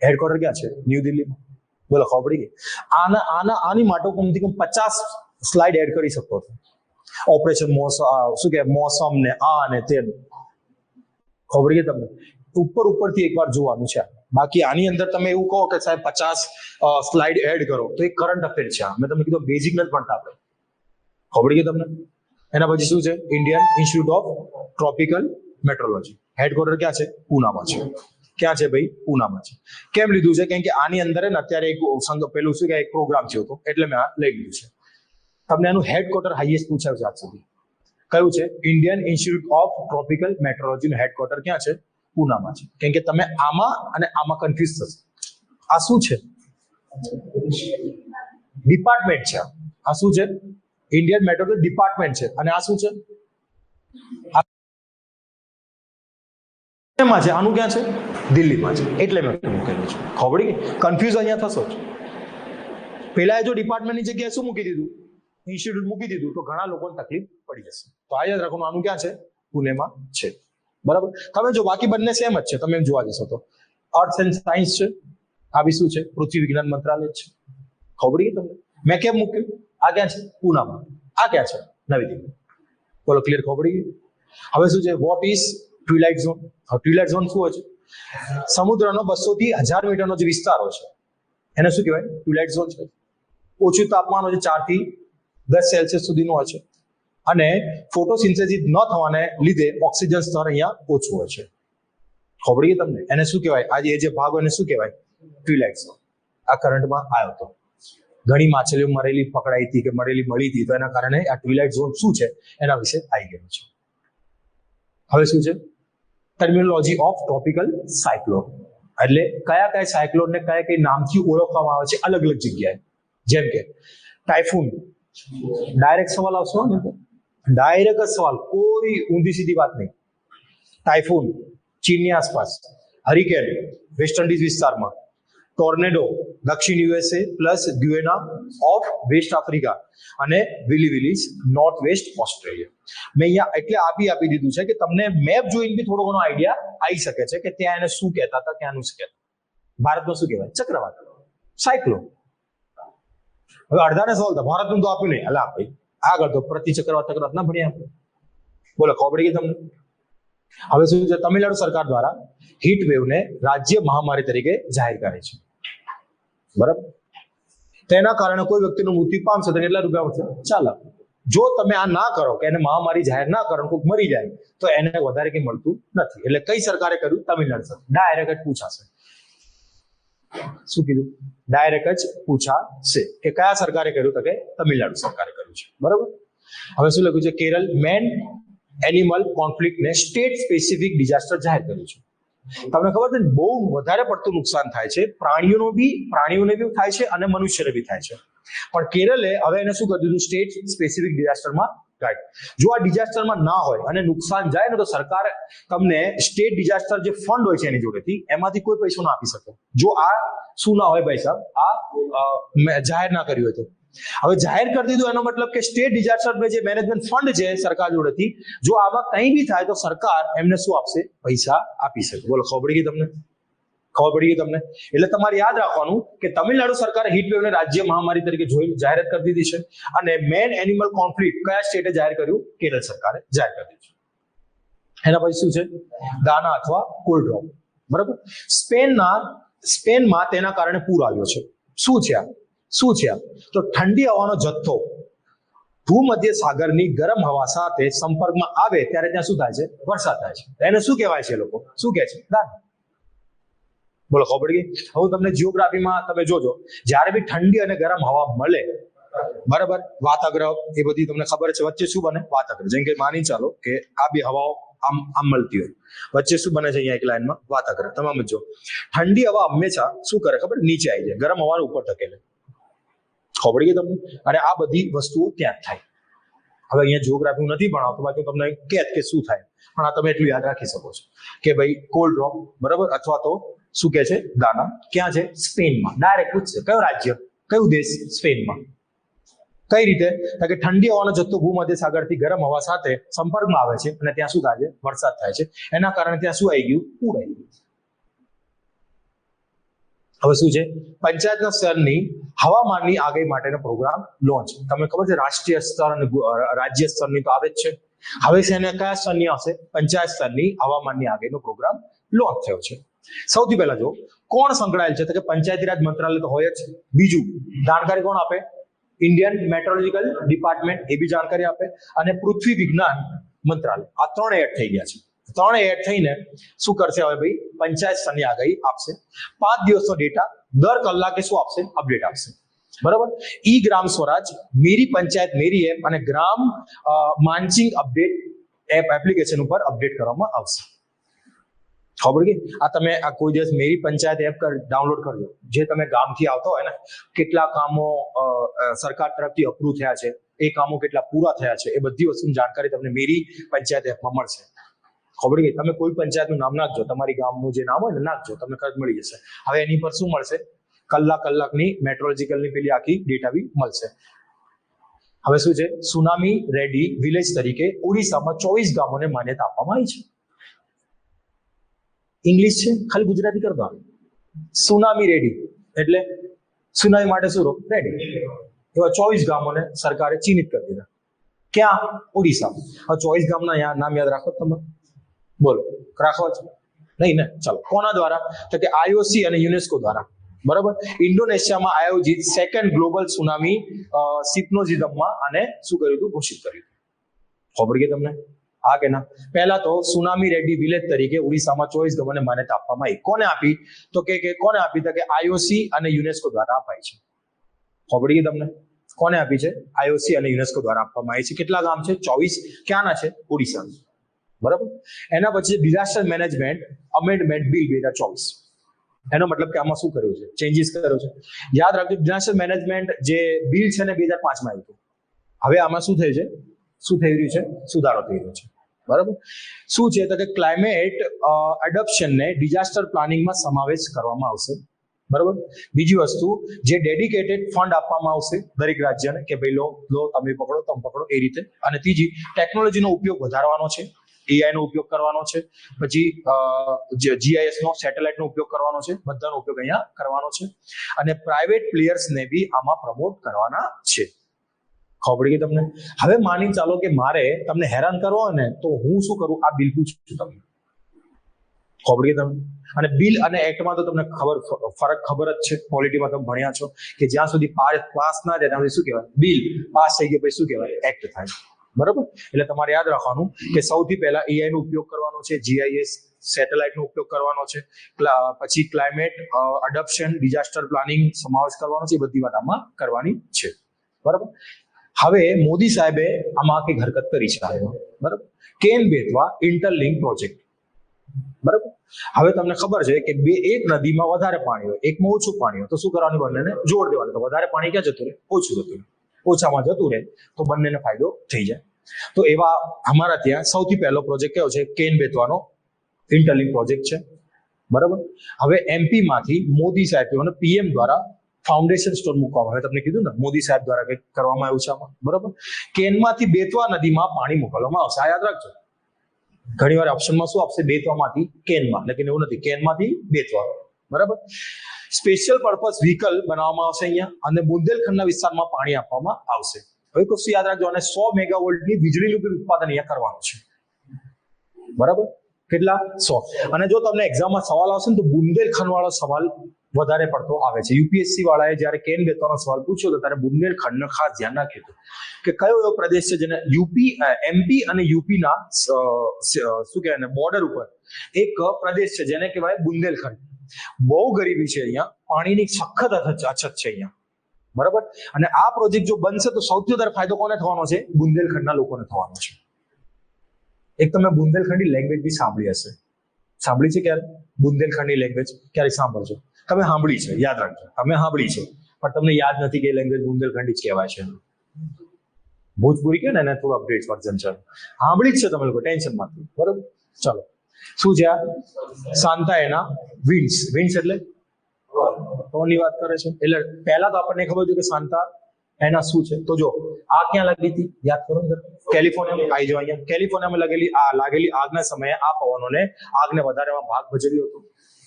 Speaker 1: Headquarter ક્યાં છે? ન્યૂ દિલ્હીમાં. બોલો, ખબર પડી ગઈ? આની માટે કમથી કમ 50 સ્લાઇડ એડ કરી શકો છો. ઓપરેશન શું કે મોસમ ને આ ને તે. ખબર પડી ગઈ તમને? ઉપરથી એકવાર જોવાનું છે. બાકી આની અંદર તમે એવું કહો કે સાહેબ 50 સ્લાઇડ એડ કરો, તો એ કરંટ અફેર છે. મેં તમને કીધું બેઝિક નથી ભણતા આપણે. ખબર પડી ગઈ તમને? એના પછી શું છે? Indian institute of tropical metrology. Headquarter ક્યાં છે? પૂનામાં છે. ક્યાં છે ભાઈ? પૂનામાં છે. કેમ લીધું છે? કેમ કે આની અંદર અત્યારે એક પેલું શું કે એક પ્રોગ્રામ છે, એટલે મેં આ લઈ લીધું છે. તમને આનું હેડક્વાર્ટર હાઈએસ્ટ પૂછાયું છે આજ સુધી. કયું છે? ઇન્ડિયન ઇન્સ્ટિટ્યૂટ ઓફ ટ્રોપિકલ મેટ્રોલોજીનું હેડક્વાર્ટર ક્યાં છે? પૂનામાં છે. કેમ કે તમે આમાં અને આમાં કન્ફ્યુઝ થશે. આ શું છે? ડિપાર્ટમેન્ટ છે. આ શું છે? ઇન્ડિયન મેટ્રોલોજી ડિપાર્ટમેન્ટ છે. અને આ શું છે? એમાં છે. આનું ક્યાં છે? દિલ્હીમાં છે. એટલે મેં મૂકેલું છે. ખબર પડી ગઈ? કન્ફ્યુઝ અહીંયા થશો જ. પેલા જો ડિપાર્ટમેન્ટની જગ્યાએ શું મૂકી દીધું, ઇન્સ્ટિટ્યૂટ મૂકી દીધું, તો ઘણા લોકોને તકલીફ પડી જશે. તો આ યાદ રાખવાનું, આનું ક્યાં છે? પુણેમાં છે. બરાબર. તમે જો બાકી બંને સેમ જ છે, તમે એમ જોવા જશો તો. અર્થ એન્ડ સાયન્સ છે. આ બી શું છે? પૃથ્વી વિજ્ઞાન મંત્રાલય છે. ખબર પડી ગઈ તમને? મેં કેમ મૂક્યું? આ ક્યાં છે? પૂનામાં. આ ક્યાં છે? નવી દિલ્હી. બોલો, ક્લિયર? ખબર પડી ગઈ? હવે શું છે? What is twilight zone? Twilight zone શું હોય છે? સમુદ્રનો 200 થી 1000 મીટરનો જે વિસ્તાર હોય છે, એને શું કહેવાય? ટ્વિલાઇટ ઝોન છે. ઓછું તાપમાન હોય છે, 4 થી 10 સેલ્સિયસ સુધીનું હોય છે, અને ફોટોસિન્થેસિસ ન થવાને લીધે ઓક્સિજન સ્તર અહીંયા ઓછું હોય છે. ખબર પડી ગઈ તમને? એને શું કહેવાય? આજે એ જે ભાગ હોય એને શું કહેવાય? ટ્વિલાઇટ ઝોન. આ કરંટમાં આવ્યો હતો. ઘણી માછલીઓ મરેલી પકડાઈ હતી કે મરેલી મળી હતી, તો એના કારણે આ ટ્વિલાઇટ ઝોન શું છે એના વિશે આવી ગયું છે. હવે શું છે? Terminology of tropical cyclone. એટલે કયા કયા સાયક્લોન ને કયા કયા નામથી ઓળખવામાં આવે છે અલગ અલગ જગ્યાએ. જેમ કે ટાઇફૂન. ડાયરેક્ટ સવાલ આવશે ને? ડાયરેક્ટ જ સવાલ, કોઈ ઊંધી સીધી વાત નહીં. ટાઇફૂન ચીનની આસપાસ, હરિકેન વેસ્ટ ઇન્ડિઝ વિસ્તારમાં, ટોર્નેડો દક્ષિણ USA plus Guinea of West Africa, અને વિલીવિલીસ નોર્થ વેસ્ટ ઓસ્ટ્રેલિયા. મેં અહીંયા એટલે આપી દીધું છે કે તમને મેપ જોઈને બી થોડો ઘણો આઈડિયા આવી શકે છે કે ત્યાં એને શું કહેતા હતા, ત્યાંનું શું કહેતા. ભારતમાં શું કહેવાય? ચક્રવાત, સાયક્લોન. હવે અડધાને સવાલ હતા, ભારતનું તો આપ્યું નહીં. અલા ભાઈ, આગળ તો પ્રતિ ચક્રવાત ના ભણ્યા આપણે. બોલો, ખબર પડી ગઈ તમને? હવે શું છે? તમિલનાડુ સરકાર દ્વારા હીટ વેવને રાજ્ય મહામારી તરીકે જાહેર કરે છે. બરાબર. તેના કારણે કોઈ વ્યક્તિનું મૃત્યુ પામશે તો કેટલા રૂપિયા મળશે? 4 લાખ. જો તમે આ ના કરો કે એને મહામારી જાહેર ના કરો, કોઈ મરી જાય, તો એને વધારે કંઈ મળતું નથી. એટલે કઈ સરકારે કર્યું? તમિલનાડુ સરકાર. ડાયરેક્ટ જ પૂછાશે. શું કીધું? ડાયરેક્ટ જ પૂછાશે કે કયા સરકારે કર્યું? તો કે તમિલનાડુ સરકારે કર્યું છે. બરાબર. હવે શું લખ્યું છે? કેરળ મેન એનિમલ કોન્ફ્લિક્ટને સ્ટેટ સ્પેસિફિક ડિઝાસ્ટર જાહેર કર્યું છે. તમને ખબર છે? બહુ વધારે પડતું નુકસાન થાય છે. પ્રાણીઓને બી થાય છે અને મનુષ્યને બી થાય છે. પણ કેરલે હવે એને શું કરી દીધું? સ્ટેટ સ્પેસિફિક ડિઝાસ્ટરમાં ગાઈડ. જો આ ડિઝાસ્ટરમાં ના હોય અને નુકસાન જાય ને, તો સરકાર તમને સ્ટેટ ડિઝાસ્ટર જે ફંડ હોય છે એની જોડેથી એમાંથી કોઈ પૈસો ના આપી શકે. જો આ શું ના હોય ભાઈ સાહેબ, આ જાહેર ના કર્યું હોય તો. હવે જાહેર કરી દીધું એનો મતલબ કે સ્ટેટ ડિઝાસ્ટર જે મેનેજમેન્ટ ફંડ છે સરકાર જોડેથી, જો આમાં કંઈ બી થાય તો સરકાર એમને શું આપશે? પૈસા આપી શકે. બોલો, ખબર પડી ગઈ તમને? ખબર પડી ગઈ તમને? એટલે તમારે યાદ રાખવાનું કે તમિલનાડુ સરકારે હીટ વેવને રાજ્ય મહામારી તરીકે જાહેરાત કરી દીધી છે, અને મેન એનિમલ કોન્ફ્લિક્ટ કયા સ્ટેટે જાહેર કર્યું? કેરળ સરકારે જાહેર કરી દીધું છે. એના પછી શું છે? દાના અથવા કોલ્ડ ડ્રોપ. બરાબર. સ્પેનમાં તેના કારણે પૂર આવ્યો છે. શું છે આ? તો ઠંડી હવાનો જથ્થો ભૂમધ્ય સાગરની ગરમ હવા સાથે સંપર્કમાં આવે ત્યારે ત્યાં શું થાય છે? વરસાદ થાય છે. એને શું કહેવાય છે? લોકો શું કહે છે? દાના. બોલો, ખબર પડી ગઈ? હવે તમને જીઓગ્રાફીમાં તમે જોજો, જ્યારે બી ઠંડી અને ગરમ હવા મળે, બરાબર, વાતાગ્રહ એ બધી તમને ખબર છે, વચ્ચે શું બને? વાતાગ્રહ. જેમ કે માની ચાલો કે આ બે હવાઓ આમ મળતી હોય, વચ્ચે શું બને છે? અહીંયા એક લાઈનમાં વાતાગ્રહ. તમે સમજો, ઠંડી હવા હંમેશા શું કરે ખબર? નીચે આવી જાય, ગરમ હવા ઉપર ધકેલે. ખબર પડી ગઈ તમને? અને આ બધી વસ્તુઓ ત્યાં થાય. હવે અહીંયા જીઓગ્રાફી નથી ભણાવતો, બાકી તમને કહેત કે શું થાય, પણ આ તમે એટલું યાદ રાખી શકો છો કે ભાઈ કોલ્ડ ડ્રોપ, બરાબર, અથવા તો શું કહે છે? દાના. ક્યાં છે? સ્પેનમાં. ડાયરેક્ટ પૂછશે કયો રાજ્ય, કયું દેશ? સ્પેનમાં. કઈ રીતે? કે ઠંડી હવાનો જથ્થો ભૂમધ્ય સાગરથી ગરમ હવા સાથે સંપર્કમાં આવે છે અને ત્યાં શું થાય છે? વરસાદ થાય છે. એના કારણે ત્યાં શું આવી ગયું? પૂર આવી ગયું. હવે શું છે? પંચાયતના સ્તરની હવામાનની આગાહી માટેનો પ્રોગ્રામ લોન્ચ. તમને ખબર છે રાષ્ટ્રીય સ્તર અને રાજ્ય સ્તરની તો આવે જ છે. હવે છે કયા સ્તરની આવશે? પંચાયત સ્તરની હવામાનની આગાહીનો પ્રોગ્રામ લોન્ચ થયો છે. સૌથી પહેલા જો કોણ સંકળાયેલ છે? તો કે પંચાયતી રાજ મંત્રાલય તો હોય જ. બીજું જાણકારી કોણ આપે? ઇન્ડિયન મેટ્રોલોજીકલ ડિપાર્ટમેન્ટ, એ બી જાણકારી આપે. અને પૃથ્વી વિજ્ઞાન મંત્રાલય. આ ત્રણ એડ થઈ ગયા છે. ત્રણે એડ થઈને શું કરશે? હવે ભાઈ પંચાયત સ્તરની આગાહી આપશે. 5 દિવસનો ડેટા દર કલાકે શું આપશે? અપડેટ આપશે. બરાબર. ઈ ગ્રામ સ્વરાજ, મેરી પંચાયત મેરી એપ અને ગ્રામ માનચિંગ અપડેટ એપ્લિકેશન ઉપર અપડેટ કરવામાં આવશે. ખબર પડી ગઈ? આ તમે આ કોઈ દિવસ મેરી પંચાયત એપ ડાઉનલોડ કરજો. જે તમે ગામથી આવતા હોય ને, કેટલા કામો સરકાર તરફથી અપ્રૂવ થયા છે, એ કામો કેટલા પૂરા થયા છે, એ બધી વસ્તુની જાણકારી તમને મેરી પંચાયત એપમાં મળશે. ખબર પડી ગઈ? તમે કોઈ પંચાયતનું નામ નાખજો, તમારી ગામનું જે નામ હોય ને નાખજો, તમને ખબર મળી જશે. હવે એની પર શું મળશે? કલાકની મેટ્રોલોજીકલની પેલી આખી ડેટા બી મળશે. હવે શું છે? સુનામી રેડી વિલેજ તરીકે ઓડિશામાં 24 ગામોને માન્યતા આપવામાં આવી છે. ઇંગ્લિશ છે, ખાલી ગુજરાતી કરતા. સુનામી રેડી એટલે સુનામી માટે શું? રેડી. એવા 24 ગામોને સરકારે ચિહ્નિત કરી દીધા. ક્યાં? ઓડિશામાં. હવે 24 ગામના નામ યાદ રાખો તમે. બોલો, રાખવા છે? નહીં ને? ચાલો. કોના દ્વારા? તો કે IOC અને યુનેસ્કો દ્વારા. બરાબર. ઇન્ડોનેશિયામાં આયોજિત સેકન્ડ ગ્લોબલ સુનામી સિમ્પોઝિયમમાં આને શું કર્યું હતું? ઘોષિત કર્યું. ખબર પડી ગઈ તમને? હા કે ના? પહેલા તો સુનામી રેડી વિલેજ તરીકે ઓડિશામાં 24 ગામોને માન્યતા આપવામાં આવી. કોને આપી? તો કે કોને આપી? તો કે IOC અને યુનેસ્કો દ્વારા અપાઈ છે. ખબર પડી ગઈ તમને? કોને આપી છે? IOC અને યુનેસ્કો દ્વારા આપવામાં આવી છે. કેટલા ગામ છે? 24. ક્યાંના છે? ઓડિશાના. બરાબર. એના પછી ડિઝાસ્ટર મેનેજમેન્ટ અમેન્ડમેન્ટ બિલ 2024. એનો મતલબ કે આમાં શું કર્યું છે? ચેન્જીસ કર્યો છે. યાદ રાખજો, ડિઝાસ્ટર મેનેજમેન્ટ જે બિલ છે ને 2005માં આવ્યું હતું. હવે આમાં શું થયું છે? શું થઈ રહ્યું છે? સુધારો થઈ રહ્યો છે. બરાબર. શું છે? તો કે ક્લાઇમેટ એડપ્શનને ડિઝાસ્ટર પ્લાનિંગમાં સમાવેશ કરવામાં આવશે. બરાબર. બીજી વસ્તુ, જે ડેડિકેટેડ ફંડ આપવામાં આવશે દરેક રાજ્યને કે ભાઈ લો તમે પકડો, તમે પકડો, એ રીતે. અને ત્રીજી, ટેકનોલોજીનો ઉપયોગ વધારવાનો છે. AI નો ઉપયોગ કરવાનો છે. પછી GIS નો સેટેલાઇટ નો ઉપયોગ કરવાનો છે. બધાનો ઉપયોગ અહીંયા કરવાનો છે. અને પ્રાઇવેટ પ્લેયર્સને બી આમાં પ્રમોટ કરવાના છે. ખબર પડી ગઈ તમને? હવે માની ચાલો કે મારે તમને હેરાન કરવો હોય ને, તો હું શું કરું? આ બિલ પૂછું છું તમને. ખબર પડી ગઈ તમને? અને બિલ અને એક્ટમાં તો તમને ફરક ખબર જ છે. પોલિટીમાં તમે ભણ્યા છો કે જ્યાં સુધી પાસ ના થાય ત્યાં સુધી શું કહેવાય? બિલ. પાસ થઈ ગયો પછી શું કહેવાય? એક્ટ થાય. બરાબર. એટલે તમારે યાદ રાખવાનું કે સૌથી પહેલા AI નો ઉપયોગ કરવાનો છે, GIS સેટેલાઇટ નો ઉપયોગ કરવાનો છે, પછી ક્લાઇમેટ એડપ્શન ડિઝાસ્ટર પ્લાનિંગ સમાવેશ કરવાનો છે. એ બધી વાત આમાં કરવાની છે. બરાબર. હવે મોદી સાહેબે આમાં આખી હરકત કરી છે. બરાબર. Can Betwa interlink project. બરાબર. હવે તમને ખબર છે કે એક નદીમાં વધારે પાણી હોય, એકમાં ઓછું પાણી હોય, તો શું કરવાનું? બંનેને જોડ દેવાનું. તો વધારે પાણી ક્યાં જતું રહે? ઓછું જતું રહે. ઓછામાં જતું રહે તો બંનેને ફાયદો થઈ જાય. તો એવા અમારા ત્યાં સૌથી પહેલો પ્રોજેક્ટ કયો છે? કેન બેતવાનો ઇન્ટરલિંક પ્રોજેક્ટ છે. બરાબર. હવે MP માંથી મોદી સાહેબ અને PM દ્વારા ફાઉન્ડેશન સ્ટોન મૂકવામાં આવે. તમને કીધું ને, મોદી સાહેબ દ્વારા કંઈક કરવામાં આવ્યું છે આમાં. બરાબર. કેનમાંથી બેતવા નદીમાં પાણી મોકલવામાં આવશે. આ યાદ રાખજો. ઘણી વાર ઓપ્શનમાં શું આપશે? બેતવામાંથી કેનમાં. લેકિન એવું નથી, કેનમાંથી બેતવા. બરાબર. સ્પેશિયલ પર્પઝ વ્હીકલ બનાવવામાં આવશે અહીંયા, અને બુંદેલખંડના વિસ્તારમાં પાણી આપવામાં આવશે. હવે કશું યાદ રાખજો, અને 100 મેગાવોલ્ટની વીજળીનું બી ઉત્પાદન અહીંયા કરવાનું છે. બરાબર, કેટલા 100. અને જો તમને એક્ઝામમાં સવાલ આવશે ને તો બુંદેલખંડ વાળો સવાલ વધારે પડતો આવે છે. યુપીએસસી વાળાએ જ્યારે કેન બેતવાનો સવાલ પૂછ્યો તો ત્યારે બુંદેલખંડનો ખાસ ધ્યાન રાખ્યું હતું કે કયો એવો પ્રદેશ છે જેને યુપી, એમપી અને યુપીના શું કહેવાય બોર્ડર ઉપર એક પ્રદેશ છે જેને કહેવાય બુંદેલખંડ. બહુ ગરીબી છે અહીંયા, પાણીની સખત અછત છે અહીંયા, બરાબર. અને આ પ્રોજેક્ટ જો બનશે તો સૌથી વધારે ફાયદો કોને થવાનો છે? બુંદેલખંડના લોકોને થવાનો છે. એક તમે બુંદેલખંડી લેંગ્વેજ બી સાંભળી હશે. સાંભળી છે ક્યારે બુંદેલખંડી લેંગ્વેજ? ક્યારે સાંભળજો? તમે સાંભળી છે, યાદ રાખજો, તમે સાંભળી છે પણ તમને યાદ નથી કે લેંગ્વેજ બુંદેલખંડી જ કહેવાય છે. ભોજપુરી કે ને એને થોડું અપડેટ વર્ઝન છે. સાંભળી જ છે તમે લોકો, ટેન્શન માંથી, બરાબર. ચલો, શું છે આ? સાન્તા એના વિન્ડ્સ. વિન્ડ્સ એટલે પવનની વાત કરે છે. એટલે પહેલા તો આપણને ખબર છે કે સાન્તા એના શું છે. તો જો આ ક્યાં લાગી હતી? યાદ કરો ને, કેલિફોર્નિયામાં. આવી જાઓ અહીંયા. કેલિફોર્નિયામાં લાગેલી આગના સમયે આ પવનોને આગને વધારેમાં ભાગ ભજવ્યો હતો.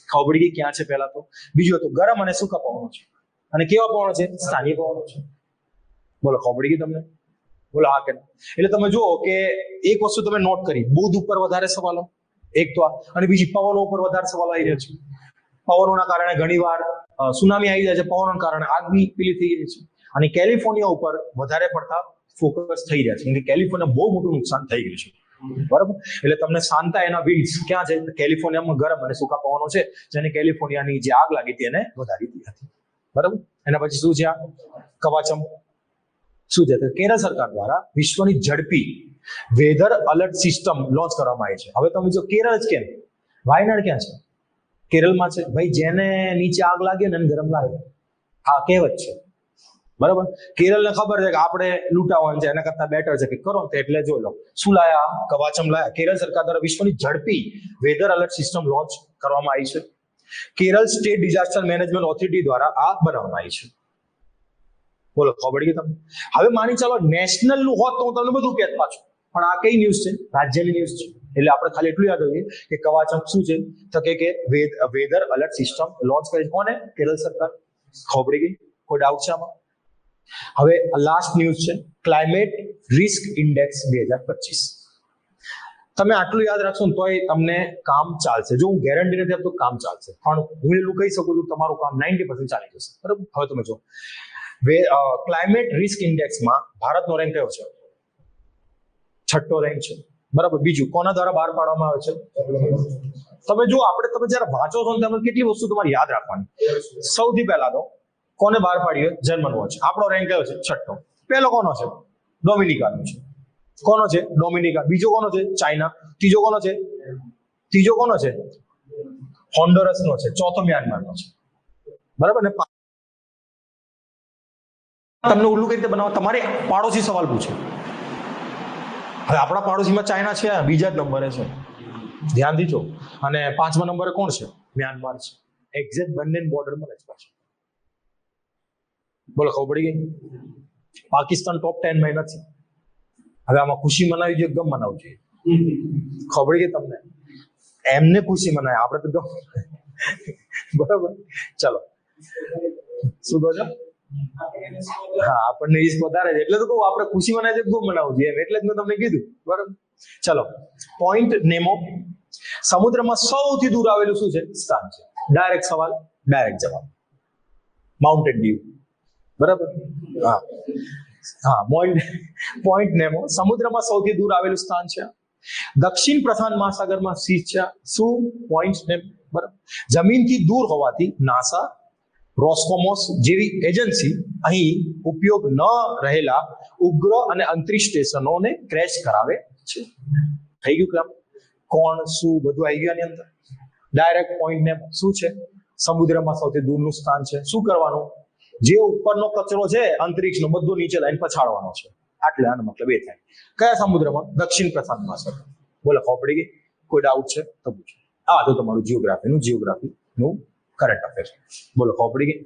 Speaker 1: ખબર પડી ગઈ ક્યાં છે પહેલા તો. બીજું હતું ગરમ અને સૂકા પવનો છે. અને કેવા પવનો છે? સ્થાનિક પવનો છે. બોલો, ખબર પડી ગઈ તમને? બોલો હા કે? એટલે તમે જુઓ કે એક વસ્તુ તમે નોટ કરી, બુધ ઉપર વધારે સવાલો, એક તો આ, અને બીજી પવનો ઉપર વધારે સવાલો આવી રહ્યા છે. પવનોના કારણે ઘણીવાર સુનામી આવી જાય છે, પવનોના કારણે આગ બી પેલી થઈ જાય છે. અને કેલિફોર્નિયા ઉપર વધારે પડતા ફોકસ થઈ રહ્યા છે, કેમ કે કેલિફોર્નિયા બહુ મોટું નુકસાન થઈ ગયું છે, બરાબર. એટલે તમને સાન્તા એના વિન્ડ્સ ક્યાં છે? કેલિફોર્નિયામાં ગરમ અને સૂકા પવનો છે, જેને કેલિફોર્નિયાની જે આગ લાગી હતી એને વધારી દીધી હતી, બરાબર. એના પછી શું છે? આ કવાચમ શું છે? કેરળ સરકાર દ્વારા વિશ્વની ઝડપી વેધર અલર્ટ સિસ્ટમ લોન્ચ કરવામાં આવી છે. હવે તમે જો કેરળ જ કેમ, વાયનાડ ક્યાં છે? કેરળમાં છે. ભાઈ, જેને નીચે આગ લાગે ને એને ગરમ લાગે, આ કહેવત છે, બરાબર. કેરળને ખબર છે કે આપણે લૂંટાવાનું છે, એના કરતા બેટર છે કે કરો તો. એટલે જો લો શું લાયા? કવાચમ લાયા. કેરળ સરકાર દ્વારા વિશ્વની ઝડપી વેધર અલર્ટ સિસ્ટમ લોન્ચ કરવામાં આવી છે. Kerala state disaster management authority દ્વારા આ બનાવવામાં આવી છે. બોલો, ખબર પડી તમને? હવે માની ચાલો નેશનલ નું હોત તો હું તમને બધું કહેત પાછું, પણ આ કઈ ન્યૂઝ છે? રાજ્યની ન્યૂઝ છે. એટલે આપણે ખાલી એટલું યાદ હોઈએ કે કવાચમ શું છે? તો કે વેધર અલર્ટ સિસ્ટમ લોન્ચ કરી કોને? કેરળ સરકાર. ખબર પડી ગઈ? કોઈ ડાઉટ છે આમાં? હવે લાસ્ટ ન્યૂઝ છે ક્લાઇમેટ રિસ્ક ઇન્ડેક્સ 2025. તમે આટલું યાદ રાખશો ને તોય તમને કામ ચાલશે. જો હું ગેરંટી નથી આપતો કામ ચાલશે, પણ હું એટલું કહી શકું છું તમારું કામ 90% ચાલી જશે, બરાબર. હવે તમે જો ક્લાઇમેટ રિસ્ક ઇન્ડેક્સમાં ભારતનો રેન્ક કયો છે? 6ઠ્ઠો રેન્ક છે, બરાબર. બીજું કોના દ્વારા બહાર પાડવામાં આવે છે? તમે જો તમે જયારે વાંચો છો ને તમે કેટલી વસ્તુ તમારે યાદ રાખવાની. સૌથી પહેલા તો કોને બહાર પાડ્યો? German watch. આપણો રેન્ક કયો છે? 6ઠ્ઠો. પહેલો કોનો છે? ડોમિનિકાનો છે. કોનો છે? ડોમિનિકા. બીજો કોનો છે? ચાઇના. ત્રીજો કોનો છે? હોન્ડુરસનો છે. ચોથો મ્યાનમારનો છે, બરાબર. ને તમને ઉલ્લુ કઈ રીતે બનાવો? તમારે પાડોશી સવાલ પૂછે. હવે આપણા પાડોશીમાં ચાઇના છે, બીજા જ નંબરે છે, ધ્યાન દીજો. અને 5મા નંબરે કોણ છે? મ્યાનમાર છે. એક્ઝેક્ટ બંને બોર્ડરમાં જ છે. બોલો, ખબર પડી ગઈ? પાકિસ્તાન ટોપ 10 માં નથી. હવે આમાં ખુશી મનાવી જોઈએ, ગમ મનાવવું જોઈએ? ખબર પડી ગઈ તમને? એમને ખુશી મનાય, આપણે તો ગમ, બરાબર. ચલો, શું કહો છો? હા, આપણને રિસ્ક વધારે છે એટલે તો કહું આપણે ખુશી મનાય છે, ગમ મનાવવું જોઈએ, એટલે જ મેં તમને કીધું, બરાબર. ચલો, પોઈન્ટ નેમો. સમુદ્રમાં સૌથી દૂર આવેલું શું છે? સ્થાન છે. ડાયરેક્ટ સવાલ, ડાયરેક્ટ જવાબ. માઉન્ટેન ડ્યુ, બરાબર. હા, પોઈન્ટ નેમો. સમુદ્રમાં સૌથી દૂર આવેલું સ્થાન છે. દક્ષિણ પ્રશાંત મહાસાગરમાં સ્થિત છે. શું? પોઈન્ટ નેમો, બરાબર. જમીનથી દૂર હોવાથી નાસા, રોસ્કોમોસ જેવી એજન્સી અહીં ઉપયોગ ન રહેલા ઉપગ્રહ અને અંતરિક્ષ સ્ટેશનોને ક્રેશ કરાવે છે. થઈ ગયું કામ? કોણ, શું, બધું આવી ગયું આની અંદર. ડાયરેક્ટ પોઈન્ટ નેમો શું છે? સમુદ્રમાં સૌથી દૂરનું સ્થાન છે. શું કરવાનું? જે ઉપરનો કચરો છે અંતરિક્ષનો બધું નીચે લાઈન પછાડવાનો છે. આટલે આનો મતલબ એ થાય. કયા સમુદ્રમાં? દક્ષિણ પ્રશાંત મહાસાગર. બોલો, ખબર પડી ગઈ? કોઈ ડાઉટ છે તો પૂછો. આ તો તમારું જિયોગ્રાફીનું કરંટ અફેર. બોલો, ખબર પડી ગઈ?